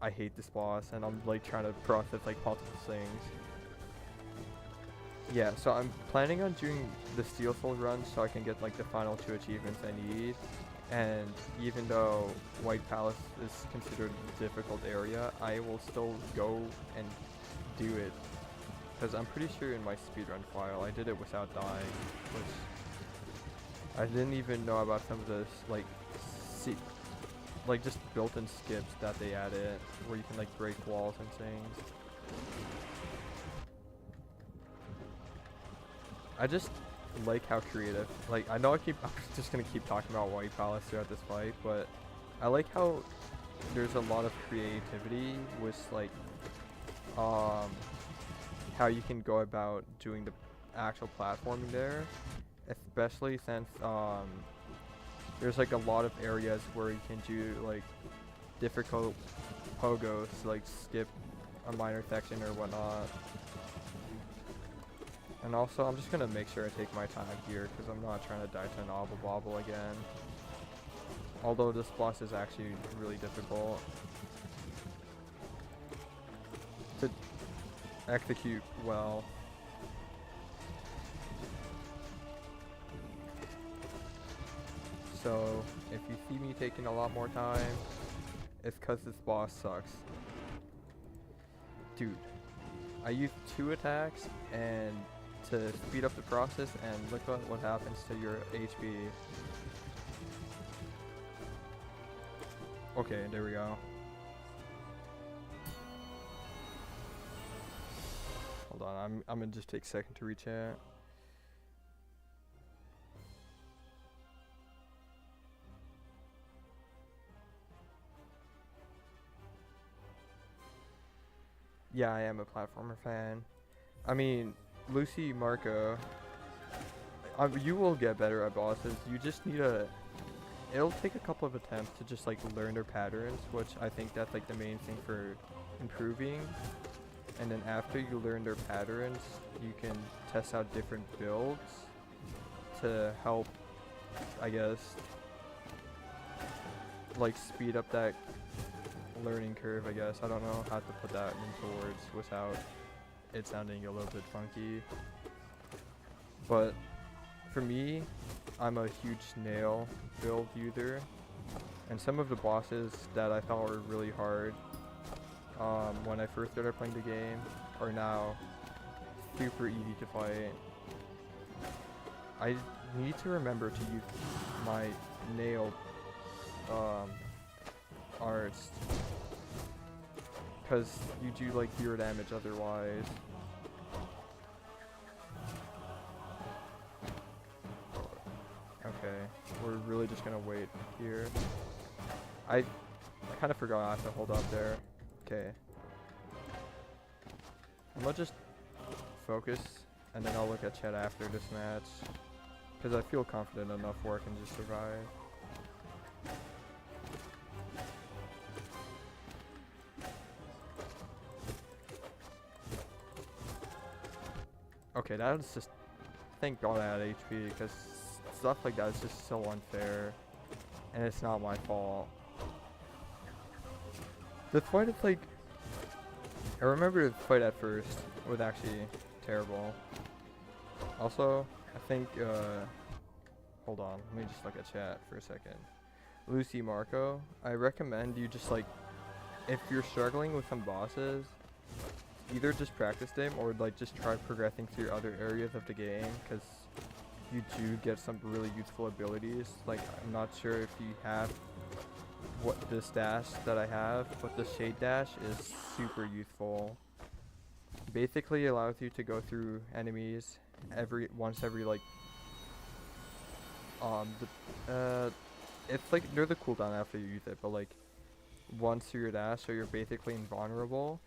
I hate this boss, and I'm like trying to process like multiple things. Yeah, so I'm planning on doing the Steel Soul run so I can get like the final 2 achievements I need. And even though White Palace is considered a difficult area, I will still go and do it. Because I'm pretty sure in my speedrun file I did it without dying, which I didn't even know about some of this like just built-in skips that they added where you can like break walls and things. I just like how creative, like I know I'm just gonna keep talking about White Palace throughout this fight, but I like how there's a lot of creativity with like how you can go about doing the actual platforming there, especially since there's like a lot of areas where you can do like difficult pogos, like skip a minor section or whatnot. And also, I'm just gonna make sure I take my time here because I'm not trying to die to an Obble Bobble again. Although this boss is actually really difficult to execute well. So, if you see me taking a lot more time, it's because this boss sucks. Dude, I used 2 attacks and to speed up the process, and look at what happens to your HP. Okay, there we go. Hold on, I'm gonna just take a second to rechat. Yeah, I am a platformer fan. I mean, Lucy, Marco, you will get better at bosses. You just need it'll take a couple of attempts to just like learn their patterns, which I think that's like the main thing for improving. And then after you learn their patterns, you can test out different builds to help, I guess, like speed up that learning curve, I guess. I don't know how to put that into words without it sounding a little bit funky. But for me, I'm a huge nail build user, and some of the bosses that I thought were really hard when I first started playing the game are now super easy to fight. I need to remember to use my nail arts, because you do like 0 damage otherwise. Okay, we're really just gonna wait here. I kind of forgot I have to hold up there. Okay. I'm gonna just focus, and then I'll look at chat after this match, because I feel confident enough where I can just survive. Okay, that is just, thank God I had HP, because stuff like that is just so unfair, and it's not my fault. The fight is like, I remember the fight at first was actually terrible. Also, I think, hold on, let me just look at chat for a second. Lucy, Marco, I recommend you just like, if you're struggling with some bosses, either just practice them or like just try progressing through other areas of the game, because you do get some really useful abilities. Like, I'm not sure if you have what this dash that I have, but the shade dash is super useful. Basically allows you to go through enemies once every like it's like near the cooldown after you use it, but like once through your dash, so you're basically invulnerable,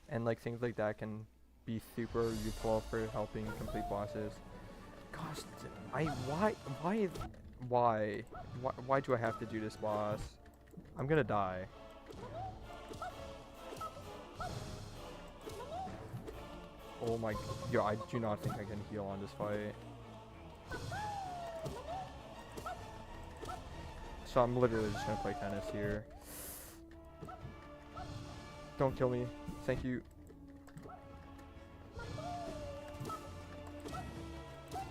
and like things like that can be super useful for helping complete bosses. Gosh, why do I have to do this boss? I'm gonna die. Oh my, yo, I do not think I can heal on this fight. So I'm literally just gonna play tennis here. Don't kill me. Thank you.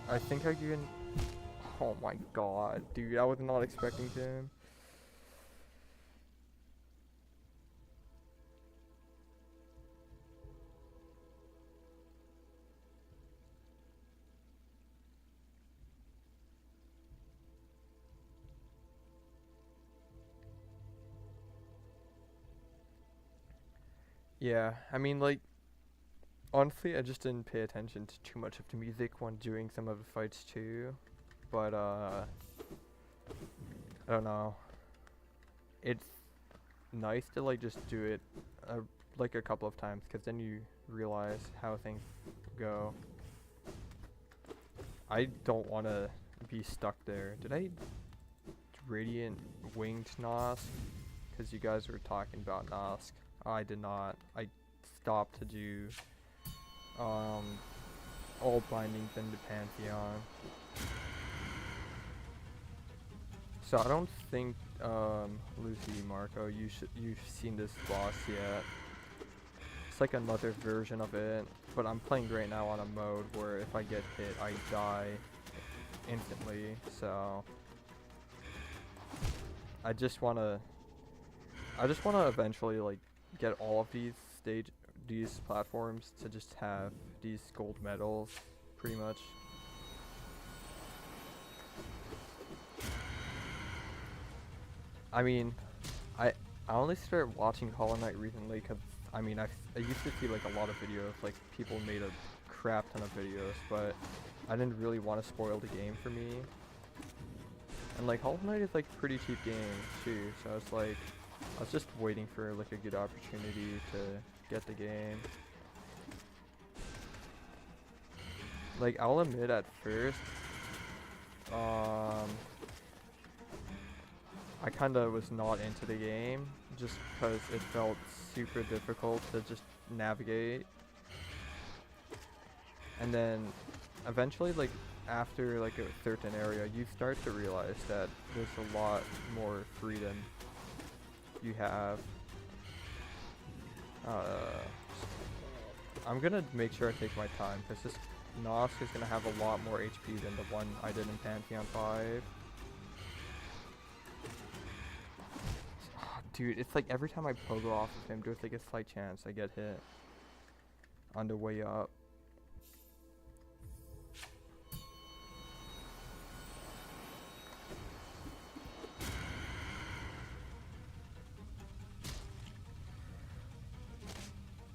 I think I can... Oh my god, dude, I was not expecting him. Yeah, I mean, like, honestly, I just didn't pay attention to too much of the music when doing some of the fights too. But, I don't know. It's nice to, like, just do it, like, a couple of times, because then you realize how things go. I don't want to be stuck there. Did I Radiant Winged Nosk? Because you guys were talking about Nosk. I did not. I stopped to do all bindings into Panthoen. So I don't think Lucy, Marco, you've seen this boss yet. It's like another version of it, but I'm playing right now on a mode where if I get hit, I die instantly. So I just wanna eventually like get all of these platforms to just have these gold medals, pretty much. I mean, I only started watching Hollow Knight recently because I mean I used to see like a lot of videos, like people made a crap ton of videos, but I didn't really want to spoil the game for me. And like Hollow Knight is like a pretty cheap game too, so I was like, I was just waiting for like a good opportunity to get the game. Like I'll admit at first, I kinda was not into the game just because it felt super difficult to just navigate. And then eventually, like after like a certain area, you start to realize that there's a lot more freedom you have. I'm gonna make sure I take my time because this Nosk is gonna have a lot more HP than the one I did in Panthoen 5. Dude, it's like every time I pogo off of him, there's like a slight chance I get hit on the way up.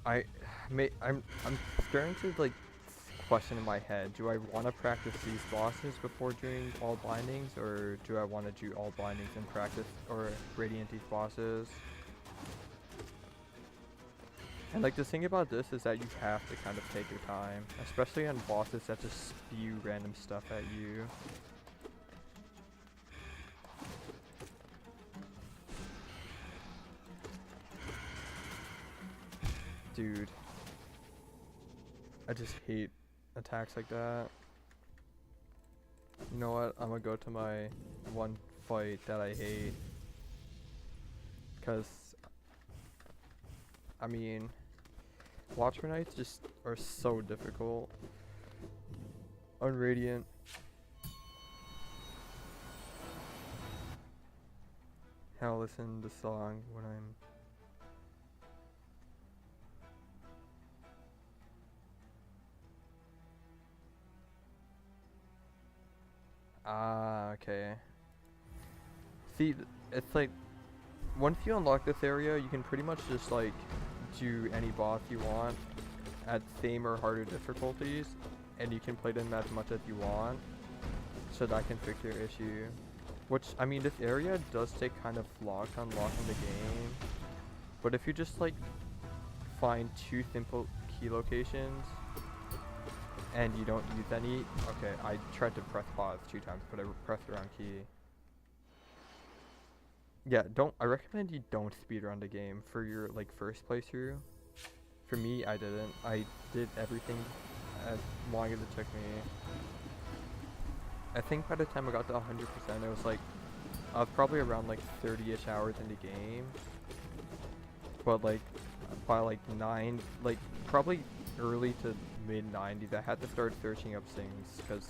I'm starting to like question in my head. Do I want to practice these bosses before doing all bindings, or do I want to do all bindings and practice or radiant these bosses? And like the thing about this is that you have to kind of take your time, especially on bosses that just spew random stuff at you. Dude, I just hate attacks like that. You know what? I'm gonna go to my one fight that I hate. Cause, I mean, Watcher Knights just are so difficult on Radiant. I'll listen to the song when I'm... Ah, okay. See, it's like, once you unlock this area, you can pretty much just like do any boss you want at same or harder difficulties, and you can play them as much as you want, so that can fix your issue. Which, I mean, this area does take kind of long to unlocking the game, but if you just like find 2 simple key locations and you don't use any... Okay, I tried to press pause 2 times, but I pressed the wrong key. Yeah, I recommend you don't speedrun the game for your like first playthrough. For me, I didn't. I did everything as long as it took me. I think by the time I got to 100%, it was like, I was probably around like 30-ish hours in the game. But like, by like probably early to mid 90s, I had to start searching up things, because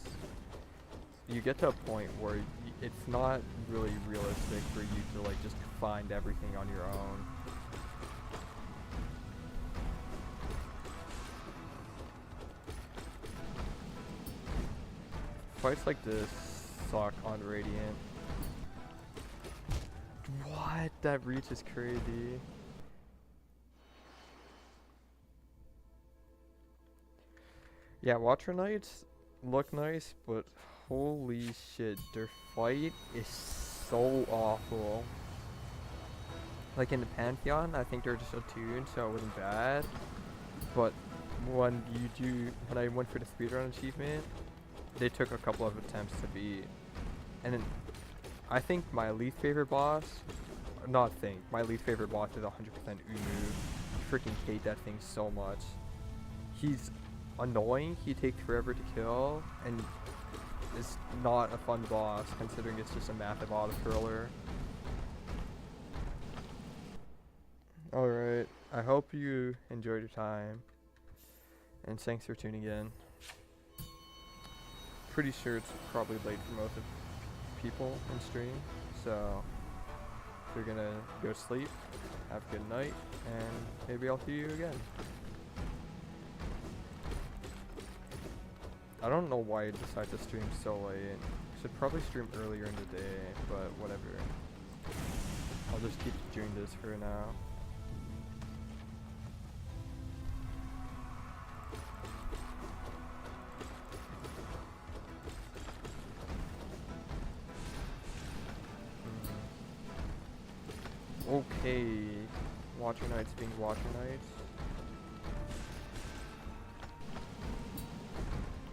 you get to a point where it's not really realistic for you to like just find everything on your own. Fights like this suck on Radiant. What? That reach is crazy. Yeah, Watcher Knights look nice, but holy shit, their fight is so awful. Like in the Panthoen, I think they're just attuned, so it wasn't bad. But when I went for the speedrun achievement, they took a couple of attempts to beat. And then I think my least favorite boss, my least favorite boss is 100% Umu. I freaking hate that thing so much. He's annoying, he takes forever to kill, and it's not a fun boss considering it's just a massive auto curler. Alright, I hope you enjoyed your time, and thanks for tuning in. Pretty sure it's probably late for most of people in stream, so if you're gonna go sleep, have a good night, and maybe I'll see you again. I don't know why I decided to stream so late. Should probably stream earlier in the day, but whatever. I'll just keep doing this for now. Okay, Watcher Nights being Watcher Nights.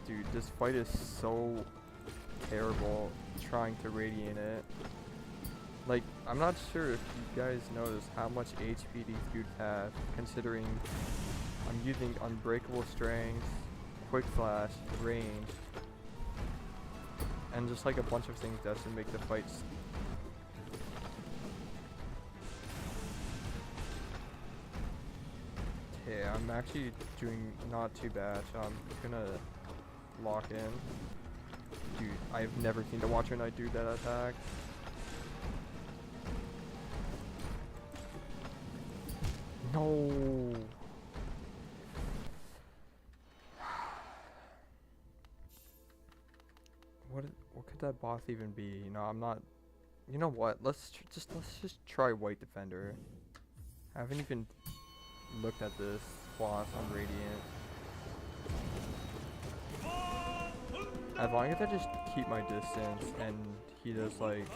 Dude, this fight is so terrible trying to radiant it. Like, I'm not sure if you guys notice how much HP these dudes have, considering I'm using Unbreakable Strength, Quick Flash, Range, and just like a bunch of things that should make the fights. Yeah, I'm actually doing not too bad, so I'm gonna lock in. Dude, I've never seen the Watcher Knight do that attack. No. What could that boss even be? You know, I'm not. You know what? Let's just try White Defender. I haven't even looked at this boss on Radiant. As long as I just keep my distance and he does like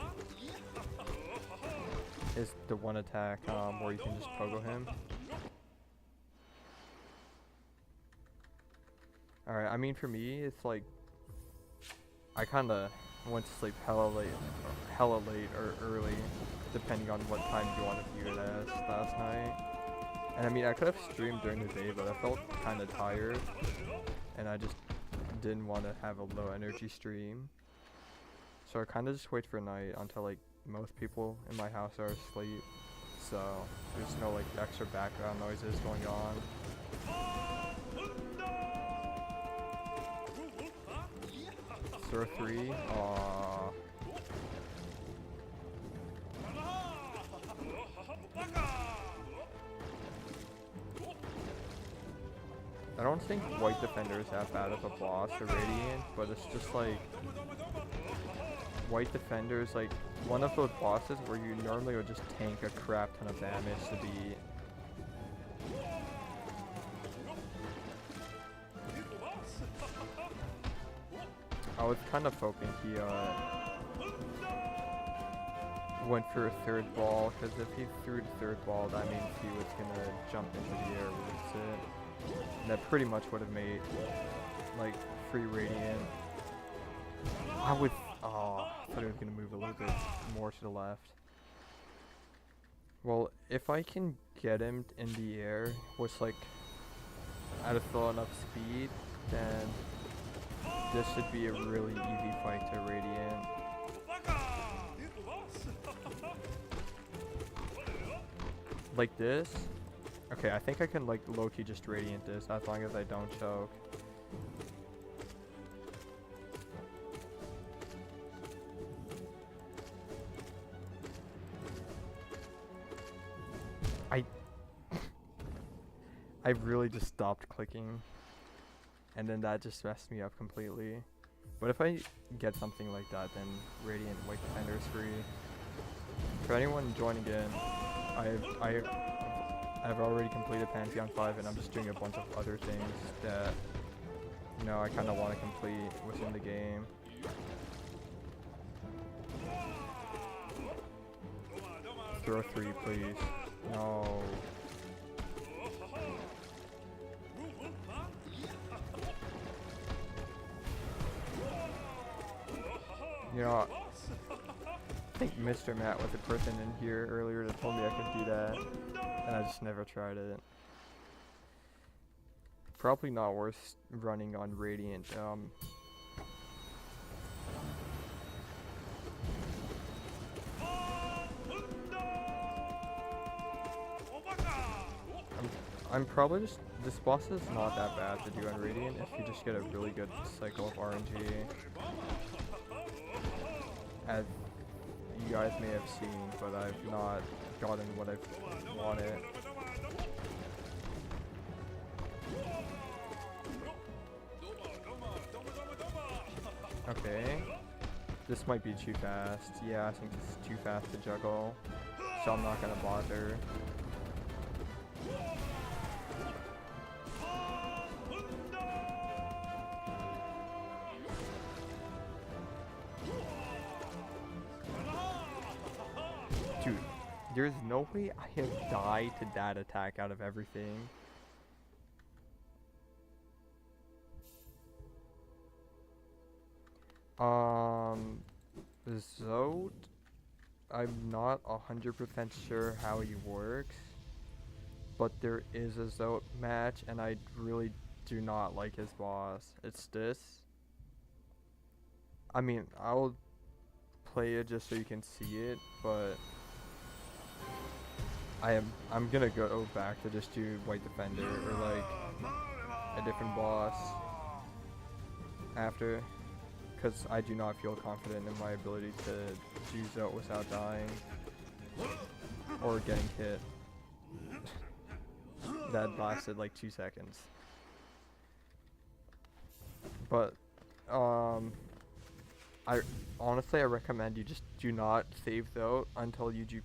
is the one attack where you can just pogo him. Alright, I mean for me it's like I kinda went to sleep hella late or early, depending on what time you want to view it as last night. And I mean I could have streamed during the day, but I felt kinda tired and I just didn't want to have a low energy stream, so I kind of just wait for night until like most people in my house are asleep, so there's no like extra background noises going on. Throw 3. Aww. I don't think White Defender is that bad of a boss or Radiant, but it's just like White Defender is like one of those bosses where you normally would just tank a crap ton of damage to beat. I was kind of hoping he went for a third ball, because if he threw the third ball, that means he was gonna jump into the air with it. And that pretty much would have made like free Radiant. I thought he was gonna move a little bit more to the left. Well, if I can get him in the air with like at a slow enough speed, then this should be a really easy fight to Radiant. Like this. Okay, I think I can like low-key just Radiant this as long as I don't choke. I really just stopped clicking, and then that just messed me up completely. But if I get something like that, then Radiant White Defender is free. For anyone joining in, I've already completed Panthoen 5, and I'm just doing a bunch of other things that, you know, I kind of want to complete within the game. Throw 3, please. No. You know, I think Mr. Matt was the person in here earlier that told me I could do that, and I just never tried it. Probably not worth running on Radiant. I'm probably just, this boss is not that bad to do on Radiant if you just get a really good cycle of RNG. As you guys may have seen, but I've not gotten what I've wanted. Okay. This might be too fast. Yeah, I think this is too fast to juggle. So I'm not gonna bother. Dude, there's no way I have died to that attack out of everything. Zote, I'm not 100% sure how he works, but there is a Zote match, and I really do not like his boss. It's this. I mean, I'll play it just so you can see it, but I'm gonna go back to just do White Defender or like a different boss after, because I do not feel confident in my ability to do Zote without dying or getting hit. That lasted like 2 seconds. But I honestly recommend you just do not save Zote until you do.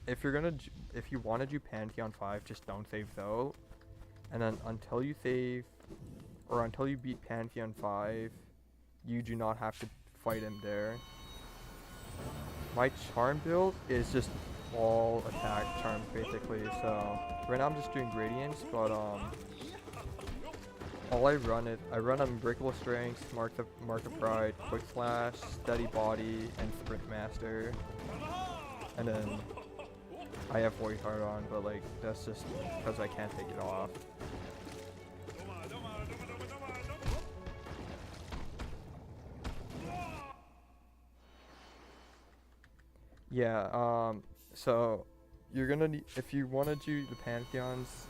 If you want to do Pantheon 5, just don't save Zote, and then until you save or until you beat Pantheon 5, you do not have to fight him there. My charm build is just all attack charms basically, so right now I'm just doing Radiance, but all I run Unbreakable Strength, Mark of Pride, Quick Slash, Steady Body, and Sprint Master. And then I have Void Heart on, but like that's just because I can't take it off. Yeah, so you're gonna need, if you want to do the Pantheons,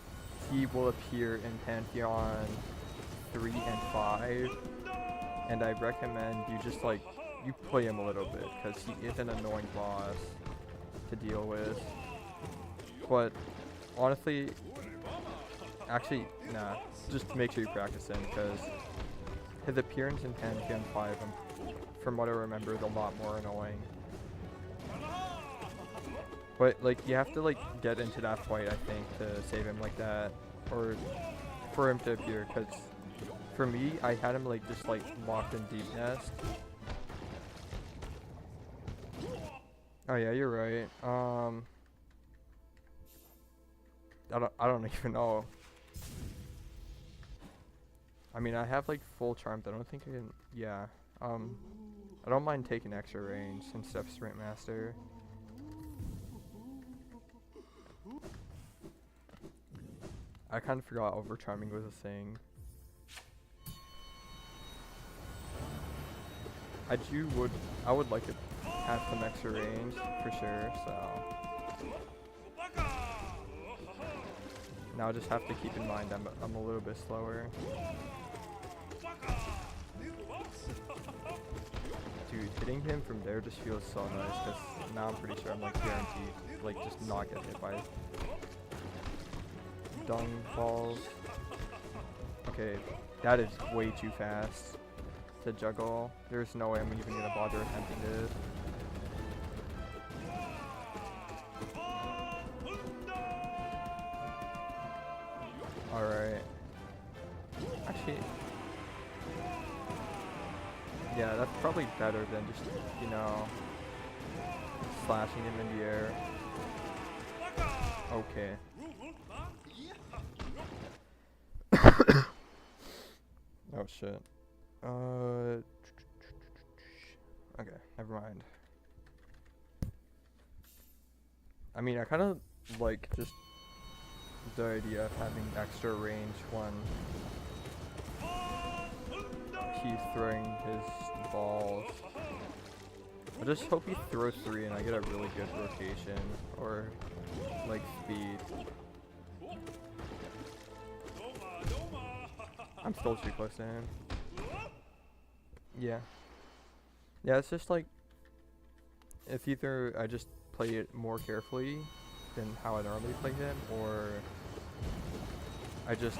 he will appear in Pantheon 3 and 5, and I recommend you just like, you play him a little bit, because he is an annoying boss to deal with. But honestly, actually, nah, just make sure you practice him, because his appearance in Pantheon 5, from what I remember, is a lot more annoying. But like, you have to like get into that fight, I think, to save him like that, or for him to appear, because for me, I had him like just like locked in Deep Nest. Oh yeah, you're right. I don't even know. I mean, I have like full charms. I don't think I can. Yeah. I don't mind taking extra range instead of Sprint Master. I kind of forgot overcharming was a thing. I would like to have some extra range for sure, so now I just have to keep in mind I'm a little bit slower. Dude, hitting him from there just feels so nice, because now I'm pretty sure I'm like guaranteed like just not get hit by dung balls. Okay, that is way too fast to juggle. There's no way I'm even gonna bother attempting this. Alright. Actually, yeah, that's probably better than just, you know, slashing him in the air. Okay. Oh shit. Okay, never mind. I mean, I kind of like just the idea of having extra range when he's throwing his balls. I just hope he throws 3 and I get a really good rotation or like speed. I'm still too close to him. Yeah. Yeah, it's just like, it's either I just play it more carefully than how I normally play him, or I just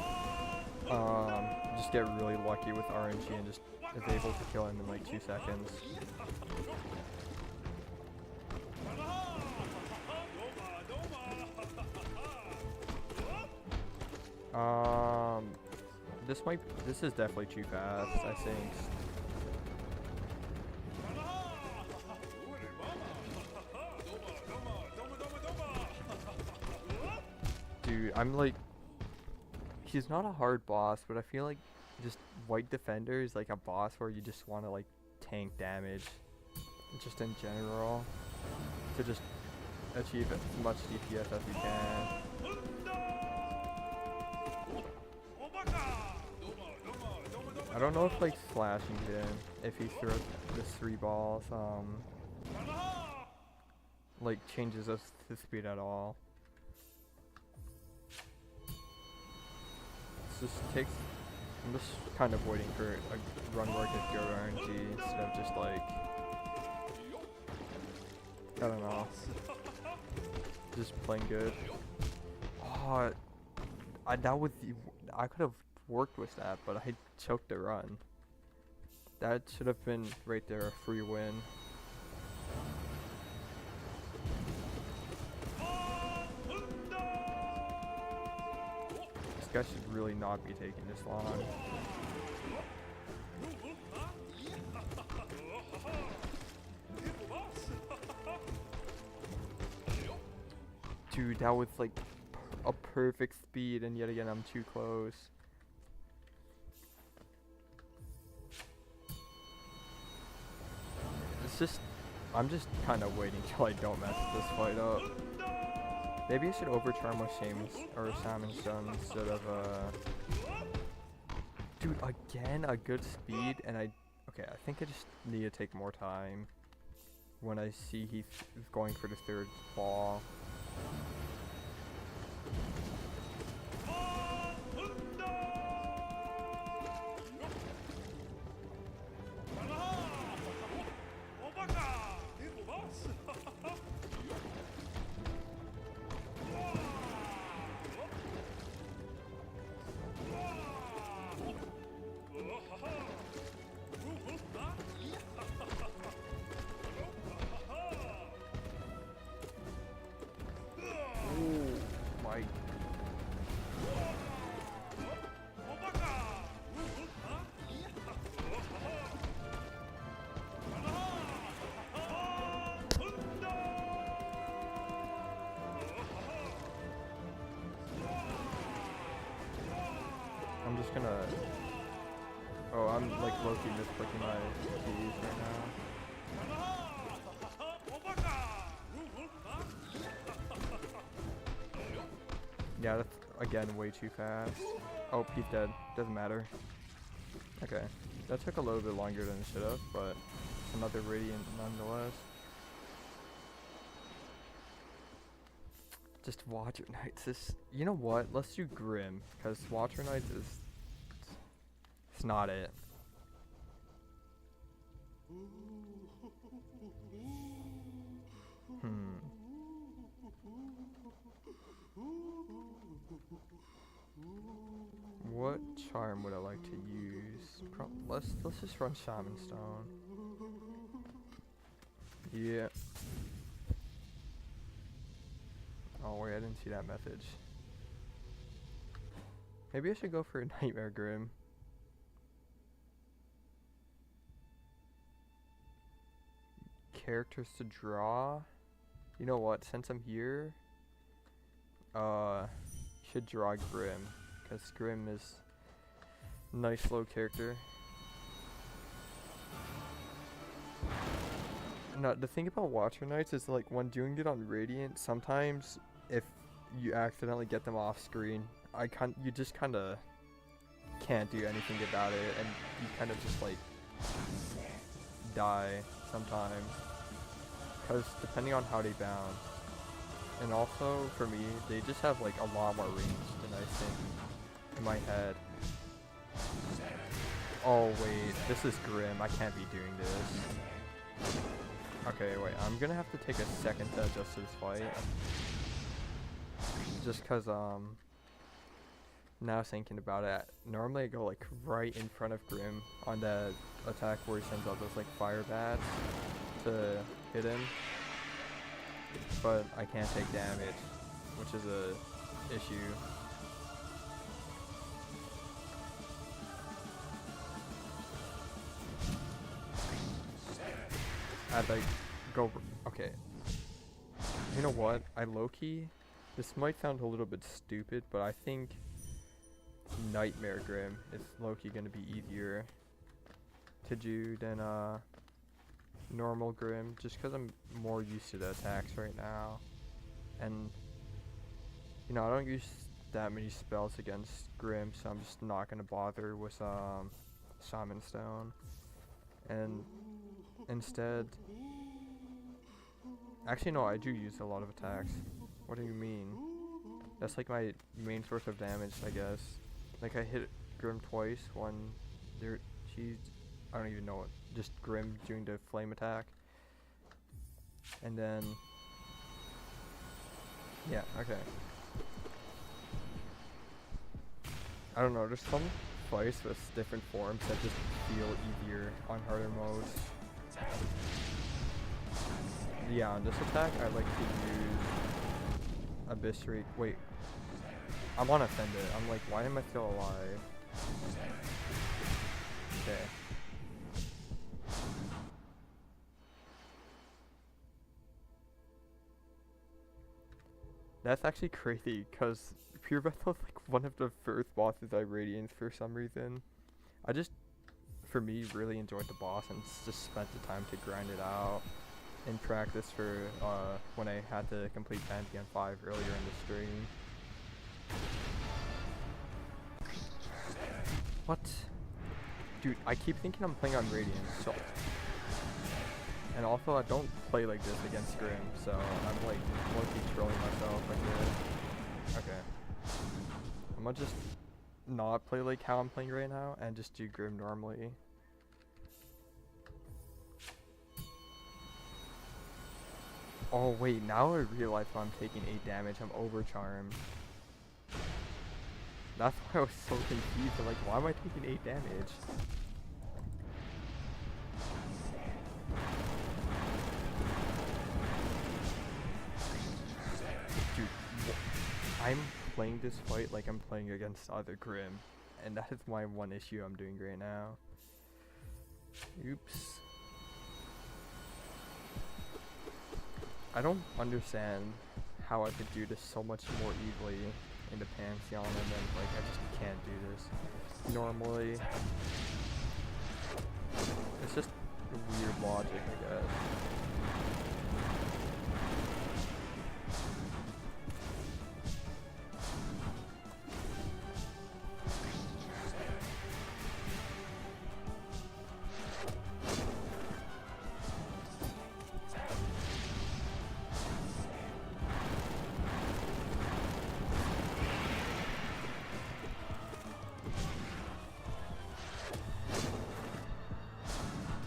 just get really lucky with RNG and just is able to kill him in like 2 seconds. This is definitely too fast, I think. Dude, I'm like, he's not a hard boss, but I feel like just White Defender is like a boss where you just want to like tank damage, just in general, to just achieve as much DPS as you can. I don't know if like slashing him, if he throws the 3 balls, like changes us to speed at all. It just takes, I'm just kind of waiting for a run where I get good RNG instead of just like, I don't know, just playing good. Oh, I could have worked with that, but I choked the run. That should have been right there, a free win. This guy should really not be taking this long. Dude, that was like a perfect speed, and yet again I'm too close. It's just, I'm just kind of waiting till I don't mess this fight up. Maybe I should overcharm with Salmon Stone instead of dude, again a good speed, and okay, I think I just need to take more time when I see he's going for the 3rd ball. I'm just gonna... Oh, I'm like low-key misclicking my keys right now. Yeah, that's, again, way too fast. Oh, he's dead. Doesn't matter. Okay. That took a little bit longer than it should have, but another Radiant nonetheless. Just Watcher Knights. You know what? Let's do Grim, because Watcher Knights is... It's not it. What charm would I like to use? Let's just run Shaman Stone. Yeah. Oh wait, I didn't see that message. Maybe I should go for a Nightmare Grim. Characters to draw. You know what? Since I'm here, should draw Grim, because Grim is a nice low character. No, the thing about Watcher Knights is like when doing it on Radiant, sometimes if you accidentally get them off screen, you just kind of can't do anything about it, and you kind of just like die sometimes, because depending on how they bounce. And also, for me, they just have like a lot more range than I think in my head. Oh wait, this is Grim. I can't be doing this. Okay, wait, I'm gonna have to take a second to adjust to this fight. Just cause, now thinking about it, normally I go like right in front of Grim on that attack where he sends out those like fire bats to hit him, but I can't take damage, which is a issue. I'd like go, okay. You know what? I low-key, this might sound a little bit stupid, but I think Nightmare Grim is low-key gonna be easier to do than normal Grim, just because I'm more used to the attacks right now. And, you know, I don't use that many spells against Grim, so I'm just not gonna bother with Shaman Stone. And instead, actually no, I do use a lot of attacks. What do you mean? That's like my main source of damage, I guess. Like I hit Grim twice, one there I don't even know it. Just Grim doing the flame attack. And then yeah, okay. I don't know, there's some fights with different forms that just feel easier on harder modes. Yeah, on this attack, I like to use Abyssrate. Wait, I'm on Offended. I'm like, why am I still alive? Okay. That's actually crazy, because Pure Breath was like one of the first bosses I Radiance for some reason. I just, for me, really enjoyed the boss and just spent the time to grind it out in practice for when I had to complete Panthoen 5 earlier in the stream. What? Dude, I keep thinking I'm playing on Radiance, so... And also, I don't play like this against Grim, so I'm like mostly trolling myself like this. Okay. I'm gonna just not play like how I'm playing right now and just do Grim normally. Oh wait, now I realize why I'm taking 8 damage. I'm overcharmed. That's why I was so confused. I'm like, why am I taking 8 damage? Dude, I'm playing this fight like I'm playing against other Grim, and that is my one issue I'm doing right now. Oops. I don't understand how I could do this so much more easily in the Panthoen, and then like I just can't do this normally. It's just weird logic, I guess.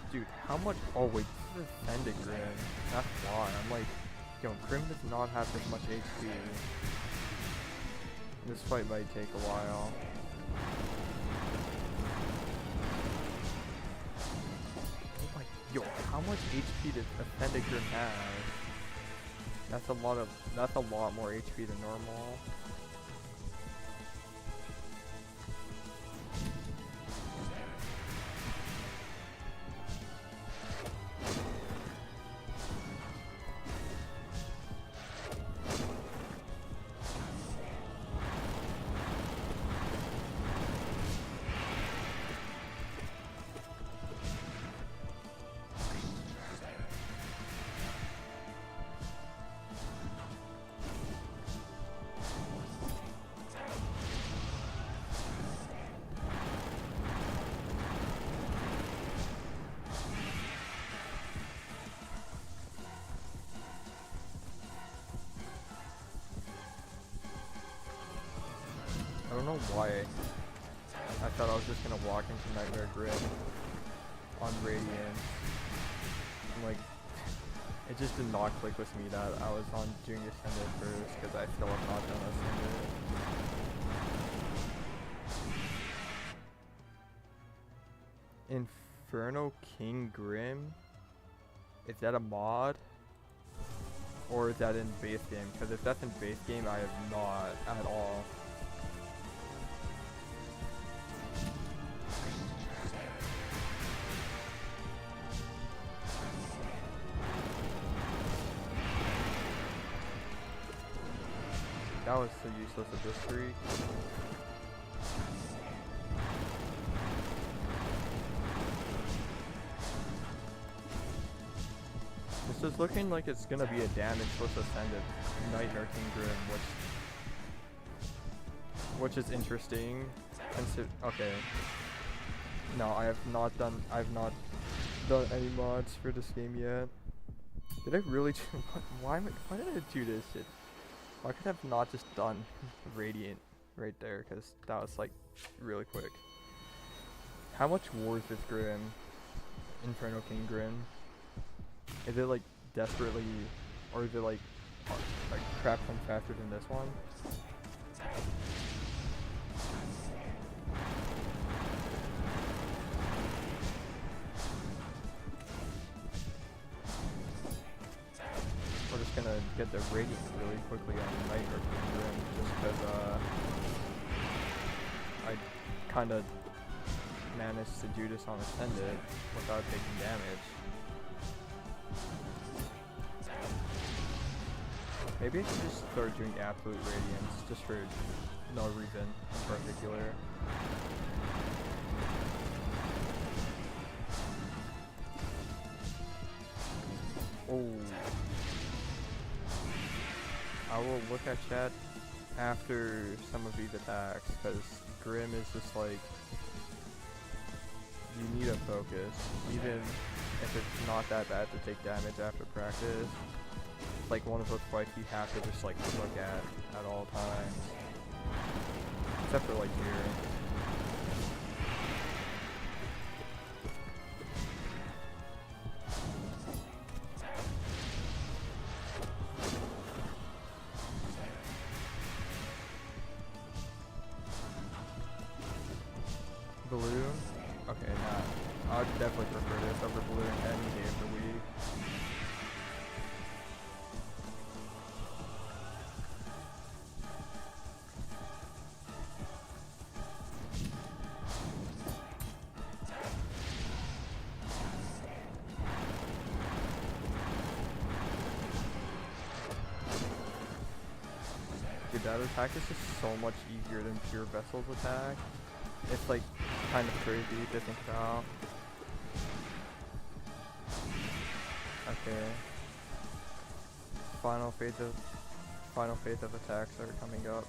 Dude, how much? Oh wait, this is Offended Grim. That's why. I'm like, yo, Grim does not have this much HP. This fight might take a while. Oh my, yo, how much HP does Offended Grim have? That's a lot more HP than normal. I don't know why I thought I was just gonna walk into Nightmare Grim on Radiance. I'm like, it just did not click with me that I was on doing Ascended first, because I still have not done Ascended. Inferno King Grim. Is that a mod? Or is that in base game? Because if that's in base game, I have not at all. That was so useless at this streak. This is looking like it's gonna be a damage-less ascended Nightmare King Grim, which is interesting. Okay. No, I've not done any mods for this game yet. Did I really? Why did I do this shit? Why could I have not just done Radiant right there? Because that was like really quick. How much war is this Grim? Inferno King Grim? Is it like desperately, or is it like crap ton faster than this one? We're just gonna get the Radiant really quickly on Nightmare King Grim, just because I kind of managed to do this on Ascended without taking damage. Maybe I should just start doing Absolute Radiance, just for no reason in particular. Oh. I will look at chat after some of these attacks, because Grim is just like, you need a focus, even if it's not that bad to take damage after practice. It's like one of those fights you have to just like look at all times. Except for like here. Balloon? Okay, nah. I'd definitely prefer this over Balloon any day of the week. Dude, that attack is just so much easier than pure Vessel's attack. It's like kind of crazy to think about. Okay. Final phase of attacks are coming up.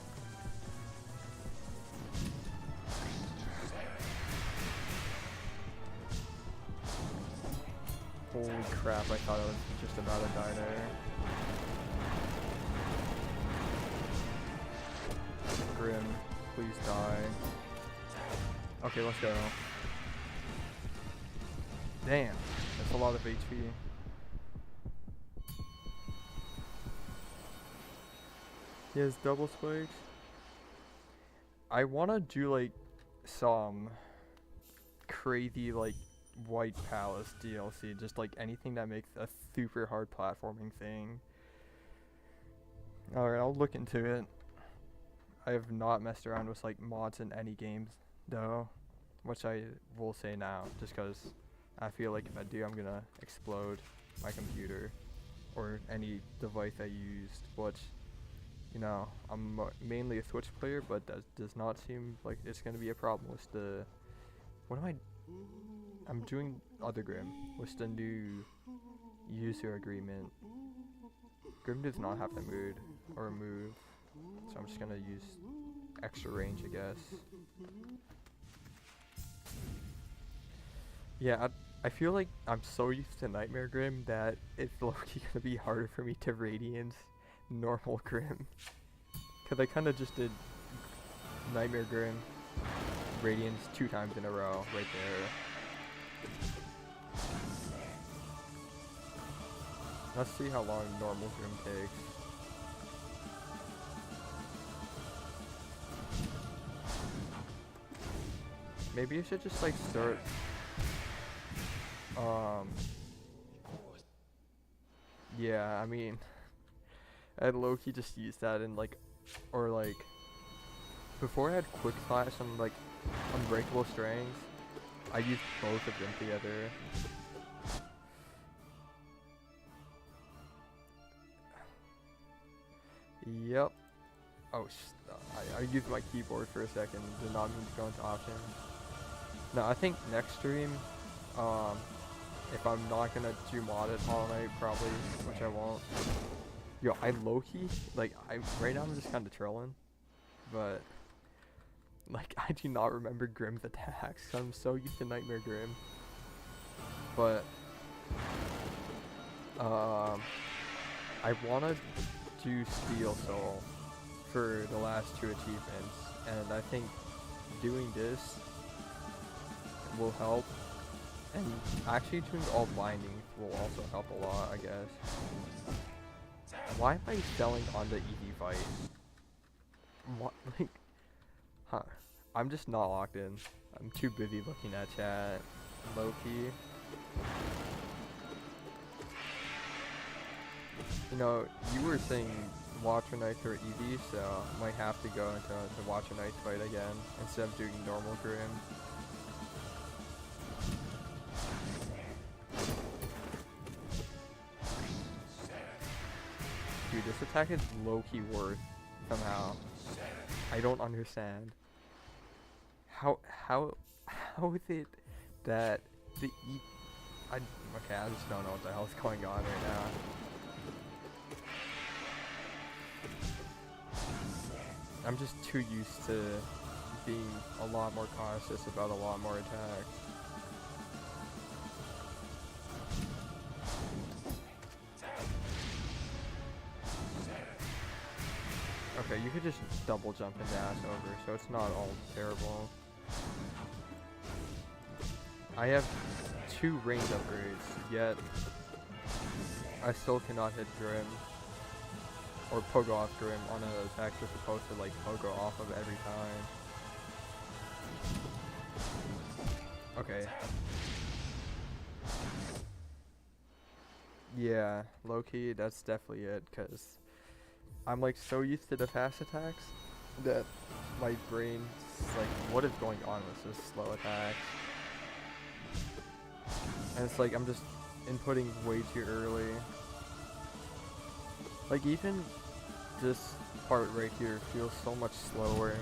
Holy crap, I thought I was just about to die there. Grim, please die. Okay, let's go. Damn, that's a lot of HP. He has double spikes. I wanna do like some crazy like White Palace DLC, just like anything that makes a super hard platforming thing. Alright, I'll look into it. I have not messed around with like mods in any games though, which I will say now, just because I feel like if I do, I'm gonna explode my computer or any device I used, which, you know, I'm mainly a Switch player, but that does not seem like it's gonna be a problem with the, I'm doing other Grim with the new user agreement. Grim does not have to mood or move, so I'm just gonna use extra range, I guess. Yeah, I feel like I'm so used to Nightmare Grim that it's low-key gonna be harder for me to Radiance normal Grim. Cause I kinda just did Nightmare Grim, Radiance 2 times in a row, right there. Let's see how long normal Grim takes. Maybe I should just like start Um, yeah, I mean, I'd low-key just use that in like, or like, before I had quick slash and like unbreakable strings, I used both of them together. Yep. Oh, I used my keyboard for a second. Did not mean to go into options. No, I think next stream, if I'm not gonna do modded Hollow Knight, probably, which I won't. Yo, I low-key, like, right now I'm just kind of trolling, but, like, I do not remember Grimm's attacks. I'm so used to Nightmare Grimm. But, I wanna do Steel Soul for the last 2 achievements, and I think doing this will help, and actually doing all bindings will also help a lot, I guess. Why am I selling on the EV fight? What, like, huh? I'm just not locked in. I'm too busy looking at chat, low-key. You know, you were saying Watcher Knights or EV, so I might have to go into the Watcher Knights fight again instead of doing normal Grim. Dude, this attack is low-key worth somehow. I don't understand. How is it that the okay, I just don't know what the hell's going on right now. I'm just too used to being a lot more cautious about a lot more attacks. Okay, you could just double jump and dash over, so it's not all terrible. I have 2 range upgrades, yet I still cannot hit Grim or pogo off Grim on an attack you're supposed to like pogo off of every time. Okay. Yeah, low-key, that's definitely it, because I'm like so used to the fast attacks that my brain's like, what is going on with this slow attack? And it's like I'm just inputting way too early. Like even this part right here feels so much slower.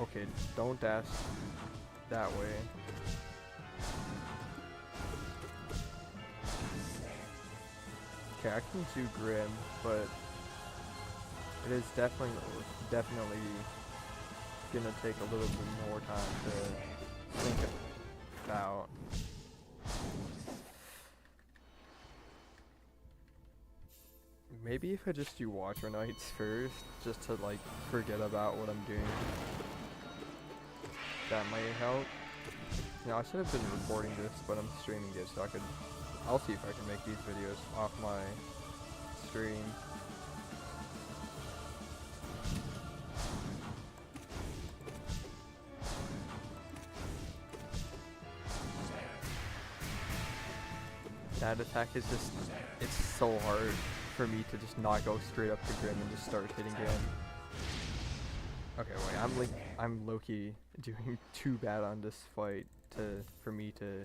Okay, don't dash that way. Okay, I can do Grim, but it is definitely gonna take a little bit more time to think about. Maybe if I just do Watcher Knights first, just to like forget about what I'm doing. That might help. You know, I should have been recording this, but I'm streaming it, so I'll see if I can make these videos off my stream. That attack is just, it's so hard for me to just not go straight up to Grim and just start hitting Grim. Okay, wait, I'm low-key doing too bad on this fight for me to,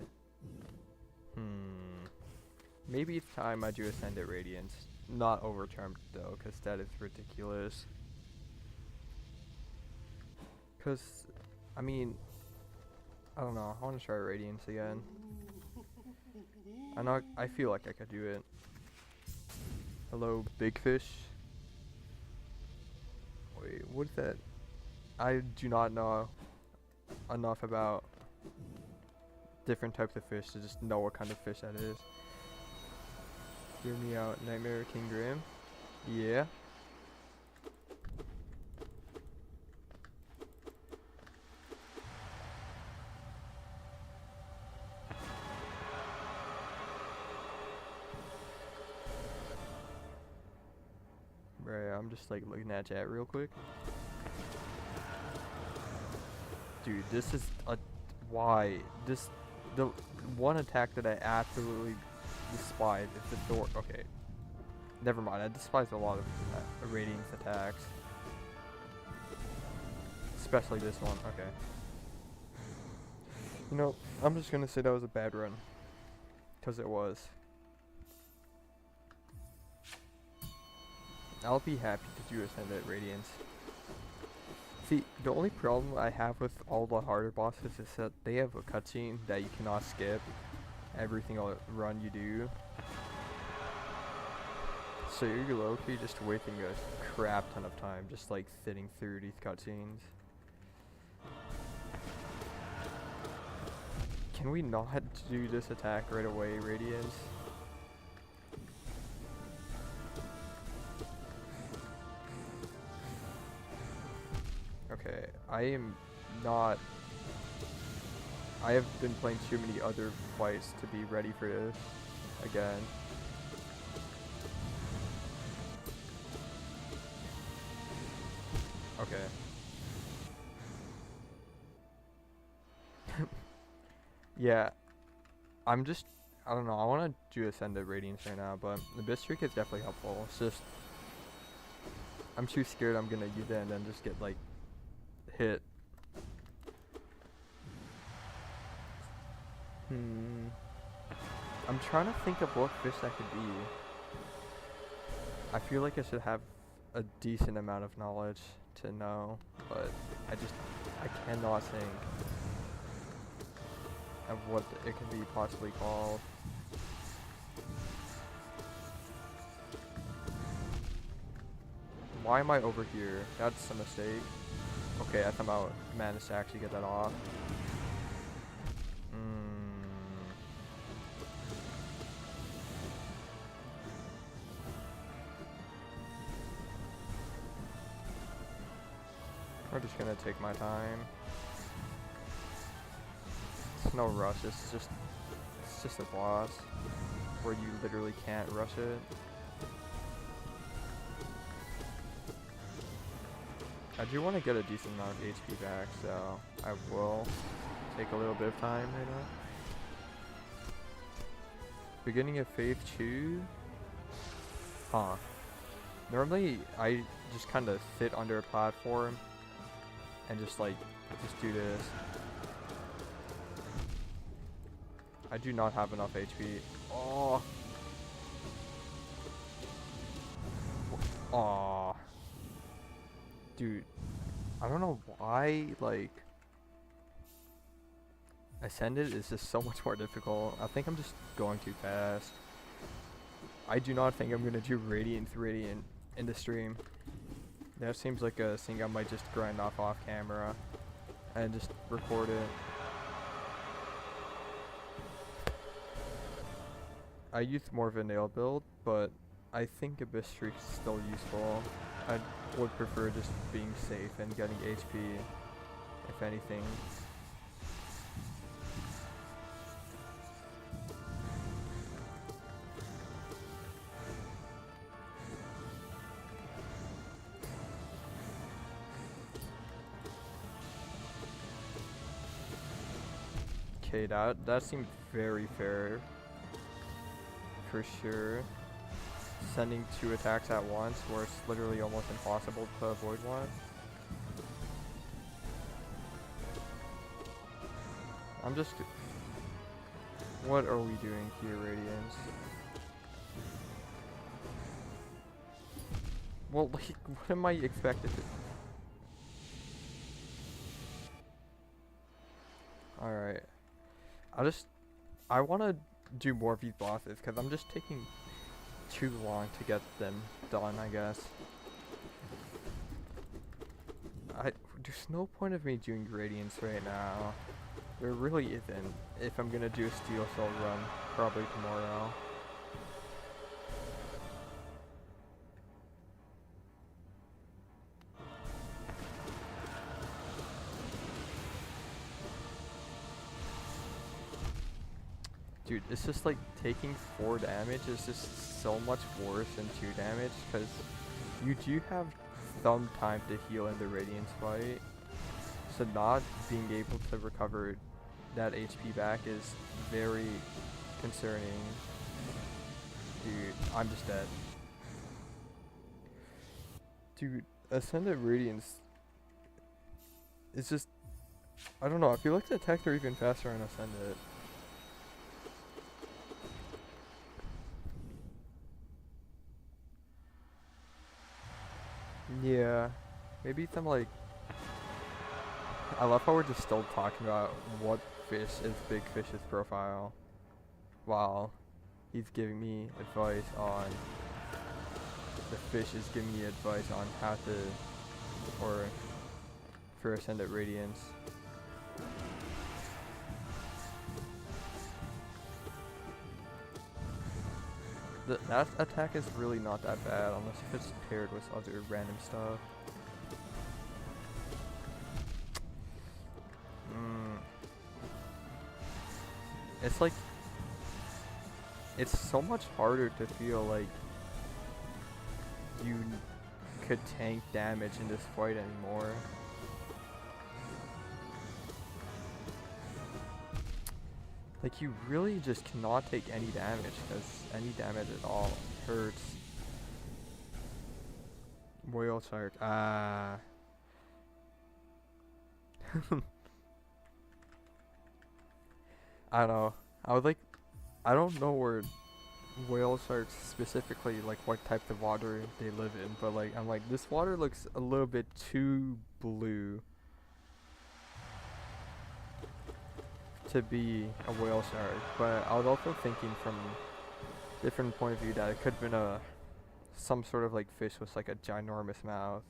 maybe it's time I do Ascended Radiance. Not overcharmed though, cause that is ridiculous. Cause, I mean, I don't know, I wanna try Radiance again. I feel like I could do it. Hello, big fish. Wait, what's that? I do not know enough about different types of fish to just know what kind of fish that is. Hear me out, Nightmare King Grim. Yeah. Right, I'm just like looking at chat real quick. Dude, this is a why the one attack that I absolutely despise is the door. Okay, never mind. I despise a lot of Radiance attacks, especially this one. Okay, you know, I'm just gonna say that was a bad run, cause it was. I'll be happy to do Ascendant Radiance. See, the only problem I have with all the harder bosses is that they have a cutscene that you cannot skip every single run you do. So you're low-key just wasting a crap ton of time just like sitting through these cutscenes. Can we not do this attack right away, Radiance? Okay, I have been playing too many other fights to be ready for this again. Okay. Yeah, I don't know, I want to do Ascended Radiance right now, but the Bit Streak is definitely helpful. It's just, I'm too scared I'm gonna use it and then just get like hit. I'm trying to think of what fish that could be. I feel like I should have a decent amount of knowledge to know, but I cannot think of what it could be possibly called. Why am I over here? That's a mistake. Okay, I somehow managed to actually get that off. I'm just gonna take my time. It's no rush, it's just a boss where you literally can't rush it. I do want to get a decent amount of HP back, so I will take a little bit of time right now. Beginning of Faith 2? Huh. Normally, I just kind of sit under a platform and just do this. I do not have enough HP. Oh. Aw. Dude, I don't know why, like, Ascended is just so much more difficult. I think I'm just going too fast. I do not think I'm gonna do Radiant in the stream. That seems like a thing I might just grind off camera and just record it. I used more of a nail build, but I think a Abyss Streak is still useful. I would prefer just being safe and getting HP, if anything. Okay, that seemed very fair, for sure. Sending 2 attacks at once, where it's literally almost impossible to avoid one. What are we doing here, Radiance? Well, like, what am I expected to? Alright. I want to do more of these bosses, because I'm just taking too long to get them done, I guess. There's no point of me doing Radiance right now. There really isn't, if I'm gonna do a Steel Soul run, probably tomorrow. Dude, it's just like taking 4 damage is just so much worse than 2 damage, because you do have some time to heal in the Radiance fight, so not being able to recover that HP back is very concerning. Dude, I'm just dead. Dude, Ascended Radiance is just, I don't know, I feel like the attacks are even faster on Ascended. Yeah, maybe some like, I love how we're just still talking about what fish is Big Fish's profile while he's giving me advice on, the fish is giving me advice on how to, or for Ascended Radiance. That attack is really not that bad unless if it's paired with other random stuff. It's like, it's so much harder to feel like you could tank damage in this fight anymore. Like, you really just cannot take any damage, because any damage at all hurts. Whale shark, I don't know. I don't know where whale sharks specifically, like what type of water they live in, but like, I'm like, this water looks a little bit too blue to be a whale shark. But I was also thinking from different point of view that it could have been some sort of like fish with like a ginormous mouth.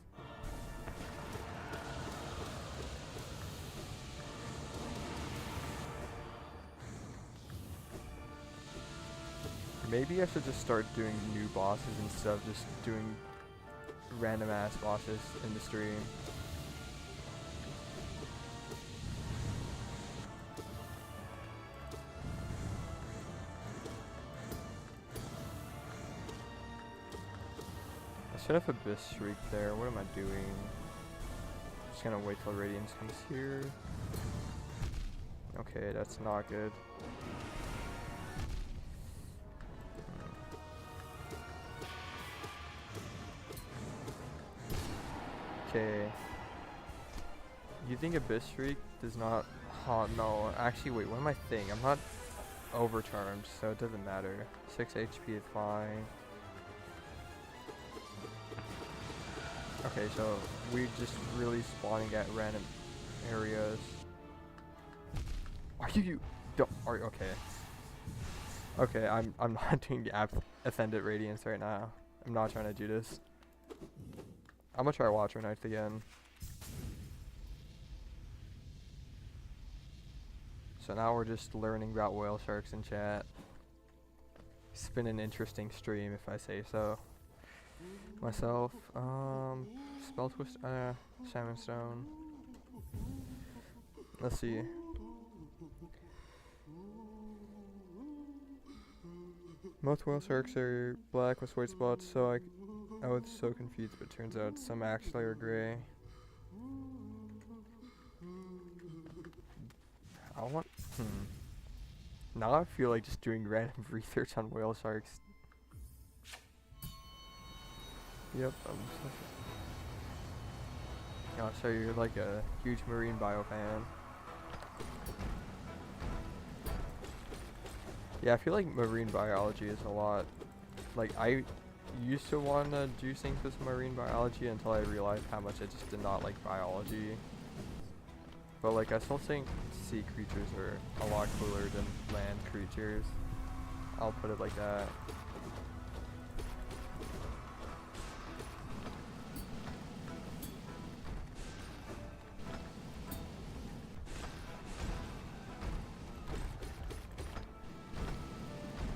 Maybe I should just start doing new bosses instead of just doing random ass bosses in the stream. I should have Abyss Shriek there. What am I doing? Just gonna wait till Radiance comes here. Okay, that's not good. Okay. You think Abyss Shriek does not... Oh, no. Actually, wait, what am I thinking? I'm not overcharged, so it doesn't matter. 6 HP is fine. Okay, so we're just really spawning at random areas. Are you... okay. Okay, I'm not doing the Ascended Radiance right now. I'm not trying to do this. I'm gonna try Watcher Knights again. So now we're just learning about whale sharks in chat. It's been an interesting stream, if I say so myself. Spell Twist, Shaman Stone. Let's see. Most whale sharks are black with white spots, so I was so confused, but turns out some actually are gray. I want... Now I feel like just doing random research on whale sharks. Yep, oh, so you're like a huge marine bio fan. Yeah, I feel like marine biology is a lot... Like, I used to want to do things with marine biology until I realized how much I just did not like biology. But like, I still think sea creatures are a lot cooler than land creatures. I'll put it like that.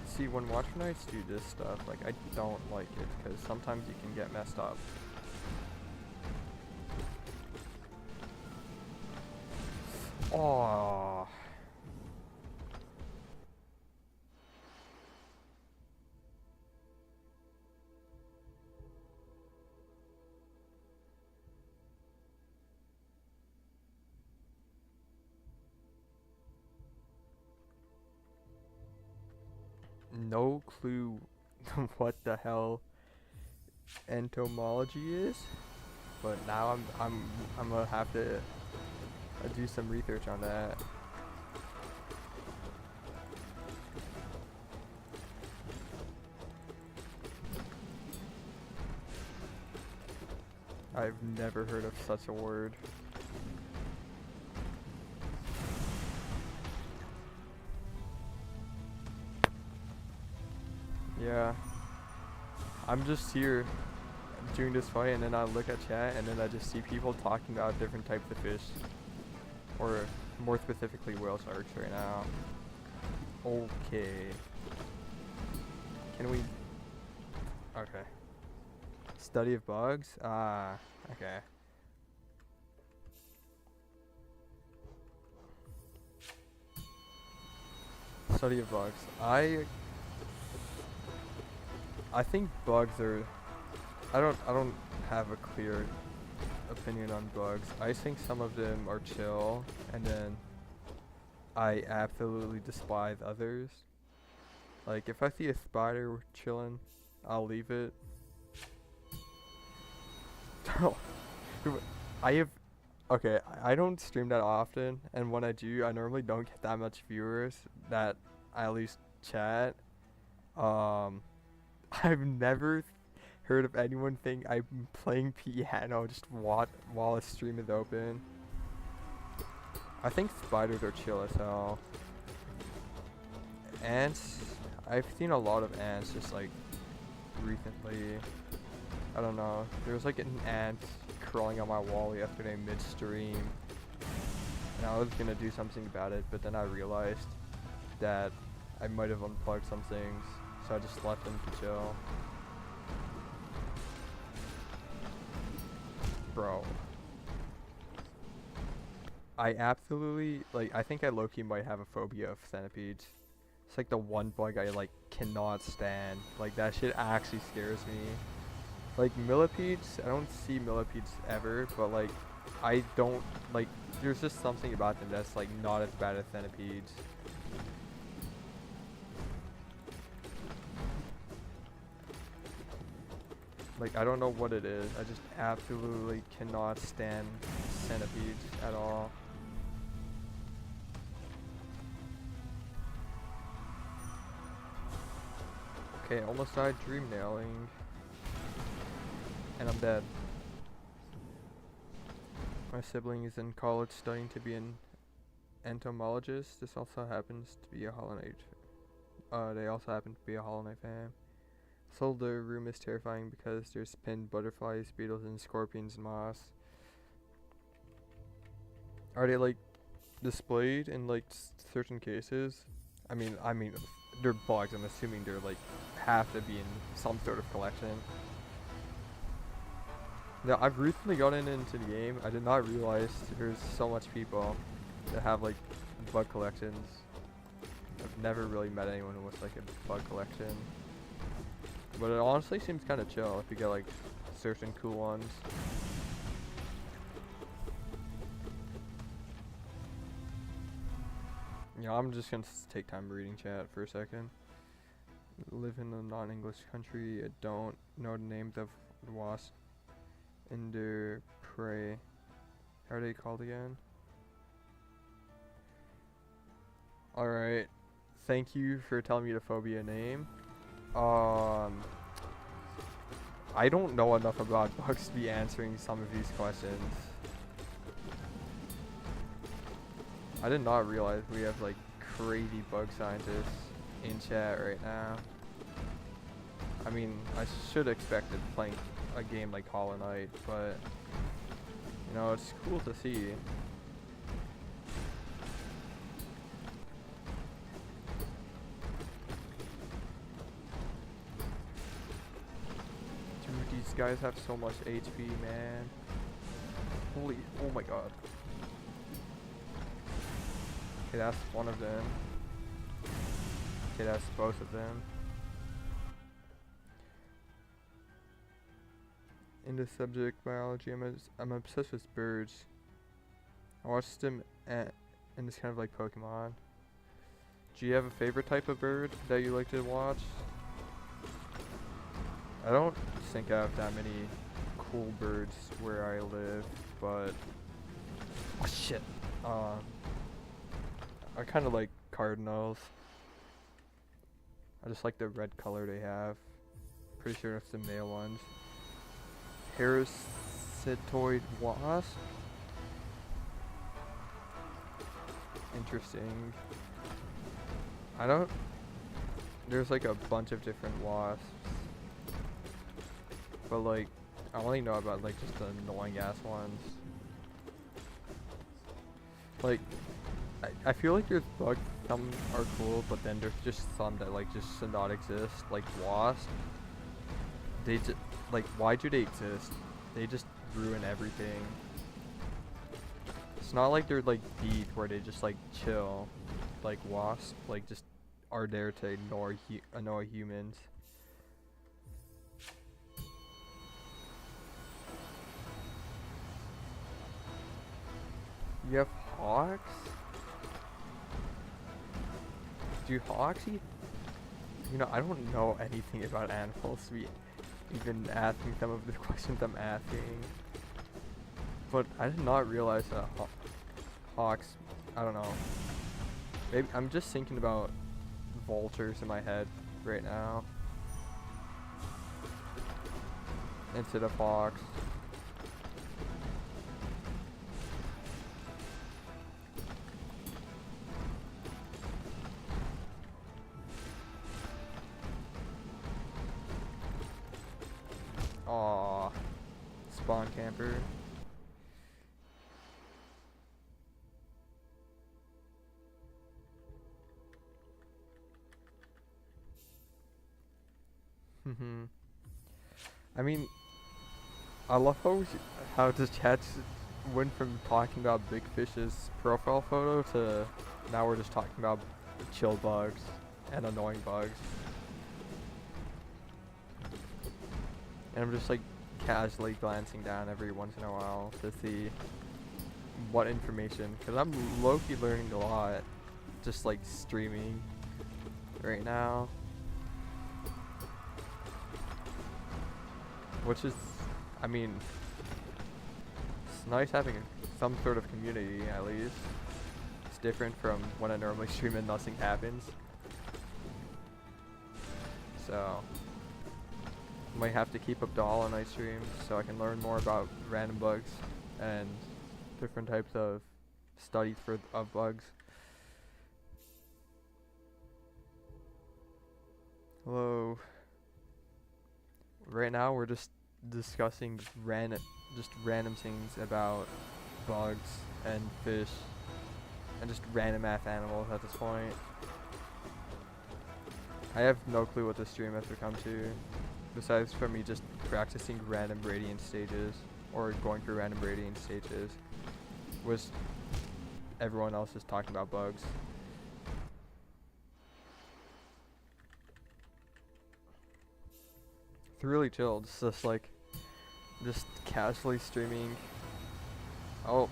See, when Watcher Knights do this stuff, like, I don't like it, because sometimes you can get messed up. Oh. no clue what the hell entomology is, but now I'm gonna have to do some research on that. I've never heard of such a word. Yeah. I'm just here doing this fight, and then I look at chat, and then I just see people talking about different types of fish. Or more specifically whale sharks right now. Okay. Can we... Okay. Study of bugs? Ah, okay. Study of bugs. I think bugs are... I don't have a clear opinion on bugs. I think some of them are chill, and then I absolutely despise others. Like, if I see a spider chilling, I'll leave it. Okay, I don't stream that often, and when I do, I normally don't get that much viewers that I at least chat. I've never heard of anyone think I'm playing piano just while a stream is open. I think spiders are chill as hell. Ants, I've seen a lot of ants just like recently. I don't know. There was like an ant crawling on my wall yesterday midstream, and I was gonna do something about it, but then I realized that I might have unplugged some things, so I just left them to chill. Bro. I absolutely, like, I think I low-key might have a phobia of centipedes. It's like the one bug I, like, cannot stand. Like, that shit actually scares me. Like, millipedes, I don't see millipedes ever, but, like, I don't, like, there's just something about them that's, like, not as bad as centipedes. Like, I don't know what it is. I just absolutely cannot stand centipedes at all. Okay, almost died dream nailing. And I'm dead. My sibling is in college studying to be an entomologist. This also happens to be a Hollow Knight. They also happen to be a Hollow Knight fan. So the room is terrifying because there's pinned butterflies, beetles, and scorpions and moss. Are they like displayed in like certain cases? I mean, they're bugs. I'm assuming they're like have to be in some sort of collection. Now, I've recently gotten into the game. I did not realize there's so much people that have like bug collections. I've never really met anyone with like a bug collection. But it honestly seems kind of chill if you get like certain cool ones. Yeah, I'm just gonna take time reading chat for a second. Live in a non-English country. I don't know the names of the wasps. In their prey. How are they called again? Alright. Thank you for telling me the phobia name. I don't know enough about bugs to be answering some of these questions. I did not realize we have like crazy bug scientists in chat right now. I mean, I should expect it playing a game like Hollow Knight, but you know, it's cool to see. Dude, these guys have so much HP, man. Holy, oh my god. Okay, that's one of them. Okay, that's both of them. In the subject biology, I'm obsessed with birds. I watched them in this kind of like Pokemon. Do you have a favorite type of bird that you like to watch? I don't think I have that many cool birds where I live, but oh shit. I kind of like cardinals. I just like the red color they have. Pretty sure it's the male ones. Parasitoid wasp. Interesting. I don't. There's like a bunch of different wasps, but like I only know about like just the annoying ass ones. Like I feel like there's bugs, some are cool, but then there's just some that like just should not exist, like wasps. They just, like, why do they exist? They just ruin everything. It's not like they're like bees where they just like chill, like wasps, like just are there to annoy humans. You have hawks? Do hawks eat? You know, I don't know anything about animals to be even asking some of the questions I'm asking. But I did not realize that hawks, I don't know. Maybe I'm just thinking about vultures in my head right now instead of hawks. Aww, spawn camper. I mean, I love how the chat went from talking about Big Fish's profile photo to now we're just talking about chill bugs and annoying bugs. And I'm just like casually glancing down every once in a while to see what information, because I'm low-key learning a lot just like streaming right now. Which is, I mean, it's nice having some sort of community at least. It's different from when I normally stream and nothing happens. So, I might have to keep up Doll on my stream so I can learn more about random bugs and different types of studies of bugs. Hello. Right now we're just discussing random things about bugs and fish and just random ass animals at this point. I have no clue what this stream has become to, besides from me just practicing random radiant stages or going through random radiant stages, was everyone else is talking about bugs. It's really chill. It's just like, just casually streaming. Oh.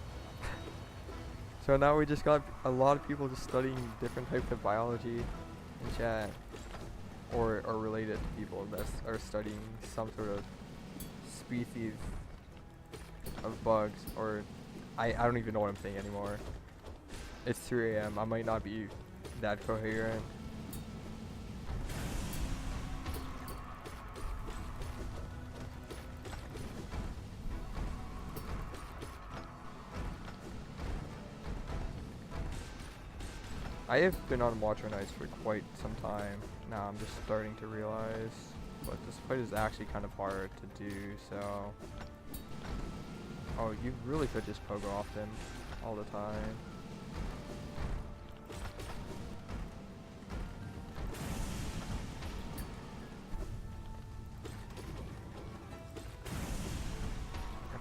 So now we just got a lot of people just studying different types of biology in chat. Or related to people that are studying some sort of species of bugs. Or, I don't even know what I'm saying anymore. It's 3 AM. I might not be that coherent. I have been on Watcher Nights for quite some time. Now I'm just starting to realize, but this fight is actually kind of hard to do, so... Oh, you really could just pogo off them all the time.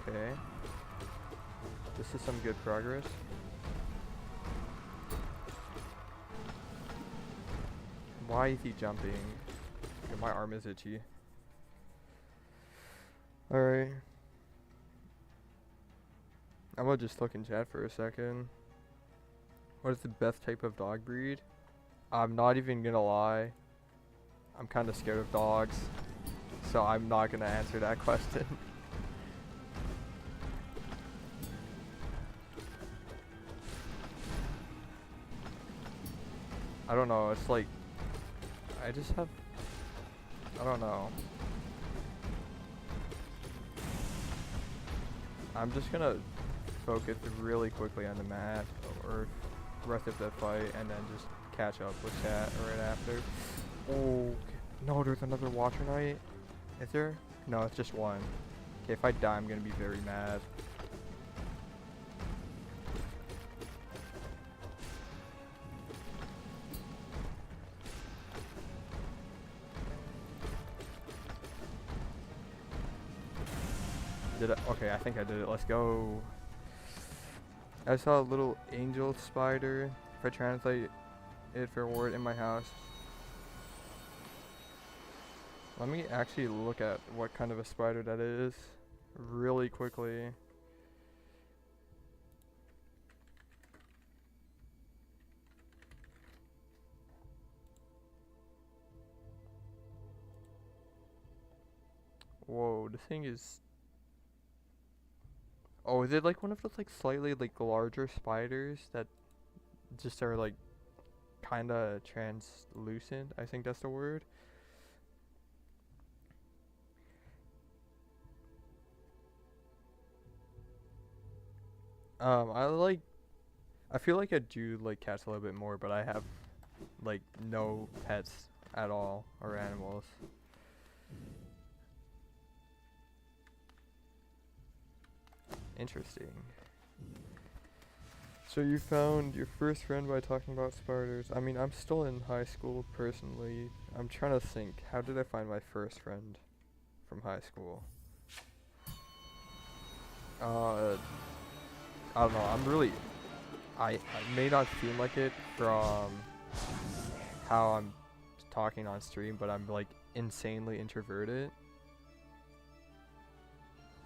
Okay. This is some good progress. Why is he jumping? Okay, my arm is itchy. Alright. I'm gonna just look in chat for a second. What is the best type of dog breed? I'm not even gonna lie. I'm kind of scared of dogs, so I'm not gonna answer that question. I don't know. It's like I just have. I don't know. I'm just gonna focus really quickly on the map or rest of the fight, and then just catch up with chat right after. Oh no, there's another Watcher Knight. Is there? No, it's just one. Okay, if I die, I'm gonna be very mad. Did I? Okay, I think I did it. Let's go. I saw a little angel spider. If I translate it for a word in my house. Let me actually look at what kind of a spider that is really quickly. Whoa, this thing is... Oh, is it like one of those like slightly like larger spiders that just are like kinda translucent? I think that's the word. I feel like I do like cats a little bit more, but I have like no pets at all or animals. Interesting. So you found your first friend by talking about spiders. I mean, I'm still in high school personally. I'm trying to think, how did I find my first friend from high school? I don't know. I may not seem like it from how I'm talking on stream, but I'm like insanely introverted.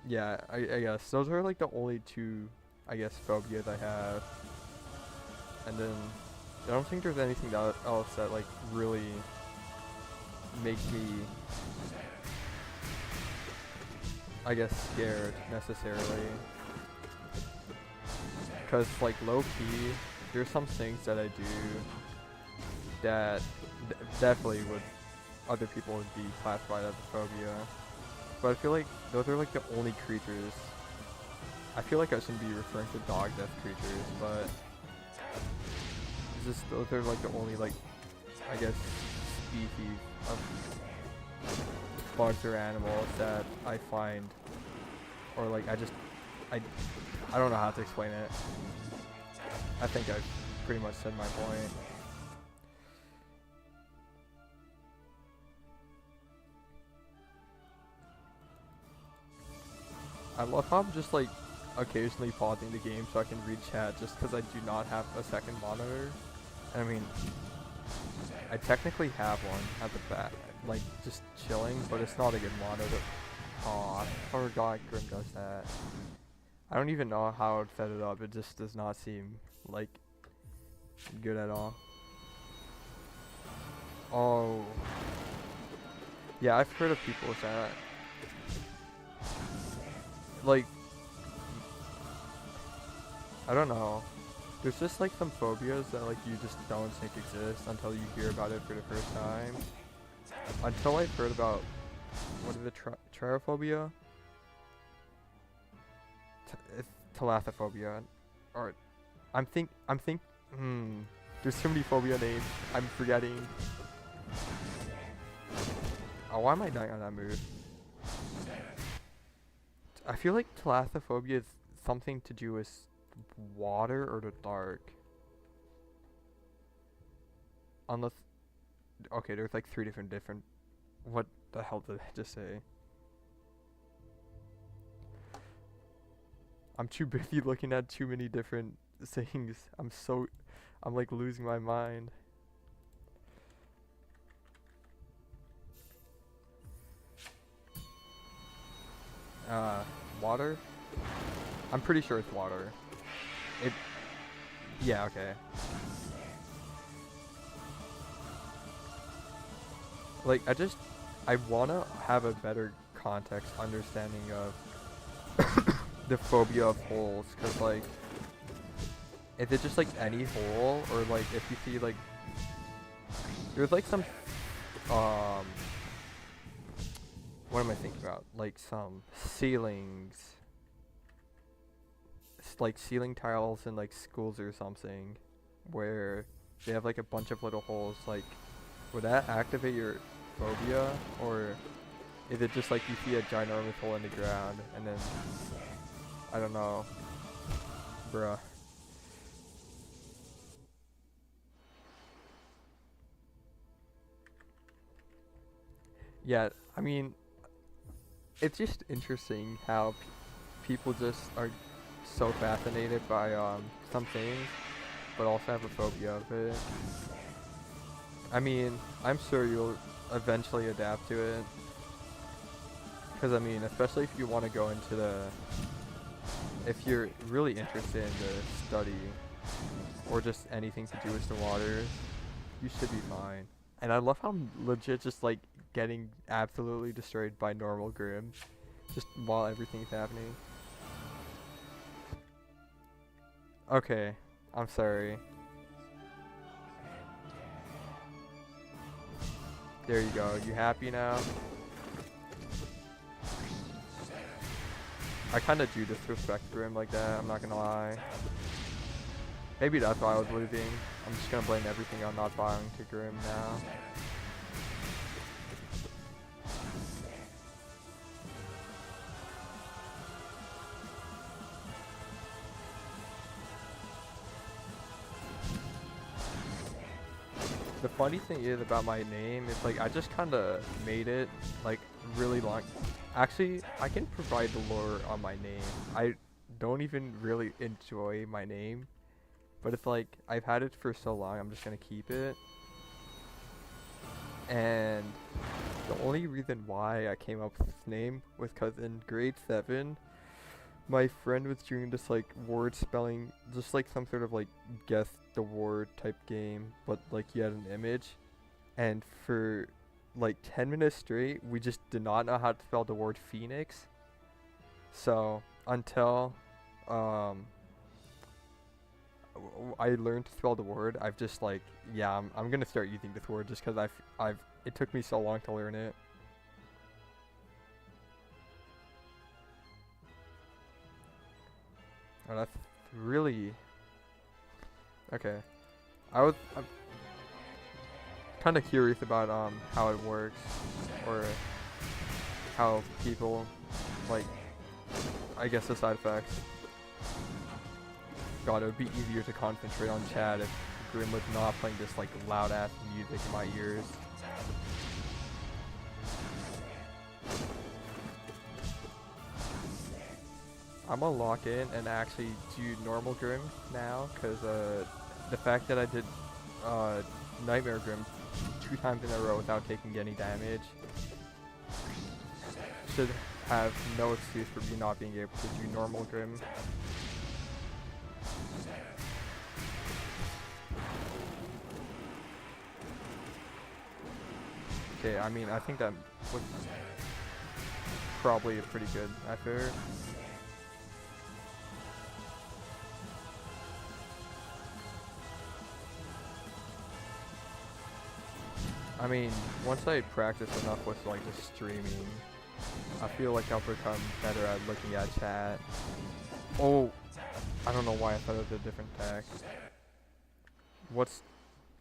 Yeah, I guess those are like the only two, I guess, phobias I have. And then I don't think there's anything else that like really makes me, I guess, scared necessarily. Cause like low key, there's some things that I do that definitely would other people would be classified as a phobia. But I feel like those are like the only creatures. I feel like I shouldn't be referring to dogs as creatures, but it's just those are like the only like, I guess, species of bugs or animals that I find, or like I don't know how to explain it. I think I've pretty much said my point. I love how I'm just like occasionally pausing the game so I can read chat just because I do not have a second monitor. I mean, I technically have one at the back, like just chilling, but it's not a good monitor. Aw, I forgot Grim does that. I don't even know how I'd set it up. It just does not seem like good at all. Oh. Yeah, I've heard of people with that. Like, I don't know. There's just like some phobias that like you just don't think exist until you hear about it for the first time. Until I've heard about, what is it, tryrophobia? It's thalassophobia. Or, there's so many phobia names. I'm forgetting. Oh, why am I dying on that move? I feel like thalassophobia is something to do with water or the dark. Unless, okay, there's like three different, what the hell did I just say? I'm too busy looking at too many different things. I'm like losing my mind. Water? I'm pretty sure it's water. Yeah, okay. like I wanna have a better context understanding of the phobia of holes, cause like if it's just like any hole, or like if you see like there's like some um what am I thinking about? Like some ceilings, like ceiling tiles in like schools or something, where they have like a bunch of little holes. Like, would that activate your phobia, or is it just like you see a ginormous hole in the ground and then I don't know, bruh. Yeah, I mean, it's just interesting how people just are so fascinated by some things, but also have a phobia of it. I mean, I'm sure you'll eventually adapt to it, because I mean, especially if you want to go into if you're really interested in the study or just anything to do with the water, you should be fine. And I love how I'm legit just like getting absolutely destroyed by normal Grim just while everything's happening. Okay, I'm sorry. There you go. You happy now? I kind of do disrespect Grim like that, I'm not gonna lie. Maybe that's why I was losing. I'm just gonna blame everything on not buying to Grim now. The funny thing is about my name is like I just kind of made it like really long. Actually, I can provide the lore on my name. I don't even really enjoy my name, but it's like I've had it for so long, I'm just gonna keep it. And the only reason why I came up with this name was because in grade 7, my friend was doing this like word spelling, just like some sort of like guess the word type game, but like you had an image, and for like 10 minutes straight, we just did not know how to spell the word phoenix. So until um I learned to spell the word, I've just like, yeah, I'm gonna start using this word just because it took me so long to learn it. Oh, that's really okay. I'm kind of curious about how it works, or how people like, I guess, the side effects. God, it would be easier to concentrate on chat if Grim was not playing this like loud ass music in my ears. I'm gonna lock in and actually do normal Grim now, cause the fact that I did Nightmare Grim 2 times in a row without taking any damage should have no excuse for me not being able to do normal Grim. Okay, I mean, I think that was probably a pretty good effort. I mean, once I practice enough with like just streaming, I feel like I'll become better at looking at chat. Oh, I don't know why I thought it was a different text. What's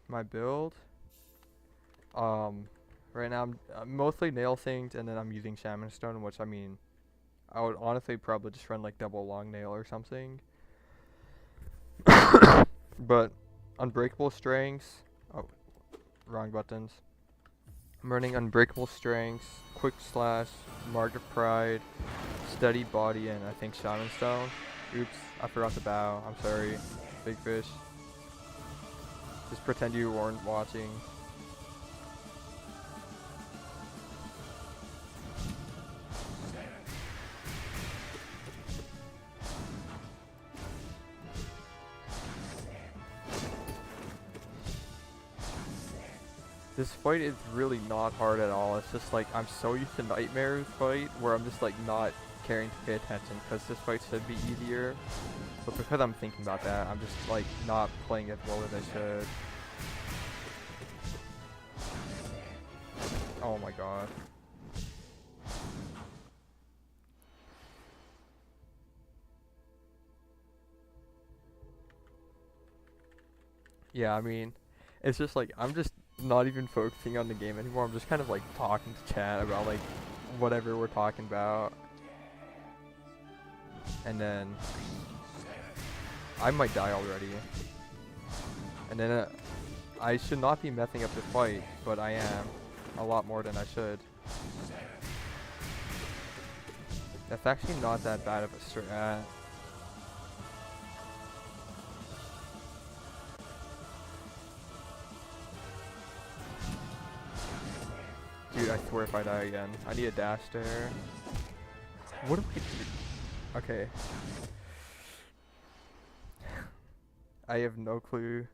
my build? Right now I'm mostly nail synced, and then I'm using Shaman Stone, which I mean, I would honestly probably just run like double long nail or something. But Unbreakable Strengths. Oh, wrong buttons. I'm running Unbreakable Strengths, Quick Slash, Mark of Pride, Steady Body, and I think Shaman Stone. Oops, I forgot the bow. I'm sorry, Big Fish. Just pretend you weren't watching. this fight is really not hard at all. It's just like I'm so used to Nightmare's fight where I'm just like not caring to pay attention because this fight should be easier. But because I'm thinking about that, I'm just like not playing as well as I should. Oh my god. Yeah, I mean, it's just like I'm just not even focusing on the game anymore. I'm just kind of like talking to chat about like whatever we're talking about. And then I might die already. And then I should not be messing up the fight, but I am a lot more than I should. That's actually not that bad of a strat. Dude, I swear if I die again, I need a dash there. What do I do? Okay. I have no clue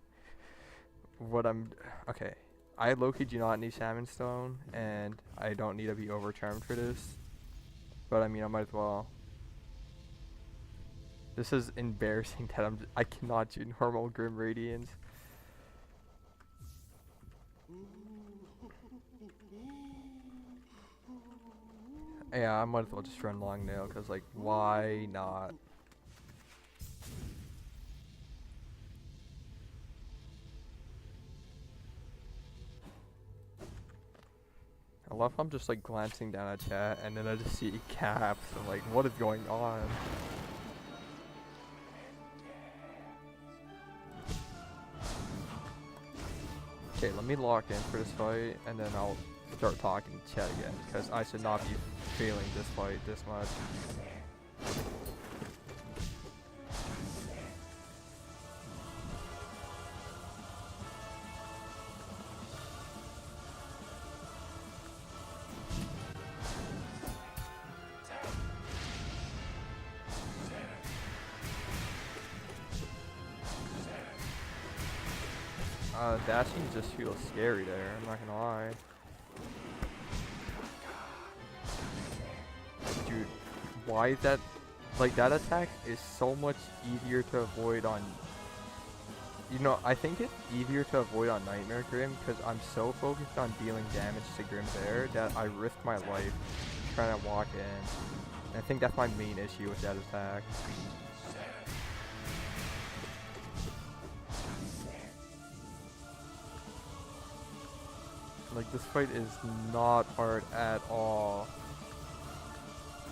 what I'm... Okay. I low-key do not need Salmon Stone, and I don't need to be overcharmed for this. But I mean, I might as well. This is embarrassing that I cannot do normal Grim Radiance. Yeah, I might as well just run Long Nail, because, like, why not? I love how I'm just, like, glancing down at chat, and then I just see caps, and, like, what is going on? Okay, let me lock in for this fight, and then I'll start talking to chat again, because I should not be feeling this fight this much. Dashing just feels scary there, I'm not gonna lie. Dude, why is that? Like, that attack is so much easier to avoid on... You know, I think it's easier to avoid on Nightmare Grim because I'm so focused on dealing damage to Grim there that I risk my life trying to walk in. And I think that's my main issue with that attack. Like, this fight is not hard at all.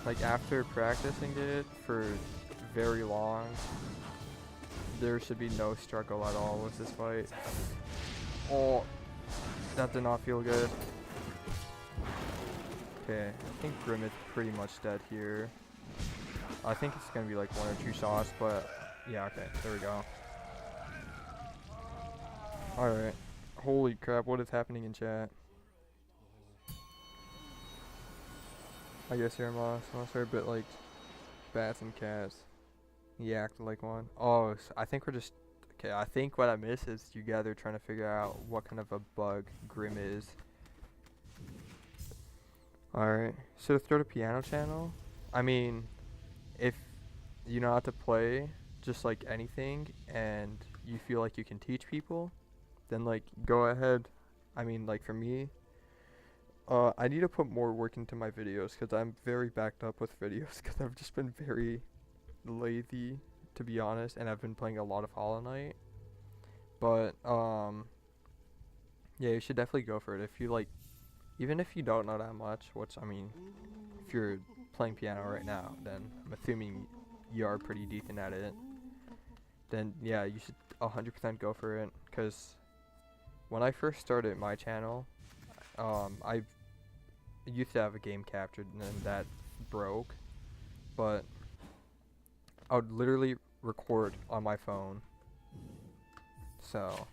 Like, after practicing it for very long, there should be no struggle at all with this fight. Oh, that did not feel good. Okay, I think Grim is pretty much dead here. I think it's gonna be like 1 or 2 shots, but yeah, okay, there we go. Alright. Holy crap, what is happening in chat? I guess you're a monster, a bit like bats and cats. He acted like one. Oh, so I think we're just... Okay, I think what I miss is you guys are trying to figure out what kind of a bug Grim is. Alright, so start a piano channel? I mean, if you know how to play just like anything and you feel like you can teach people, then like go ahead. I mean, like for me, I need to put more work into my videos because I'm very backed up with videos because I've just been very lazy, to be honest, and I've been playing a lot of Hollow Knight. But yeah, you should definitely go for it if you like. Even if you don't know that much, which I mean, if you're playing piano right now, then I'm assuming you are pretty decent at it. Then yeah, you should 100% go for it. Cause when I first started my channel, I used to have a game captured and then that broke, but I would literally record on my phone. So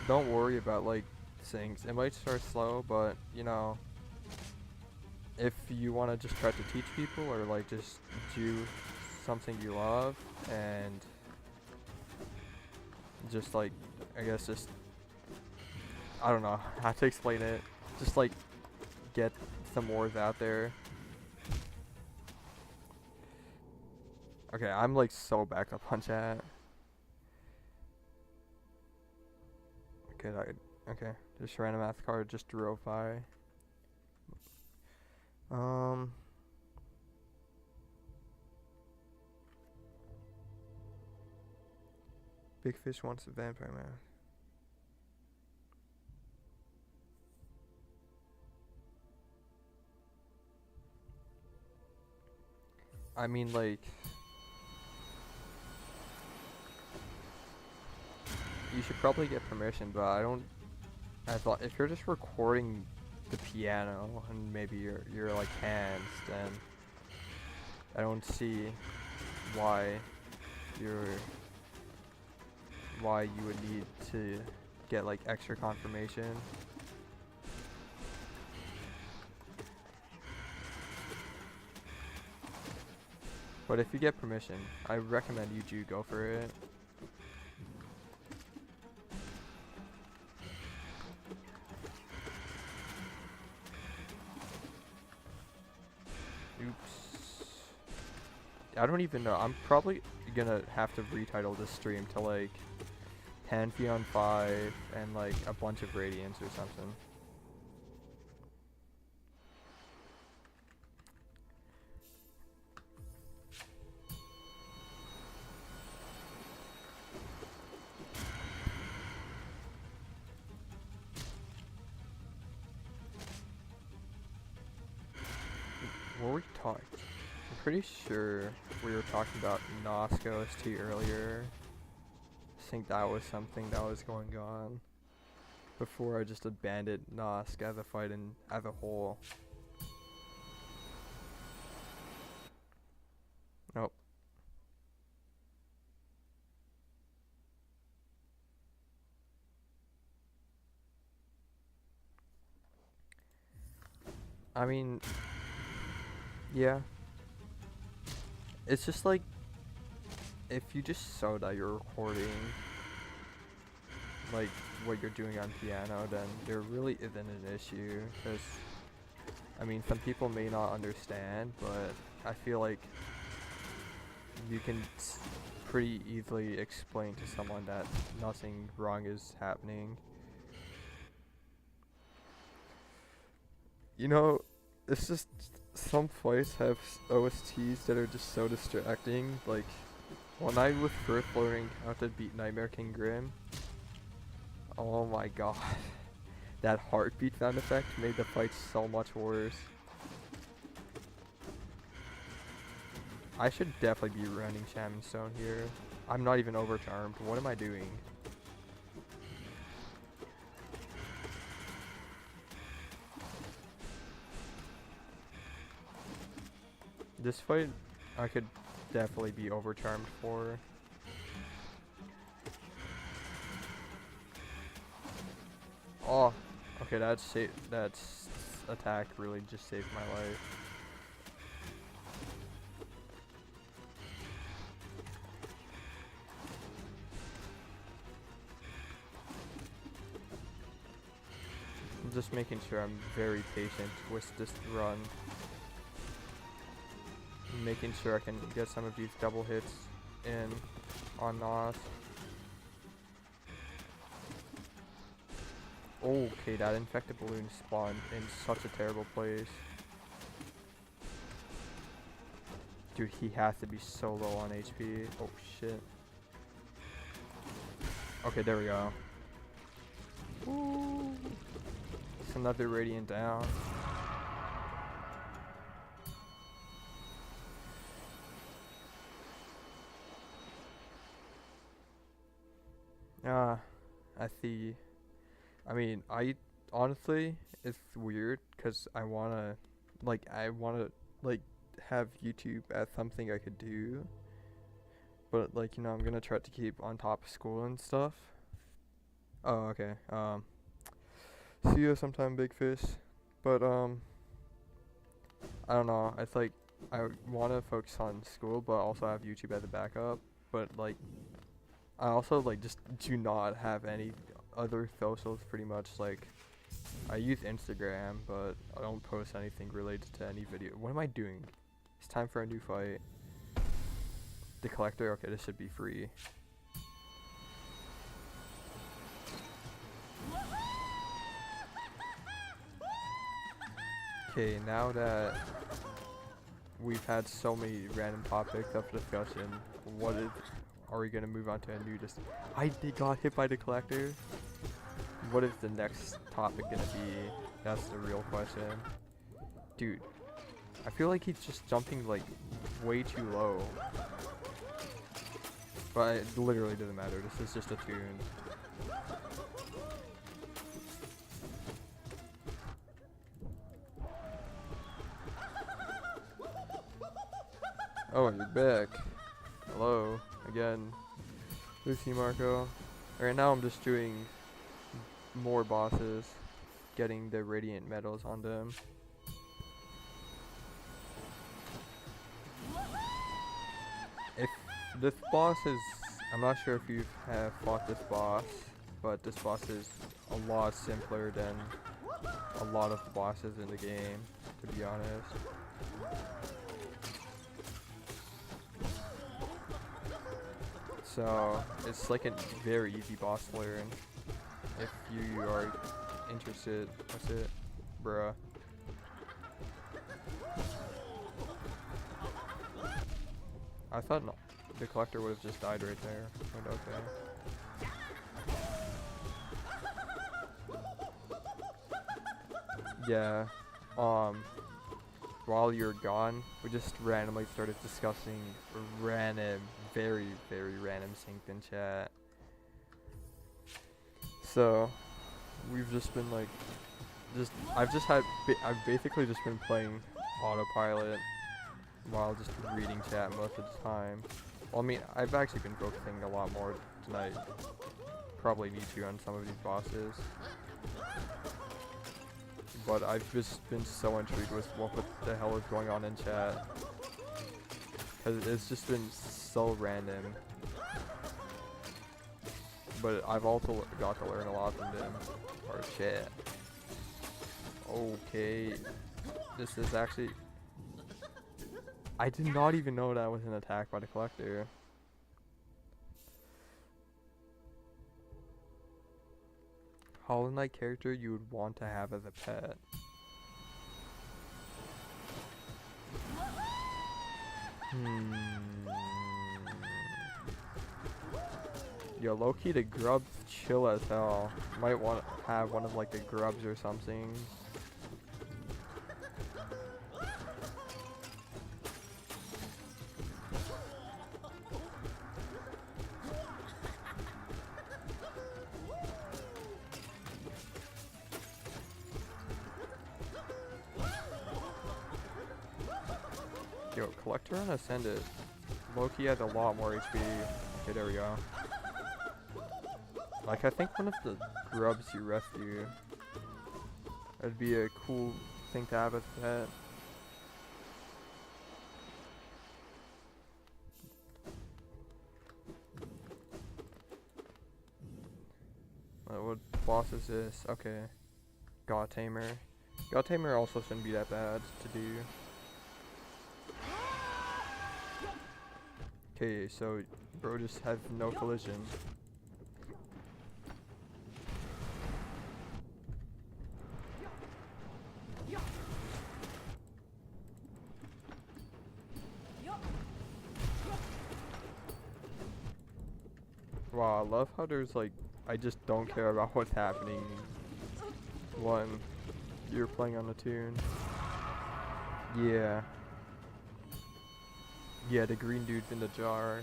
don't worry about like things. It might start slow, but you know, if you want to just try to teach people or like just do something you love and just like, I guess just, I don't know how to explain it. Just like get some ores out there. Okay, I'm like so backed up on chat. Okay, just random math card just drove by. Um, Big Fish wants a vampire man. I mean, like, you should probably get permission, but I thought if you're just recording the piano and maybe your like hands, then I don't see why you're why you would need to get like extra confirmation. But if you get permission, I recommend you do go for it. Oops. I don't even know. I'm probably gonna have to retitle this stream to like Panthoen 5 and like a bunch of Radiance or something. What were we talking? I'm pretty sure we were talking about Nosk OST earlier. I think that was something that was going on before I just abandoned Nosk as a fight and as a whole. Nope. I mean, yeah. It's just like, if you just saw that you're recording like what you're doing on piano, then there really isn't an issue, because I mean, some people may not understand, but I feel like you can pretty easily explain to someone that nothing wrong is happening. You know, it's just some fights have OSTs that are just so distracting. Like, when I was first learning how to beat Nightmare King Grim, oh my god, that heartbeat sound effect made the fight so much worse. I should definitely be running Shaman Stone here. I'm not even overcharmed. What am I doing? This fight, I could definitely be overcharmed for. Oh, okay, that's attack really just saved my life. I'm just making sure I'm very patient with this run. Making sure I can get some of these double hits in on Nos. Okay, that infected balloon spawned in such a terrible place. Dude, he has to be so low on HP. Oh shit. Okay, there we go. Ooh. It's another Radiant down. I see. I mean, I honestly, it's weird because I wanna like have YouTube as something I could do, but like, you know, I'm gonna try to keep on top of school and stuff. Oh, okay. See you sometime, Big Fish. But I don't know. It's like I wanna focus on school, but also have YouTube as a backup. But like, I also like just do not have any other socials pretty much. Like I use Instagram, but I don't post anything related to any video. What am I doing? It's time for a new fight. The collector? Okay, this should be free. Okay, now that we've had so many random topics of discussion, are we gonna move on to a new I got hit by the collector? What is the next topic gonna be? That's the real question. Dude, I feel like he's just jumping like way too low. But it literally doesn't matter, this is just a tune. Oh, you're back. Hello, again. Lucy Marco. Right now I'm just doing more bosses, getting the radiant medals on them. If this boss is, I'm not sure if you have fought this boss, but this boss is a lot simpler than a lot of the bosses in the game, to be honest. So it's like a very easy boss to learn if you are interested. That's it, bruh. I thought the collector would have just died right there, but okay. Yeah, while you were gone, we just randomly started discussing random, very, very random synced in chat. So, we've just been like, I've basically just been playing autopilot while just reading chat most of the time. Well, I mean, I've actually been focusing a lot more tonight. Probably need to on some of these bosses. But I've just been so intrigued with what the hell is going on in chat. Cause it's just been so random. But I've also got to learn a lot from them. Or chat. Okay. This is actually... I did not even know that was an attack by the collector. Hollow Knight character you would want to have as a pet. Yo, low-key the grubs chill as hell. Might want to have one of like the grubs or something. Yo, Collector and Ascended. Loki has a lot more HP. Okay, there we go. Like, I think one of the grubs you rescue would be a cool thing to have as a pet. What boss is this? Okay. God Tamer. God Tamer also shouldn't be that bad to do. Okay, so bro just has no collision. Wow, I love how there's like, I just don't care about what's happening when you're playing on the tune. Yeah. Yeah, the green dude's in the jar.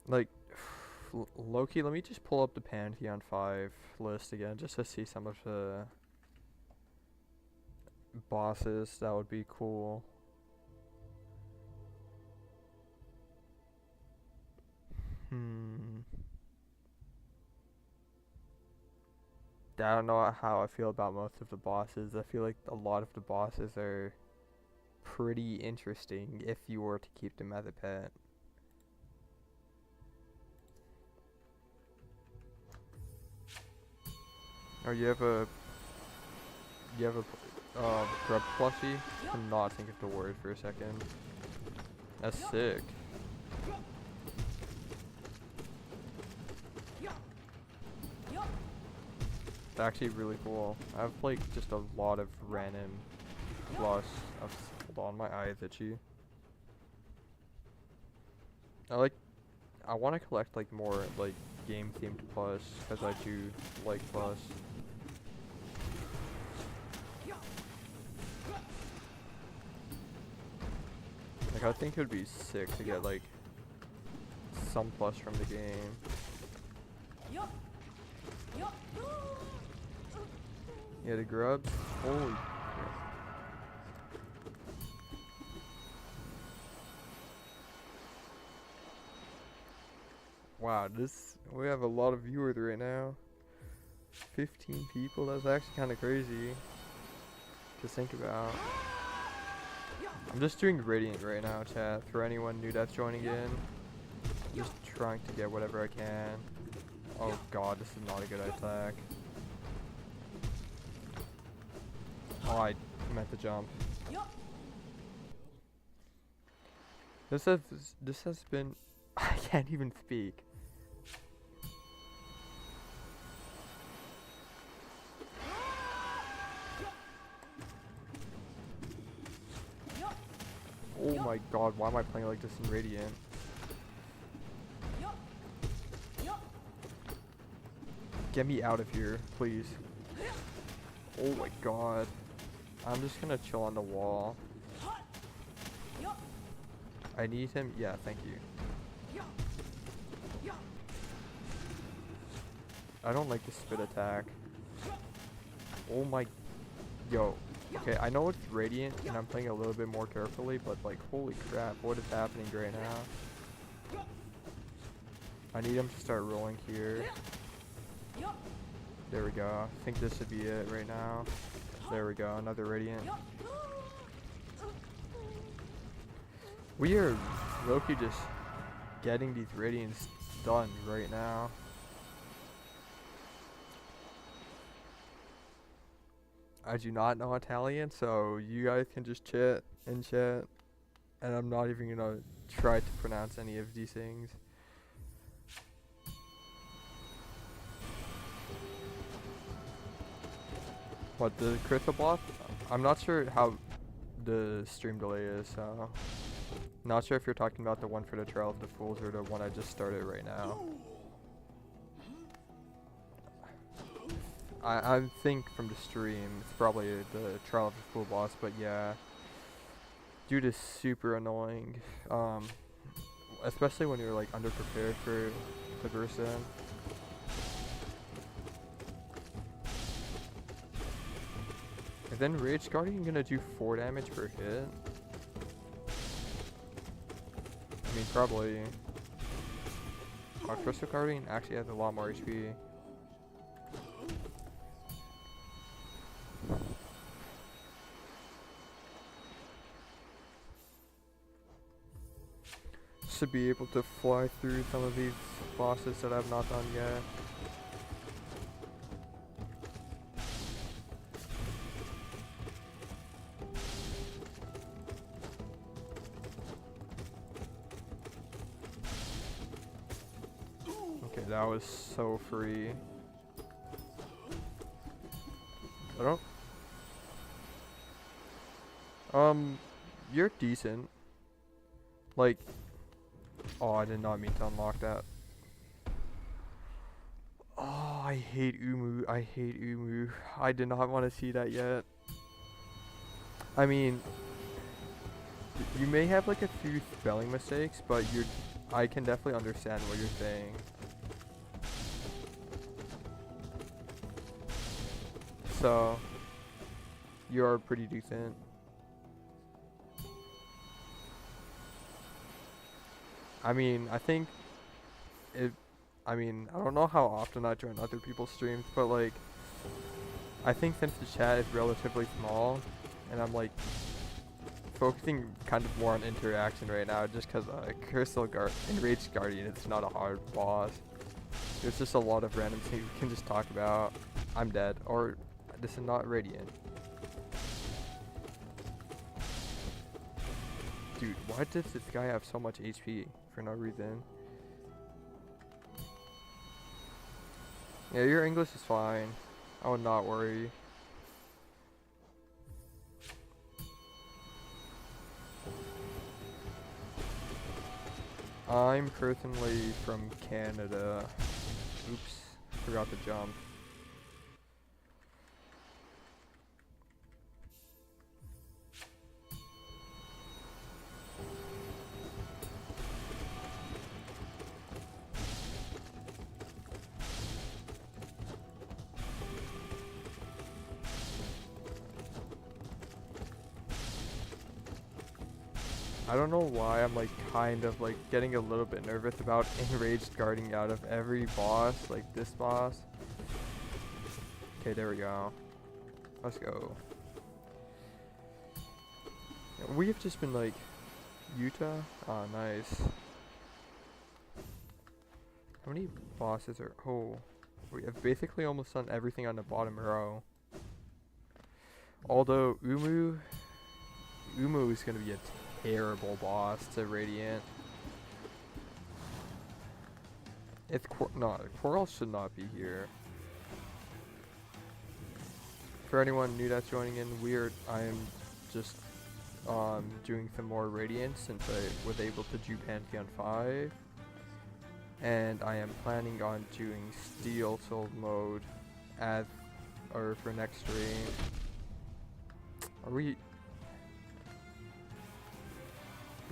Like, Loki, let me just pull up the Pantheon 5 list again, just to see some of the bosses. That would be cool. I don't know how I feel about most of the bosses. I feel like a lot of the bosses are pretty interesting if you were to keep them as a pet. Oh, you have a grub plushie? Cannot think of the word for a second. That's sick. It's actually really cool. I have like just a lot of random plush. Hold on, my eye is itchy. I want to collect like more like game themed plush because I do like plush. Like I think it would be sick to get like some plush from the game. Yeah, the grubs. Holy crap. Wow, we have a lot of viewers right now. 15 people. That's actually kind of crazy to think about. I'm just doing Radiant right now, chat. For anyone new that's joining in, just trying to get whatever I can. Oh god, this is not a good attack. Oh, I meant to jump. This has been. I can't even speak. Oh my god, why am I playing like this in Radiant? Get me out of here, please. Oh my god. I'm just gonna chill on the wall. I need him. Yeah, thank you. I don't like the spit attack. Oh my. Yo. Okay, I know it's Radiant and I'm playing a little bit more carefully, but like, holy crap, what is happening right now? I need him to start rolling here. There we go. I think this should be it right now. There we go, another Radiant. We are low-key just getting these Radiants done right now. I do not know Italian, so you guys can just chat in chat, and I'm not even gonna try to pronounce any of these things. What, the crystal block? I'm not sure how the stream delay is, so not sure if you're talking about the one for the Trial of the Fools or the one I just started right now. I think from the stream, it's probably the Trial of the Fool boss, but yeah. Dude is super annoying. Especially when you're like underprepared for the person. And then Rage Guardian gonna do 4 damage per hit? I mean, probably. Crystal Guardian actually has a lot more HP. To be able to fly through some of these bosses that I've not done yet. Okay, that was so free. I don't. You're decent. Like. Oh, I did not mean to unlock that. Oh, I hate Umu. I hate Umu. I did not want to see that yet. I mean, you may have like a few spelling mistakes, but I can definitely understand what you're saying. So, you're pretty decent. I mean, I think I don't know how often I join other people's streams, but like, I think since the chat is relatively small, and I'm like, focusing kind of more on interaction right now, just because Enraged Guardian, it's not a hard boss. There's just a lot of random things we can just talk about. I'm dead. Or this is not Radiant. Dude, why does this guy have so much HP for no reason? Yeah, your English is fine. I would not worry. I'm personally from Canada. Oops, forgot to jump. I don't know why I'm like kind of like getting a little bit nervous about enraged guarding out of every boss, like this boss. Okay, there we go. Let's go. Yeah, we have just been like Utah. Oh, nice. How many bosses are? Oh, we have basically almost done everything on the bottom row. Although Umu is gonna be a terrible boss to Radiant. It's Coral should not be here. For anyone new that's joining in, I am just doing some more Radiant since I was able to do Panthoen 5. And I am planning on doing Steel Soul mode for next stream. Are we?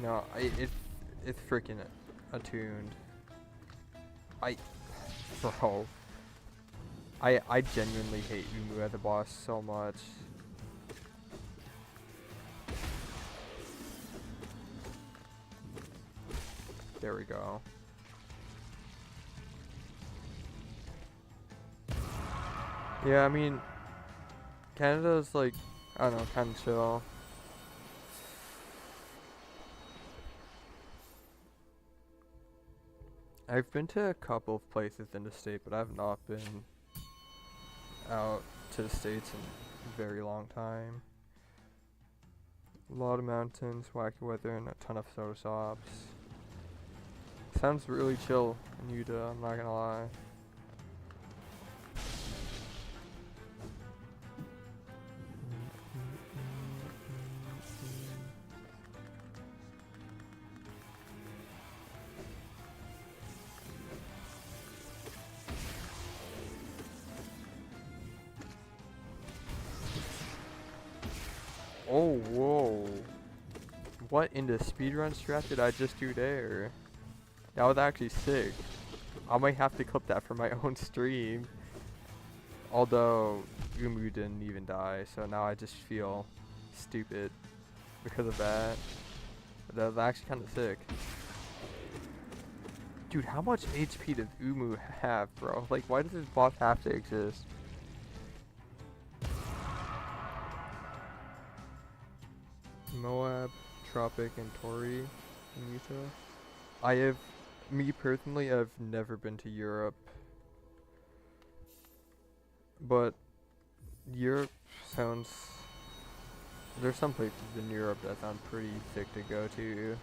No, it's freaking attuned. Bro. I genuinely hate Umu as a boss so much. There we go. Yeah, I mean, Canada's like, I don't know, kind of chill. I've been to a couple of places in the state, but I've not been out to the States in a very long time. A lot of mountains, wacky weather, and a ton of soda shops. Sounds really chill in Utah, I'm not gonna lie. Oh, whoa. What in the speedrun strat did I just do there? That was actually sick. I might have to clip that for my own stream. Although, Umu didn't even die, so now I just feel stupid because of that. But that was actually kind of sick. Dude, how much HP does Umu have, bro? Like, why does this boss have to exist? Moab, Tropic, and Tori in Utah. Me personally, I've never been to Europe. But Europe sounds... There's some places in Europe that sound pretty sick to go to.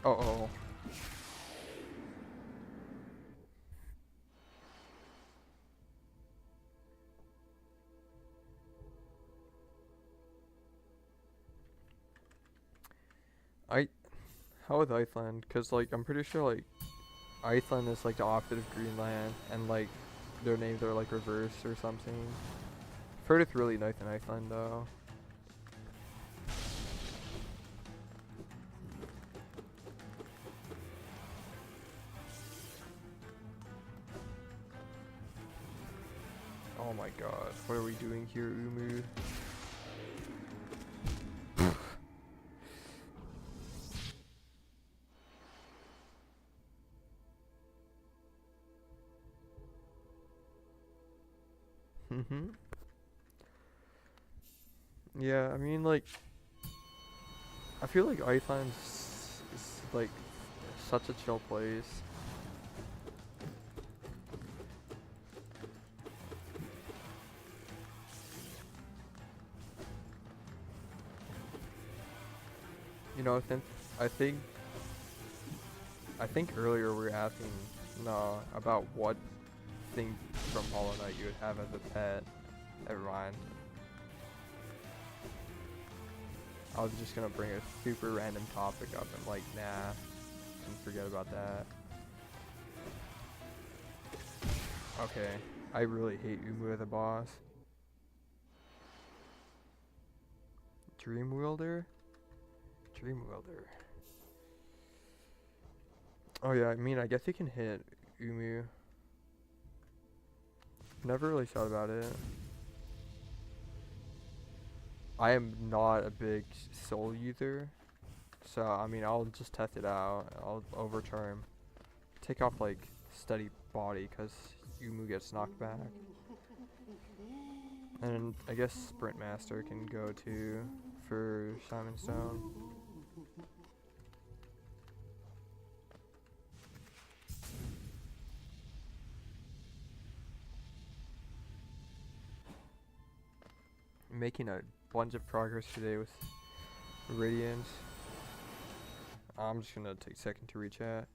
Uh-oh. How is Iceland? Cause like, I'm pretty sure like, Iceland is like the opposite of Greenland, and like, their names are like reversed or something. I've heard it's really nice in Iceland though. Oh my god, what are we doing here, Umu? Mm-hmm. Yeah, I mean, like, I feel like Iceland's is like such a chill place. You know, I think I think earlier we were asking no about what thing from Hollow Knight you would have as a pet. Never mind. I was just gonna bring a super random topic up and like nah, and forget about that. Okay, I really hate Umu as a boss. Dream Wielder? Dream Wielder. Oh yeah, I mean I guess you can hit Umu. Never really thought about it. I am not a big soul user, so I mean I'll just test it out. I'll overturn, take off like steady body because Umu gets knocked back. And I guess Sprint Master can go to for Simon Stone. Making a bunch of progress today with Radiance. I'm just gonna take a second to rechat.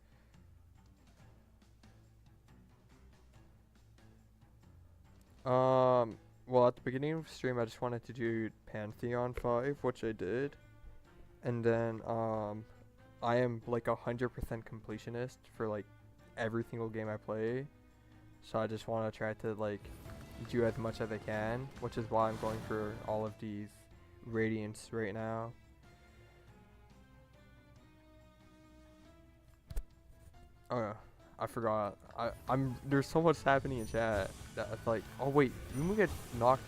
Well, at the beginning of the stream, I just wanted to do Pantheon 5, which I did. And then, I am like 100% completionist for like every single game I play. So I just want to try to like do as much as I can, which is why I'm going for all of these Radiance right now. Oh yeah, I forgot. I'm there's so much happening in chat that it's like, oh wait, Umu gets knocked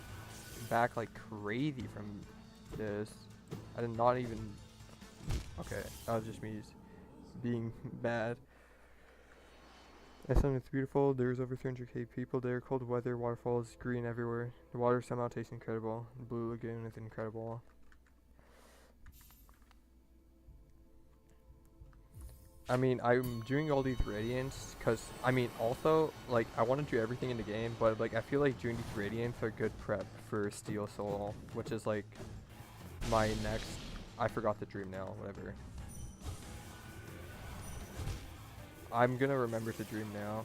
back like crazy from this. I did not even. Okay, that was just me being bad. Iceland is beautiful. There's over 300k people there. Cold weather, waterfalls, green everywhere. The water somehow tastes incredible. The Blue Lagoon is incredible. I mean, I'm doing all these radiants because, I mean, also, like, I want to do everything in the game, but, like, I feel like doing these radiants are good prep for Steel Soul, which is, like, my next, I forgot the dream now, whatever. I'm gonna remember to dream now.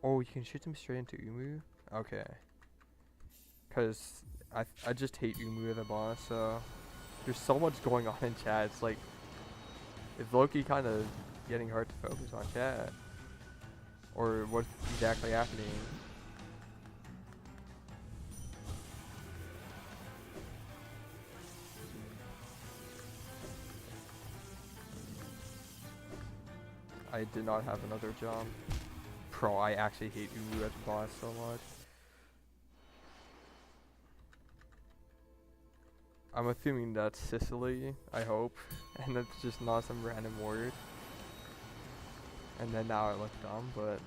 Oh, you can shoot them straight into Umu? Okay. Because I just hate Umu as a boss, so there's so much going on in chat. It's like, it's low-key kind of getting hard to focus on chat. Or what's exactly happening. I did not have another jump. Bro, I actually hate Umu as a boss so much. I'm assuming that's Sicily, I hope. And that's just not some random word. And then now it looks dumb, but...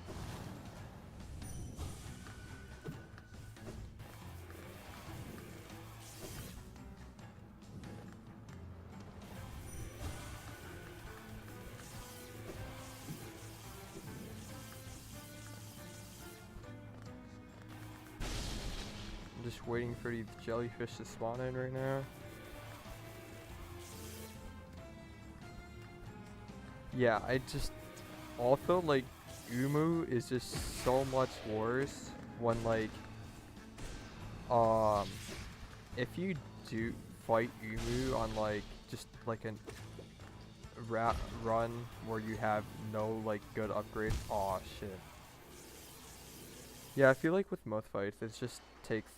I'm just waiting for these jellyfish to spawn in right now. Yeah, I just... Also, like, Umu is just so much worse when, like... If you do fight Umu on, like, just, like, a run where you have no, like, good upgrades... Aw, shit. Yeah, I feel like with most fights, it just takes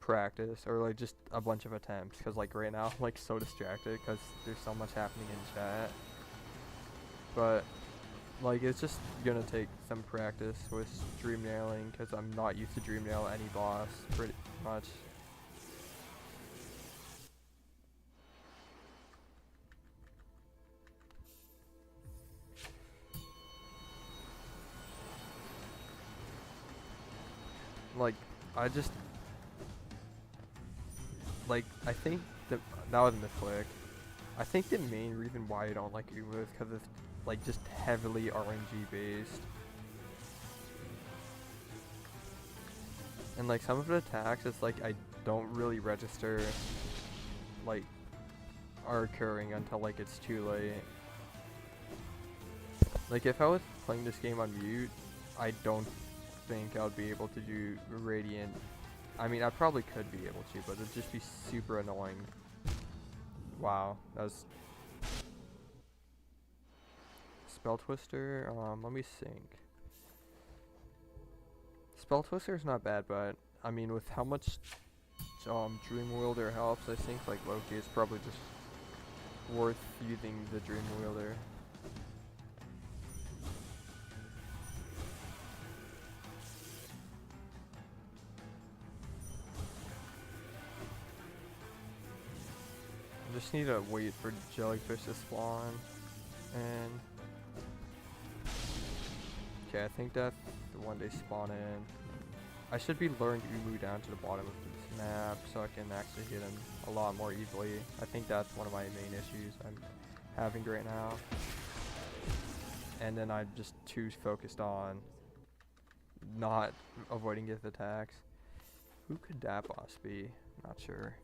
practice or like just a bunch of attempts because like right now I'm like so distracted because there's so much happening in chat, but like it's just gonna take some practice with dream nailing because I'm not used to dream nail any boss pretty much. like, I just, like, I think that was Mythlick. I think the main reason why I don't like Umu is because it's, like, just heavily RNG based. And, like, some of the attacks, it's like I don't really register, like, are occurring until, like, it's too late. Like, if I was playing this game on mute, I don't think I would be able to do Radiant. I mean, I probably could be able to, but it'd just be super annoying. Wow, that was... Spell Twister, let me think. Spell Twister is not bad, but, I mean, with how much Dream Wielder helps, I think, like, Loki is probably just worth using the Dream Wielder. I just need to wait for jellyfish to spawn, and okay, I think that's the one they spawn in. I should be luring Umu down to the bottom of this map so I can actually hit him a lot more easily. I think that's one of my main issues I'm having right now. And then I'm just too focused on not avoiding his attacks. Who could that boss be? Not sure.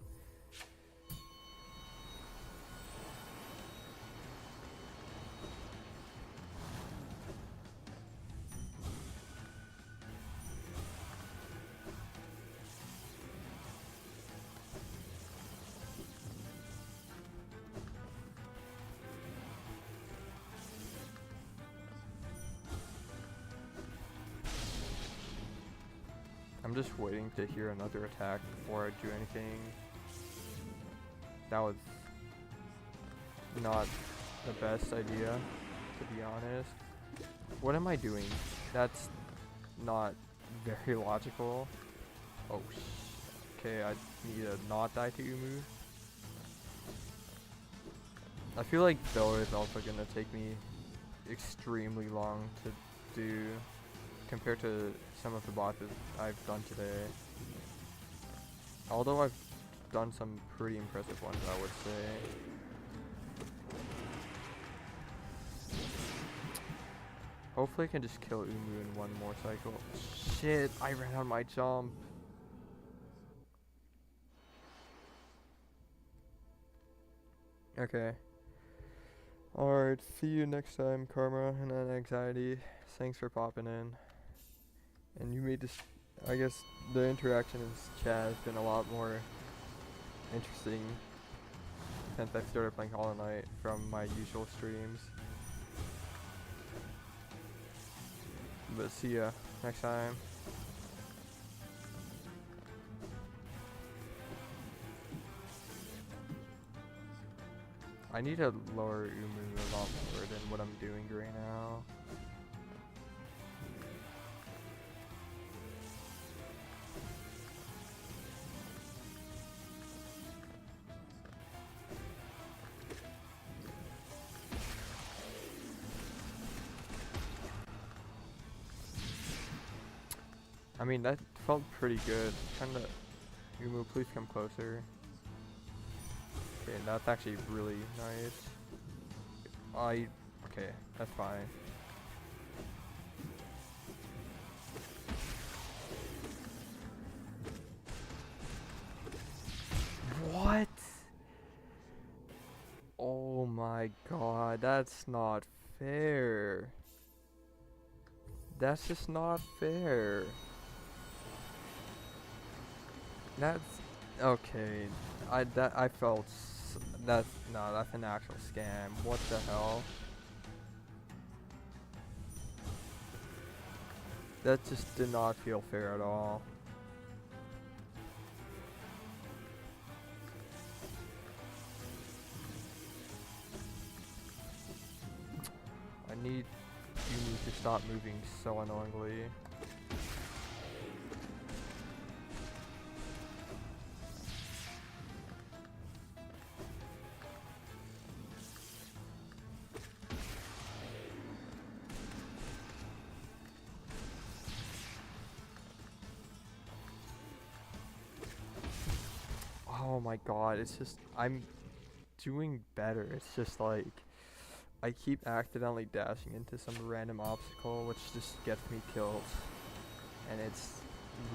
I'm just waiting to hear another attack before I do anything. That was not the best idea, to be honest. What am I doing? That's not very logical. Oh, okay, I need to not die to Umu. I feel like Thor is also gonna take me extremely long to do compared to some of the bosses I've done today. Although I've done some pretty impressive ones, I would say. Hopefully I can just kill Umu in one more cycle. Shit, I ran out of my jump. Okay. Alright, see you next time, Karma and Anxiety. Thanks for popping in. And you made this, I guess, the interaction in chat has been a lot more interesting since I started playing Hollow Knight from my usual streams. But see ya next time. I need to lower Umu a lot more than what I'm doing right now. I mean, that felt pretty good. Kinda, Umu, please come closer. Okay, that's actually really nice. Okay, that's fine. What? Oh my god, that's not fair. That's just not fair. That's okay. I felt that's an actual scam. What the hell? That just did not feel fair at all. I need you to stop moving so annoyingly. Oh my god, it's just, I'm doing better. It's just like, I keep accidentally dashing into some random obstacle, which just gets me killed. And it's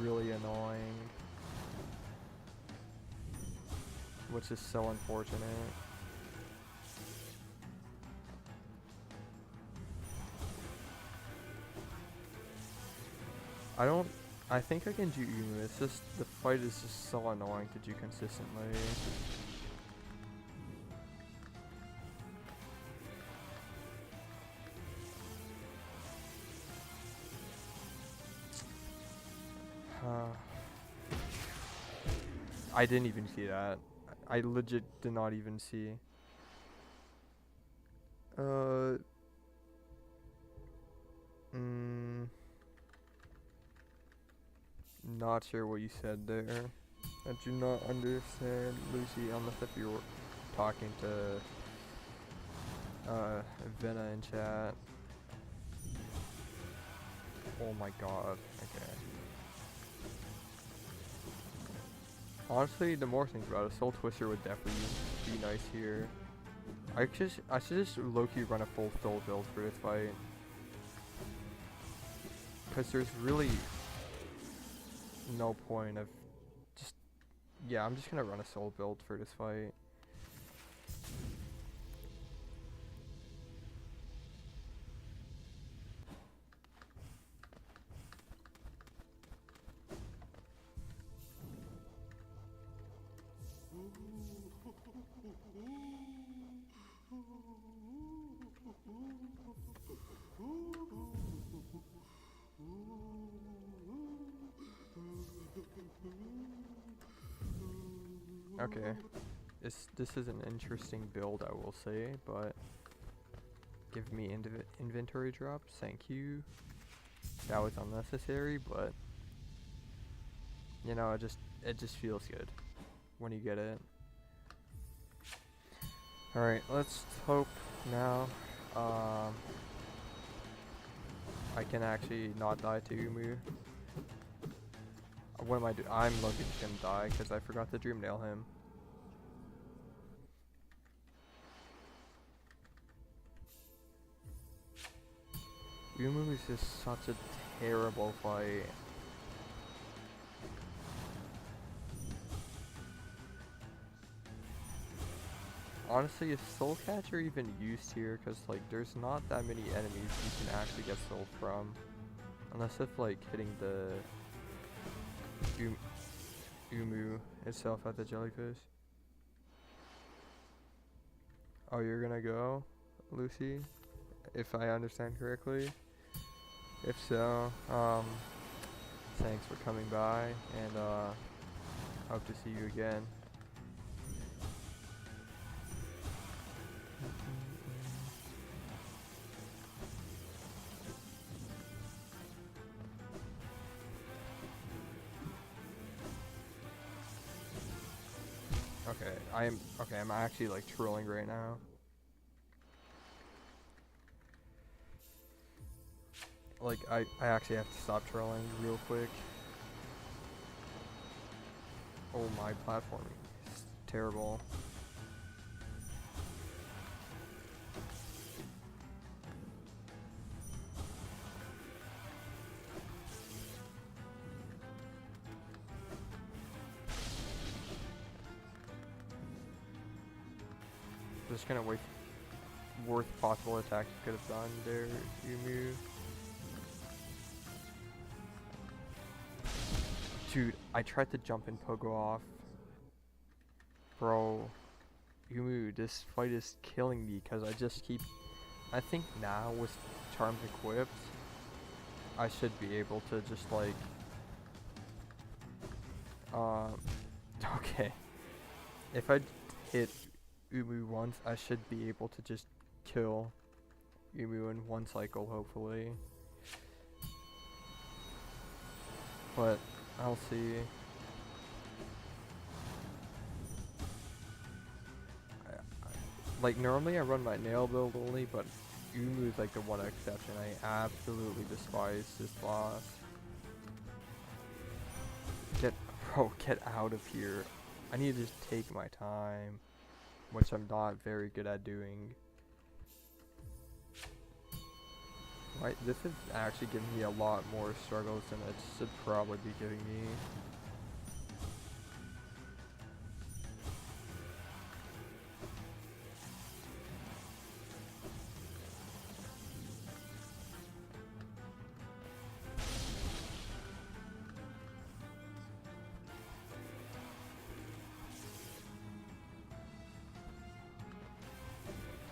really annoying. Which is so unfortunate. I think I can do Umu. It's just, the fight is just so annoying to do consistently. I didn't even see that. I legit did not even see. Not sure what you said there. I do not understand, Lucy, unless if you were talking to Vena in chat. Oh my god, okay. Honestly, the more I think about it, Soul Twister would definitely be nice here. I should just low-key run a full soul build for this fight. Because there's really no point of just... Yeah, I'm just gonna run a soul build for this fight. Okay, this is an interesting build, I will say, but give me inventory drops, thank you. That was unnecessary, but you know, it just feels good when you get it. All right, let's hope now I can actually not die to Umu. What am I doing? I'm lucky just gonna die because I forgot to dream nail him. Umu is just such a terrible fight. Honestly, is Soul Catcher even used here? Because like, there's not that many enemies you can actually get soul from, unless if like hitting the Umu itself at the jellyfish. Oh, you're gonna go, Lucy? If I understand correctly. If so, thanks for coming by, and hope to see you again. Okay, I'm actually like trolling right now. Like, I actually have to stop trolling real quick. Oh, my platforming is terrible. Just gonna wait. Worst possible attack you could have done there, Umu. Dude, I tried to jump and pogo off. Bro, Umu, this fight is killing me because I just keep... I think now with charms equipped, I should be able to just like... okay. If I hit Umu once, I should be able to just kill Umu in one cycle, hopefully. But I'll see. Like, normally I run my nail build only, but Umu is like the one exception. I absolutely despise this boss. Bro, get out of here. I need to just take my time, which I'm not very good at doing. Right, this is actually giving me a lot more struggles than it should probably be giving me.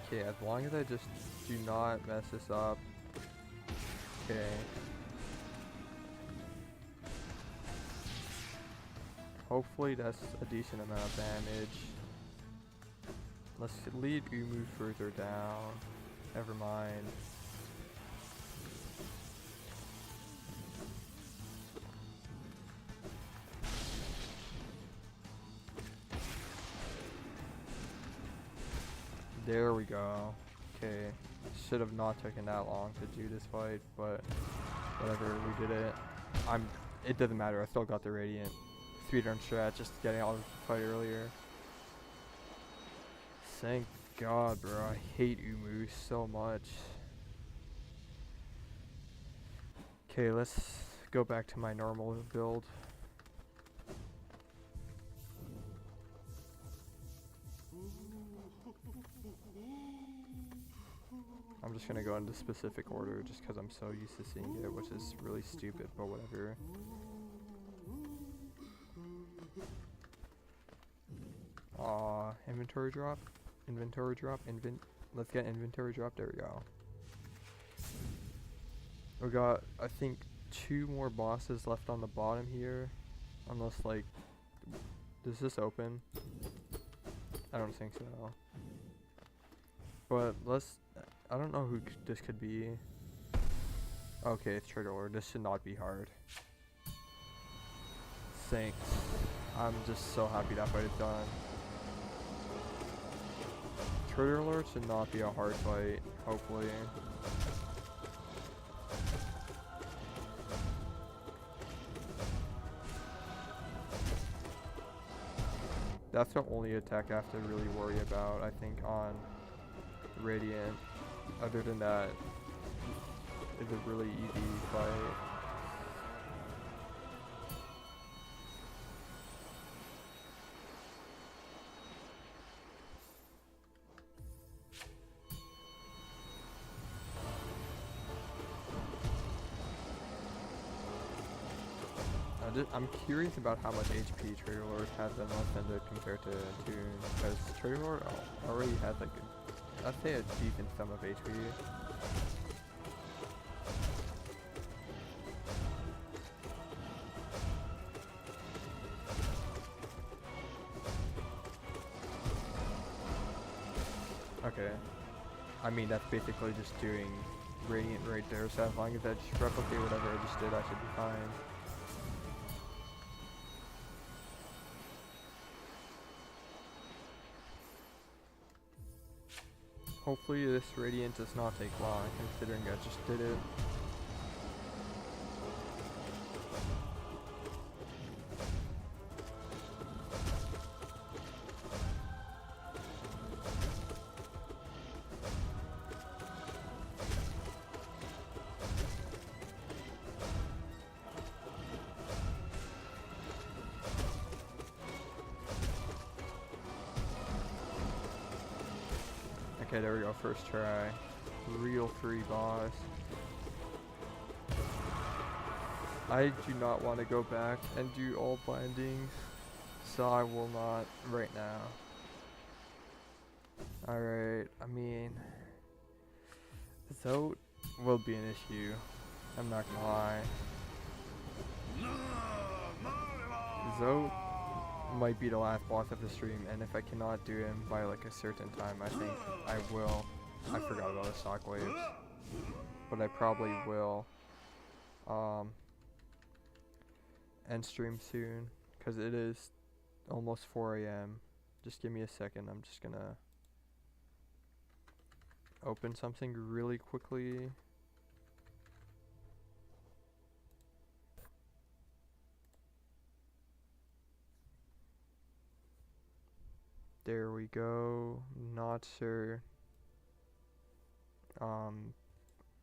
Okay, as long as I just do not mess this up. Okay. Hopefully that's a decent amount of damage. Let's lead Umu further down. Never mind. There we go. Okay. Should have not taken that long to do this fight, but whatever, we did it. It doesn't matter, I still got the Radiant. Speedrun strat, just getting out of the fight earlier. Thank God, bro. I hate Umu so much. Okay, let's go back to my normal build. I'm just gonna go into specific order just because I'm so used to seeing it, which is really stupid, but whatever. Inventory drop. Let's get inventory drop. There we go. We got, I think, 2 more bosses left on the bottom here. Unless, like, does this open? I don't think so. But I don't know who this could be. Okay, it's Trigger Lord. This should not be hard. Thanks. I'm just so happy that fight is done. Trigger Lord should not be a hard fight, hopefully. That's the only attack I have to really worry about, I think, on Radiant. Other than that, it's a really easy fight. I'm curious about how much HP Trigger Lord has in Ascended compared to Toon, because Trigger Lord already has like I'd say a decent sum of HP. Okay. I mean, that's basically just doing Radiant right there, so as long as I just replicate whatever I just did, I should be fine. Hopefully this Radiant does not take long, considering I just did it. Okay, there we go, first try. Real free boss. I do not want to go back and do all bindings, so I will not right now. Alright, I mean, Zote will be an issue, I'm not gonna lie. Zote might be the last boss of the stream, and if I cannot do him by like a certain time, I think I will. I forgot about the shockwaves, but I probably will end stream soon, because it is almost 4 AM. Just give me a second, I'm just gonna open something really quickly. There we go. Not sure.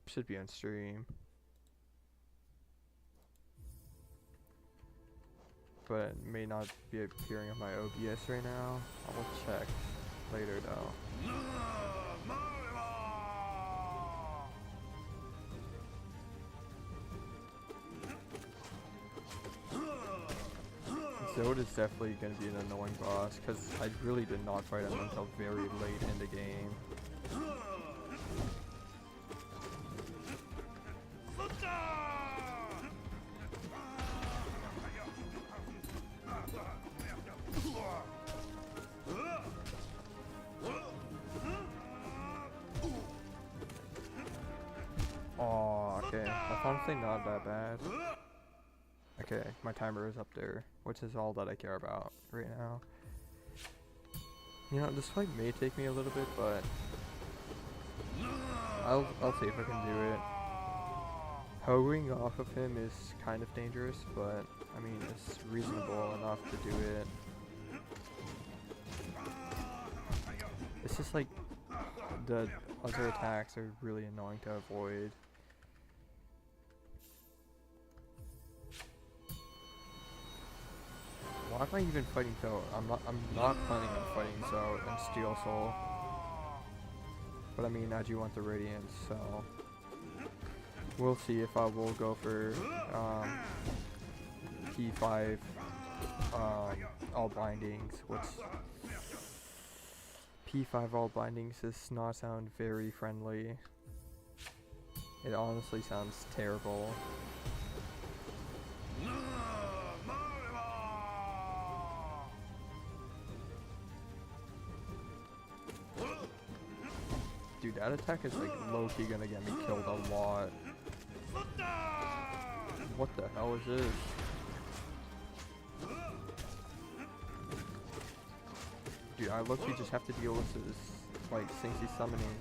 Should be on stream. But it may not be appearing on my OBS right now. I will check later though. Zod is definitely going to be an annoying boss because I really did not fight him until very late in the game. Oh, okay. That's honestly not that bad. Okay, my timer is up there, which is all that I care about right now. You know, this fight may take me a little bit, but I'll see if I can do it. Hoeing off of him is kind of dangerous, but I mean, it's reasonable enough to do it. It's just like the other attacks are really annoying to avoid. Why am I even fighting Though? I'm not planning on fighting Zoe and Steel Soul. But I mean, I do want the Radiance, so we'll see if I will go for P5 all bindings, which P5 all bindings does not sound very friendly. It honestly sounds terrible. Dude, that attack is like low-key gonna get me killed a lot. What the hell is this? Dude, I low-key just have to deal with this, like, Sinksy summoning.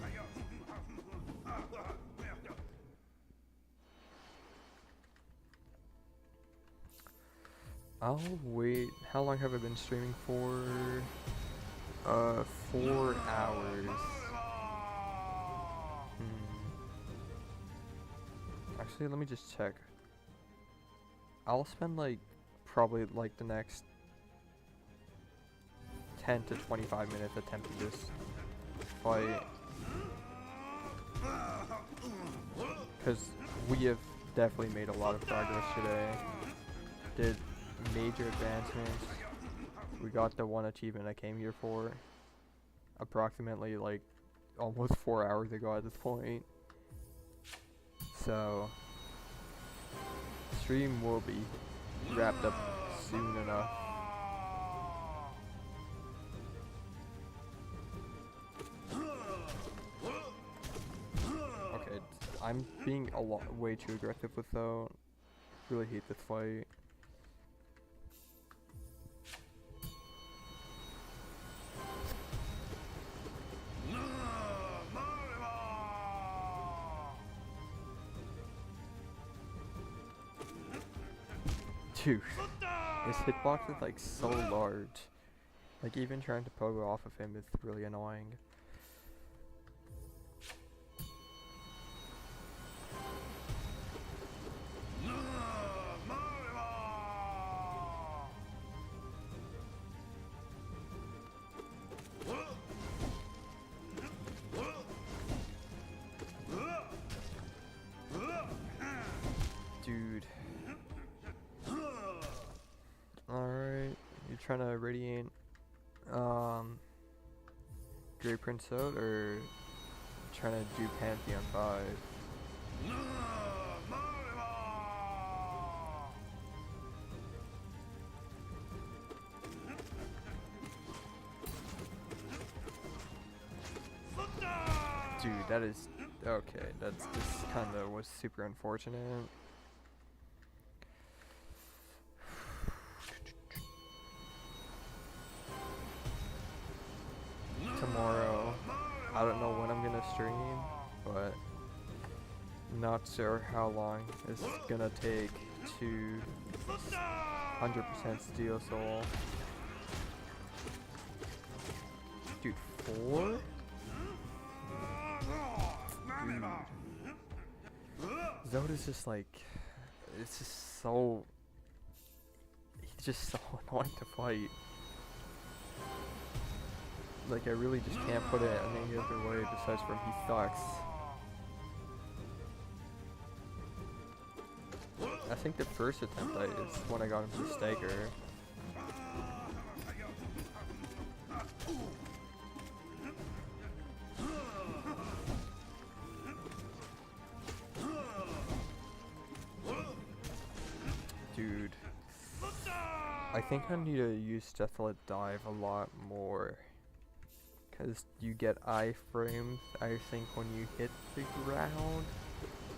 I'll wait. How long have I been streaming for? 4 hours. Actually, let me just check. I'll spend like probably like the next 10 to 25 minutes attempting this fight, because we have definitely made a lot of progress today. Did major advancements. We got the one achievement I came here for approximately like almost 4 hours ago at this point. So stream will be wrapped up soon enough. Okay, I'm being way too aggressive with though. Really hate this fight. Dude, his hitbox is like so large. Like even trying to pogo off of him is really annoying. Dude. Alright, you're trying to radiate Grey Prince out, or trying to do Panthoen 5? Dude, that is okay. This kind of was super unfortunate. Tomorrow, I don't know when I'm gonna stream, but not sure how long it's gonna take to 100% Steel Soul. 4? Dude. Zoda's just like, it's just so, he's just so annoying to fight. Like, I really just can't put it any other way besides from he sucks. I think the first attempt is when I got him to stagger. Dude. I think I need to use Deathlet Dive a lot more. Because you get iframes, I think, when you hit the ground.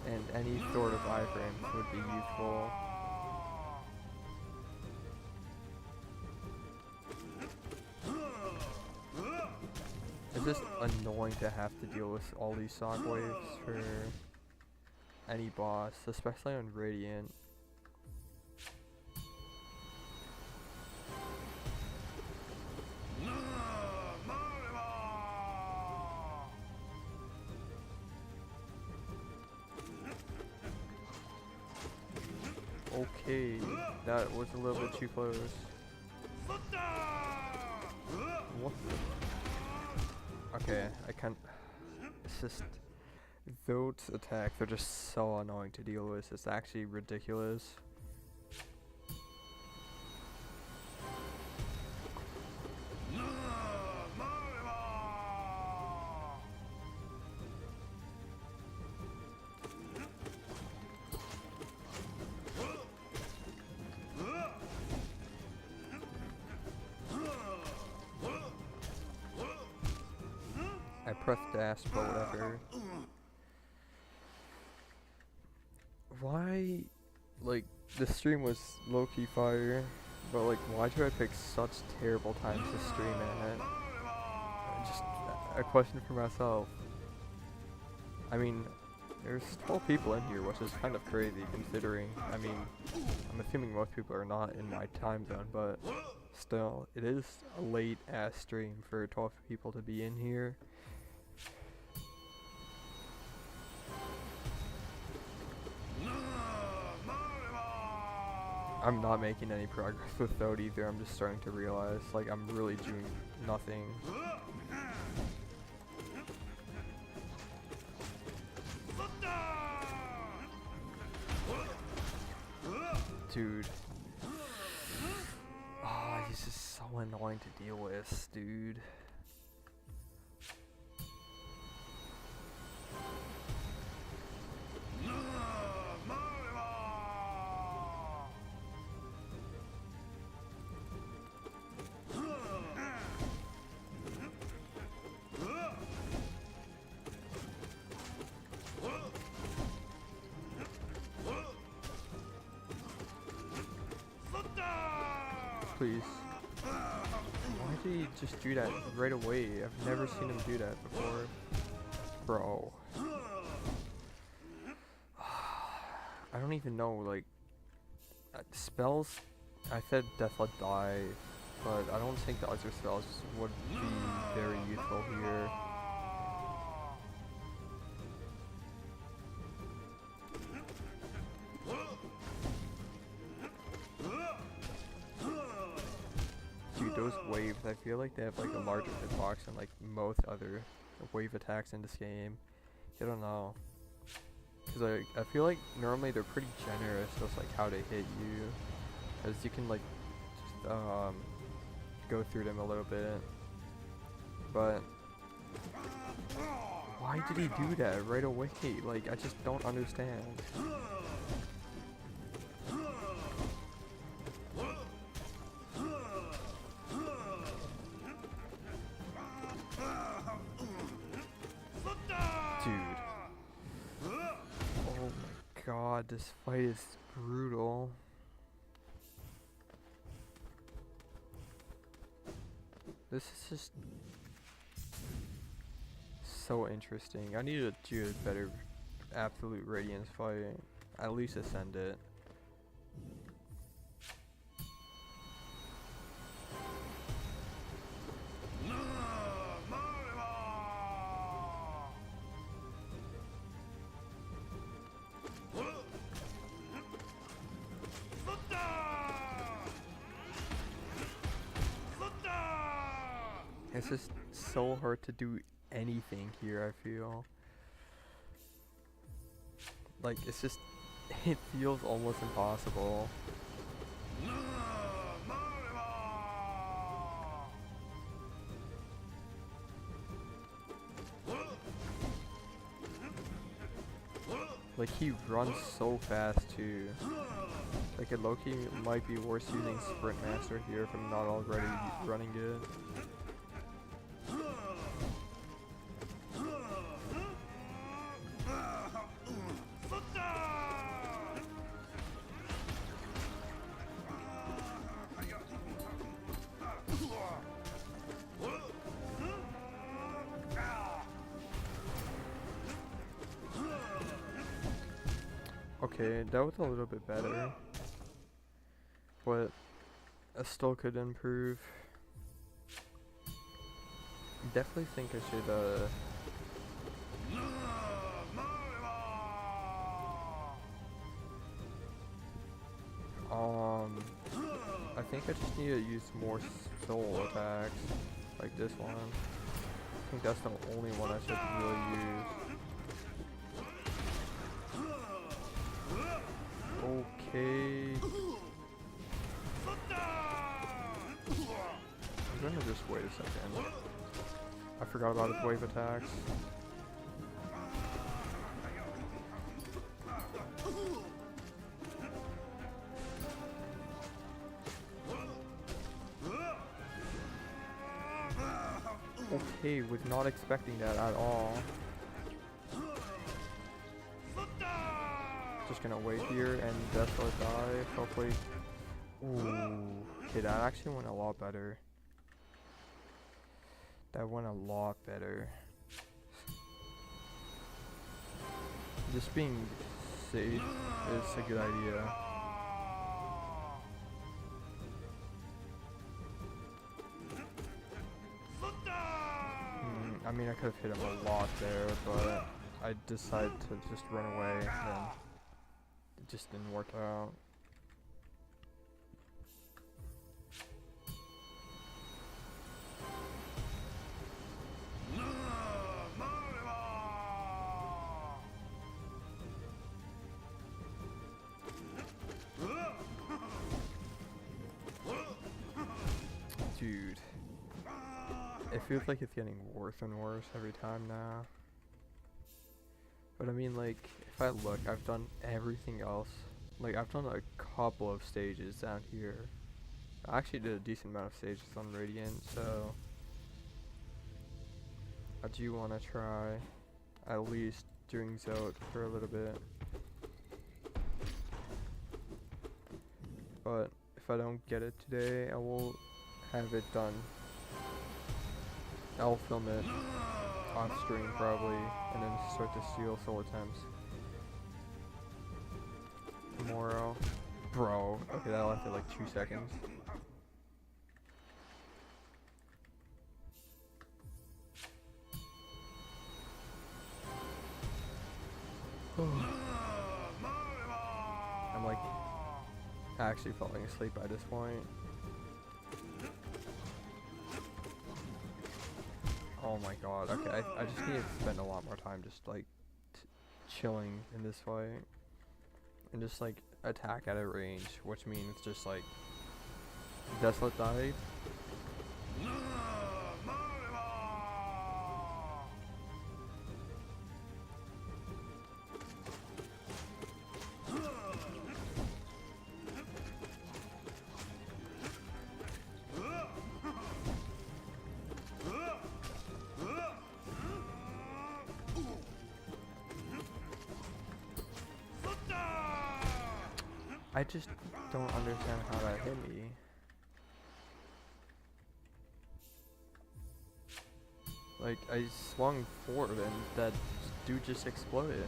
And any sort of iframes would be useful. It's just annoying to have to deal with all these shockwaves for any boss, especially on Radiant. Okay, that was a little bit too close. What the? Okay, I can't. It's just those attacks are just so annoying to deal with. It's actually ridiculous. I pressed dash, but whatever. Why, like, the stream was low-key fire, but like, why do I pick such terrible times to stream at? Just a question for myself. I mean, there's 12 people in here, which is kind of crazy considering, I mean, I'm assuming most people are not in my time zone, but still, it is a late-ass stream for 12 people to be in here. I'm not making any progress with Thode either. I'm just starting to realize, like, I'm really doing nothing. Dude. Oh, he's just so annoying to deal with, dude. Please. Why did he just do that right away? I've never seen him do that before. Bro. I don't even know, like, spells, I said Deathlet Dive, but I don't think the other spells would be very useful here. Those waves, I feel like they have like a larger hitbox than like most other wave attacks in this game. I don't know, because I feel like normally they're pretty generous with like how they hit you, because you can like just, go through them a little bit. But why did he do that right away? Like, I just don't understand. God, this fight is brutal. This is just so interesting. I need to do a better Absolute Radiance fight. At least ascend it. It's just so hard to do anything here, I feel. Like, it's just, it feels almost impossible. Like, he runs so fast too. Like, it low-key might be worse using Sprint Master here if I'm not already running it. Okay, that was a little bit better, but I still could improve. Definitely think I should I think I just need to use more soul attacks, like this one. I think that's the only one I should really use. Okay. I'm gonna just wait a second. I forgot about his wave attacks. Okay, was not expecting that at all. Just gonna wait here and Deathlock die, hopefully. Ooh, okay, that actually went a lot better. That went a lot better. Just being safe is a good idea. I mean, I could have hit him a lot there, but I decided to just run away, and it just didn't work out. Dude. It feels like it's getting worse and worse every time now. But I mean, like, if I look, I've done everything else. Like, I've done a couple of stages down here. I actually did a decent amount of stages on Radiant, so I do want to try at least doing Zote for a little bit. But if I don't get it today, I will have it done. I'll film it off stream probably, and then start to steal soul attempts tomorrow. Bro, okay, that lasted like 2 seconds. I'm like actually falling asleep by this point. Oh my god, okay, I just need to spend a lot more time just like chilling in this fight. And just like attack at a range, which means just like Desolate died. I just don't understand how that hit me. Like, I swung forward and that dude just exploded.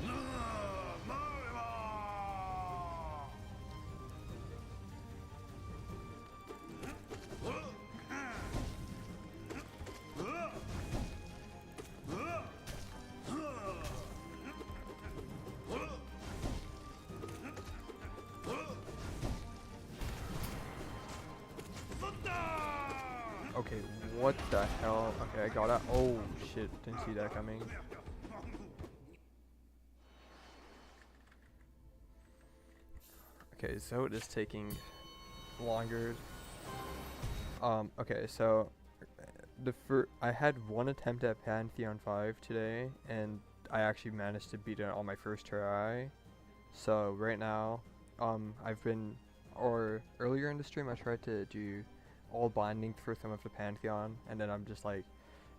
Okay, What the hell? Okay, I got it. Oh shit, didn't see that coming. Okay, so it is taking longer. Okay, so I had one attempt at Panthoen 5 today, and I actually managed to beat it on my first try. So right now, earlier in the stream I tried to do all binding for some of the Pantheon, and then I'm just like,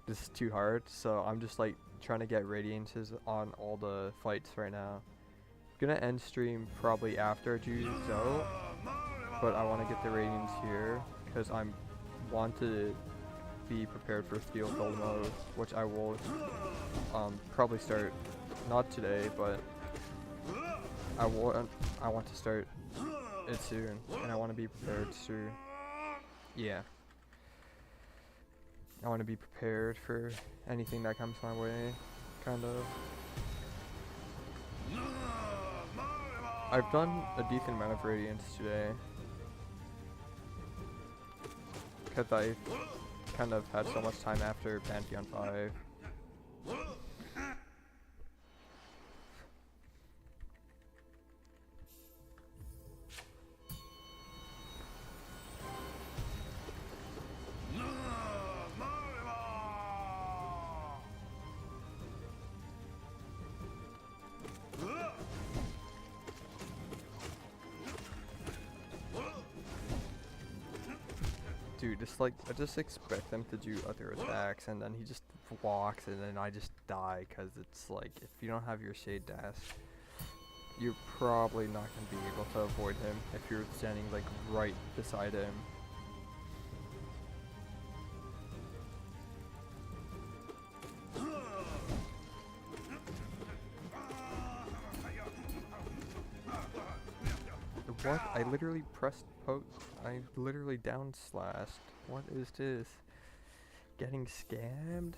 this is too hard, so I'm just like trying to get radiances on all the fights right now. Gonna end stream probably after I do Zoe, but I want to get the radiance here because I want to be prepared for Steel Gold mode, which I will probably start not today, but I want to start it soon, and I want to be prepared to, yeah. I want to be prepared for anything that comes my way, kind of. I've done a decent amount of radiance today, because I kind of had so much time after Panthoen 5. Dude, just like, I just expect them to do other attacks, and then he just walks, and then I just die, because it's like, if you don't have your Shade Dash, you're probably not going to be able to avoid him if you're standing like right beside him. What? I literally pressed I literally down slashed. What is this? Getting scammed?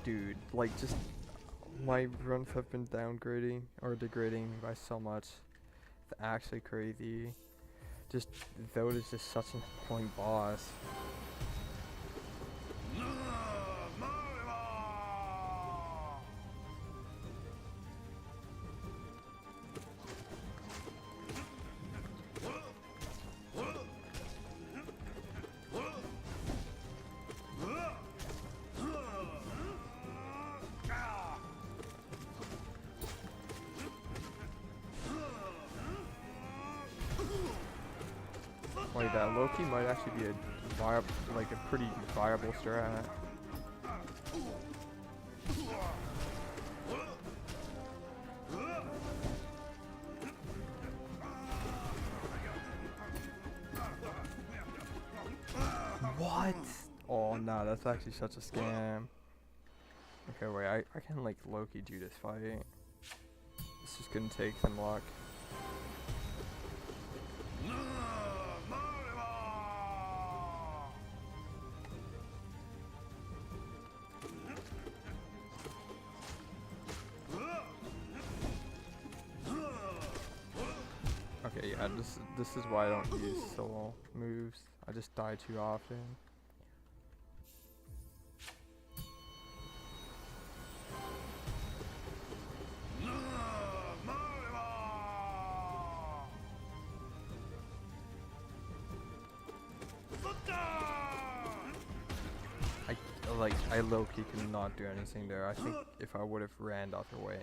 Dude, like just my runs have been downgrading or degrading by so much. It's actually crazy. Just though it is just such an annoying boss. Like that Loki might actually be a pretty viable strat. What? Oh no, that's actually such a scam. Okay, wait, I can like Loki do this fight. It's just gonna take some luck. Okay, yeah, this is why I don't use solo moves. I just die too often. I low-key cannot do anything there. I think if I would have ran the other way,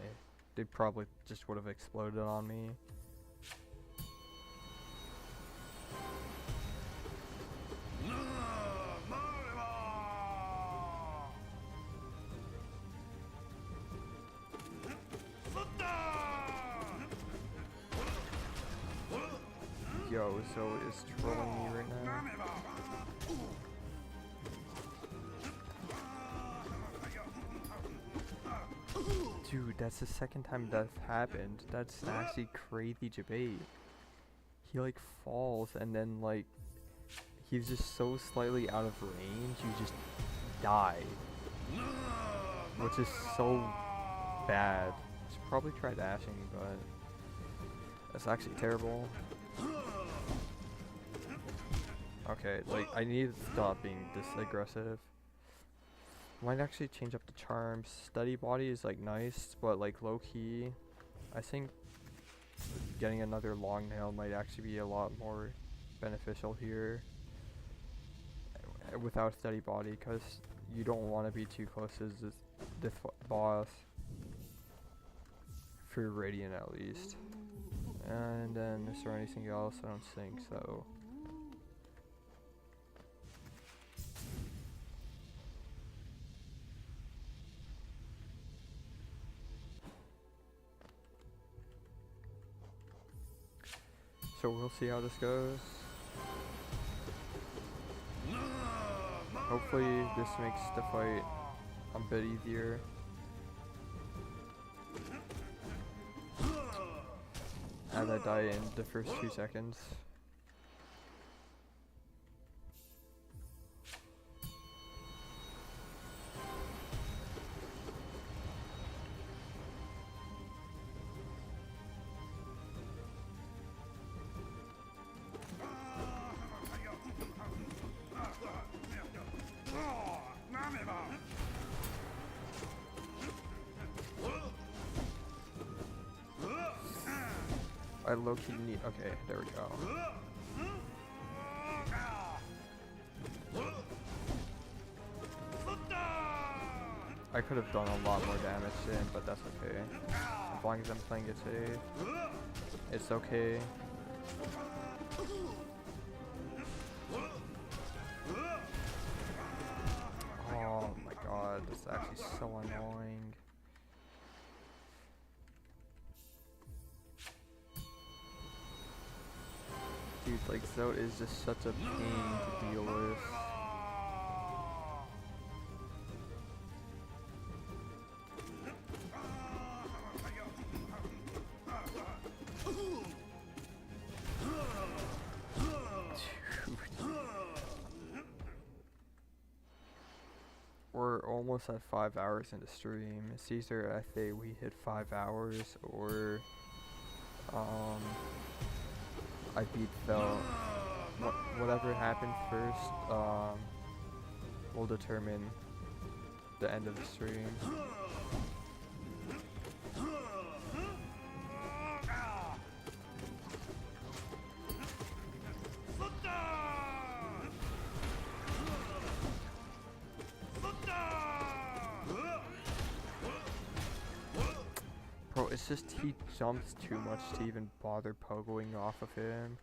they probably just would have exploded on me. Yo, Zoe is trolling me right now. Dude, that's the second time that's happened. That's actually crazy debate. He like falls and then like he's just so slightly out of range, you just die. Which is so bad. Should probably try dashing, but that's actually terrible. Okay, like, I need to stop being this aggressive. Might actually change up the charms. Steady body is like nice, but like low key, I think getting another long nail might actually be a lot more beneficial here without steady body, because you don't want to be too close to this boss for Radiant at least. And then is there anything else? I don't think so. So we'll see how this goes. Hopefully this makes the fight a bit easier. As I die in the first few seconds. I low-key need, okay, there we go. I could have done a lot more damage to him, but that's okay. As long as I'm playing it safe, it's okay. Oh my god, this is actually so annoying. Dude, like, Zote is just such a pain to deal with. We're almost at 5 hours into stream. It's either I say we hit 5 hours or I beat Phil. Whatever happens first will determine the end of the stream. Bro, it's just he jumps too much to even bother pogoing off of him.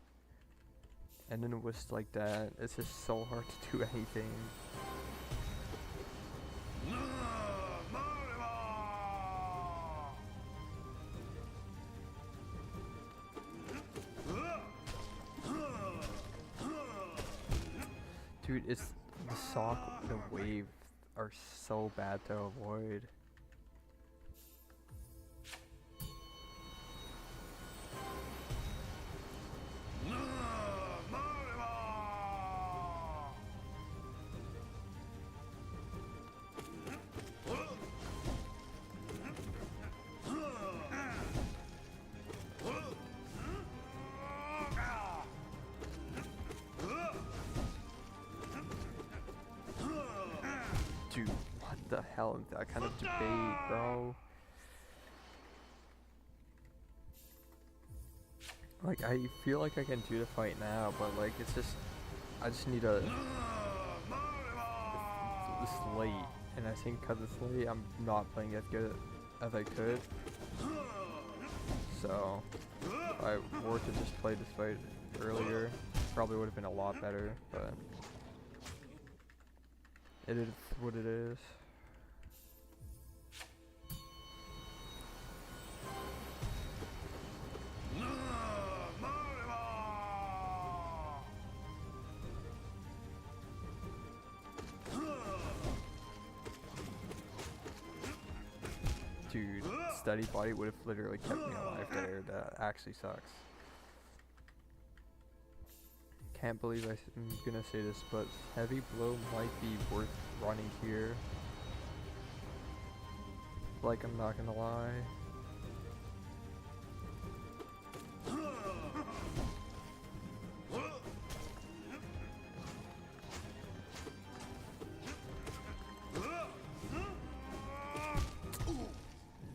And then it was like that. It's just so hard to do anything. Dude, it's the sock, the wave are so bad to avoid. Dude, what the hell is that kind of debate, bro? Like, I feel like I can do the fight now, but like, it's just, I just need a, it's late, and I think because it's late, I'm not playing as good as I could. So, if I were to just play this fight earlier, probably would have been a lot better, but it is what it is. Dude, steady body would have literally kept me alive there. That actually sucks. can't believe I'm gonna say this, but Heavy Blow might be worth running here. Like, I'm not gonna lie.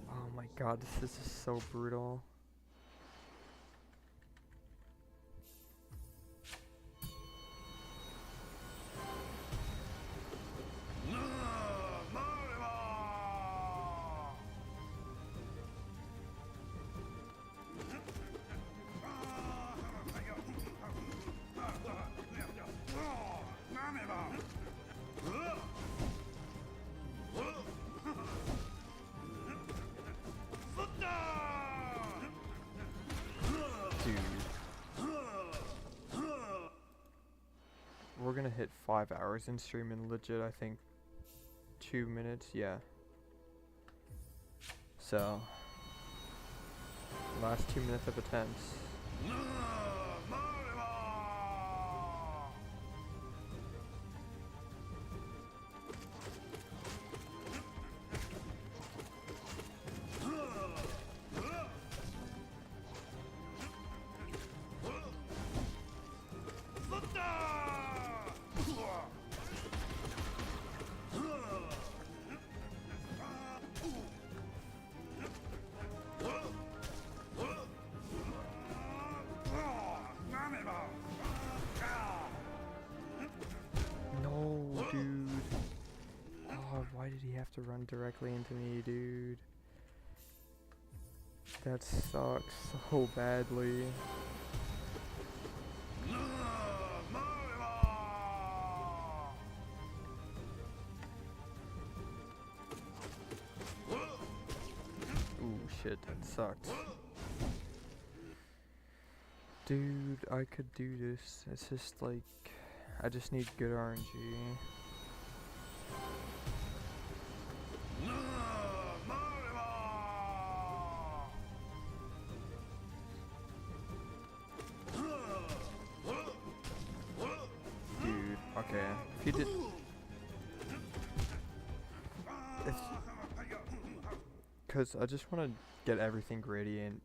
Oh my god, this is so brutal. We're gonna hit 5 hours in stream and legit, I think 2 minutes, yeah. So, last 2 minutes of attempts. No, dude. Oh, why did he have to run directly into me, dude? That sucks so badly. Ooh, shit, that sucked. Dude, I could do this. It's just like, I just need good RNG. Dude, okay. If you did... Because I just want to get everything gradient.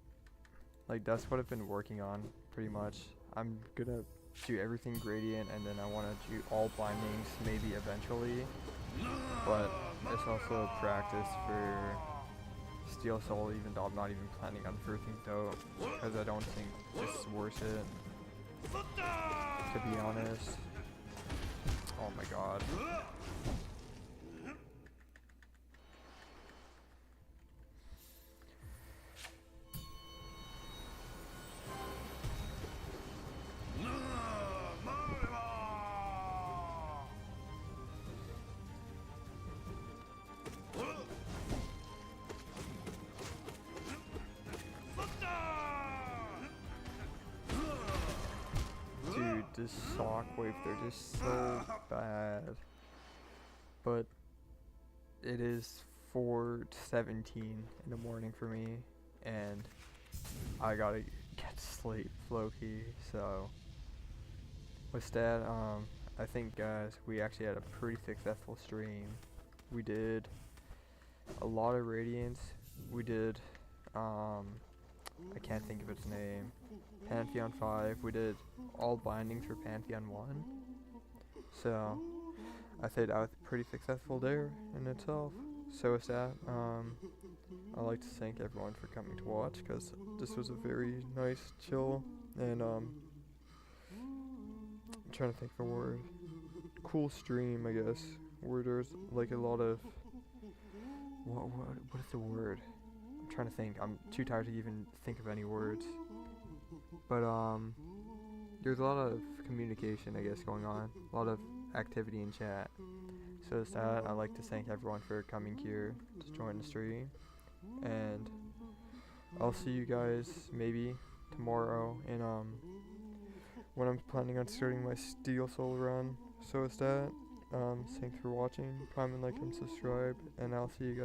Like, that's what I've been working on, pretty much. I'm gonna do everything gradient, and then I want to do all bindings, maybe eventually. But it's also a practice for Steel Soul, even though I'm not even planning on firthing though, because I don't think it's worth it, to be honest. Oh my god. Dude, this shockwave, they're just so bad. But it is 4:17 in the morning for me, and I gotta get sleep, low-key. So with that, I think, guys, we actually had a pretty successful stream. We did a lot of Radiance. We did, I can't think of its name, Pantheon 5. We did all bindings for Pantheon 1. So I think that was pretty successful there in itself. So with that, I'd like to thank everyone for coming to watch, because this was a very nice, chill, and I'm trying to think of a word. Cool stream, I guess, where there's like a lot of what is the word? I'm trying to think. I'm too tired to even think of any words. But there's a lot of communication, I guess, going on. A lot of activity in chat. So with that, I'd like to thank everyone for coming here to join the stream. And I'll see you guys maybe tomorrow in when I'm planning on starting my Steel Soul run. So with that, thanks for watching. Comment, like, and subscribe, and I'll see you guys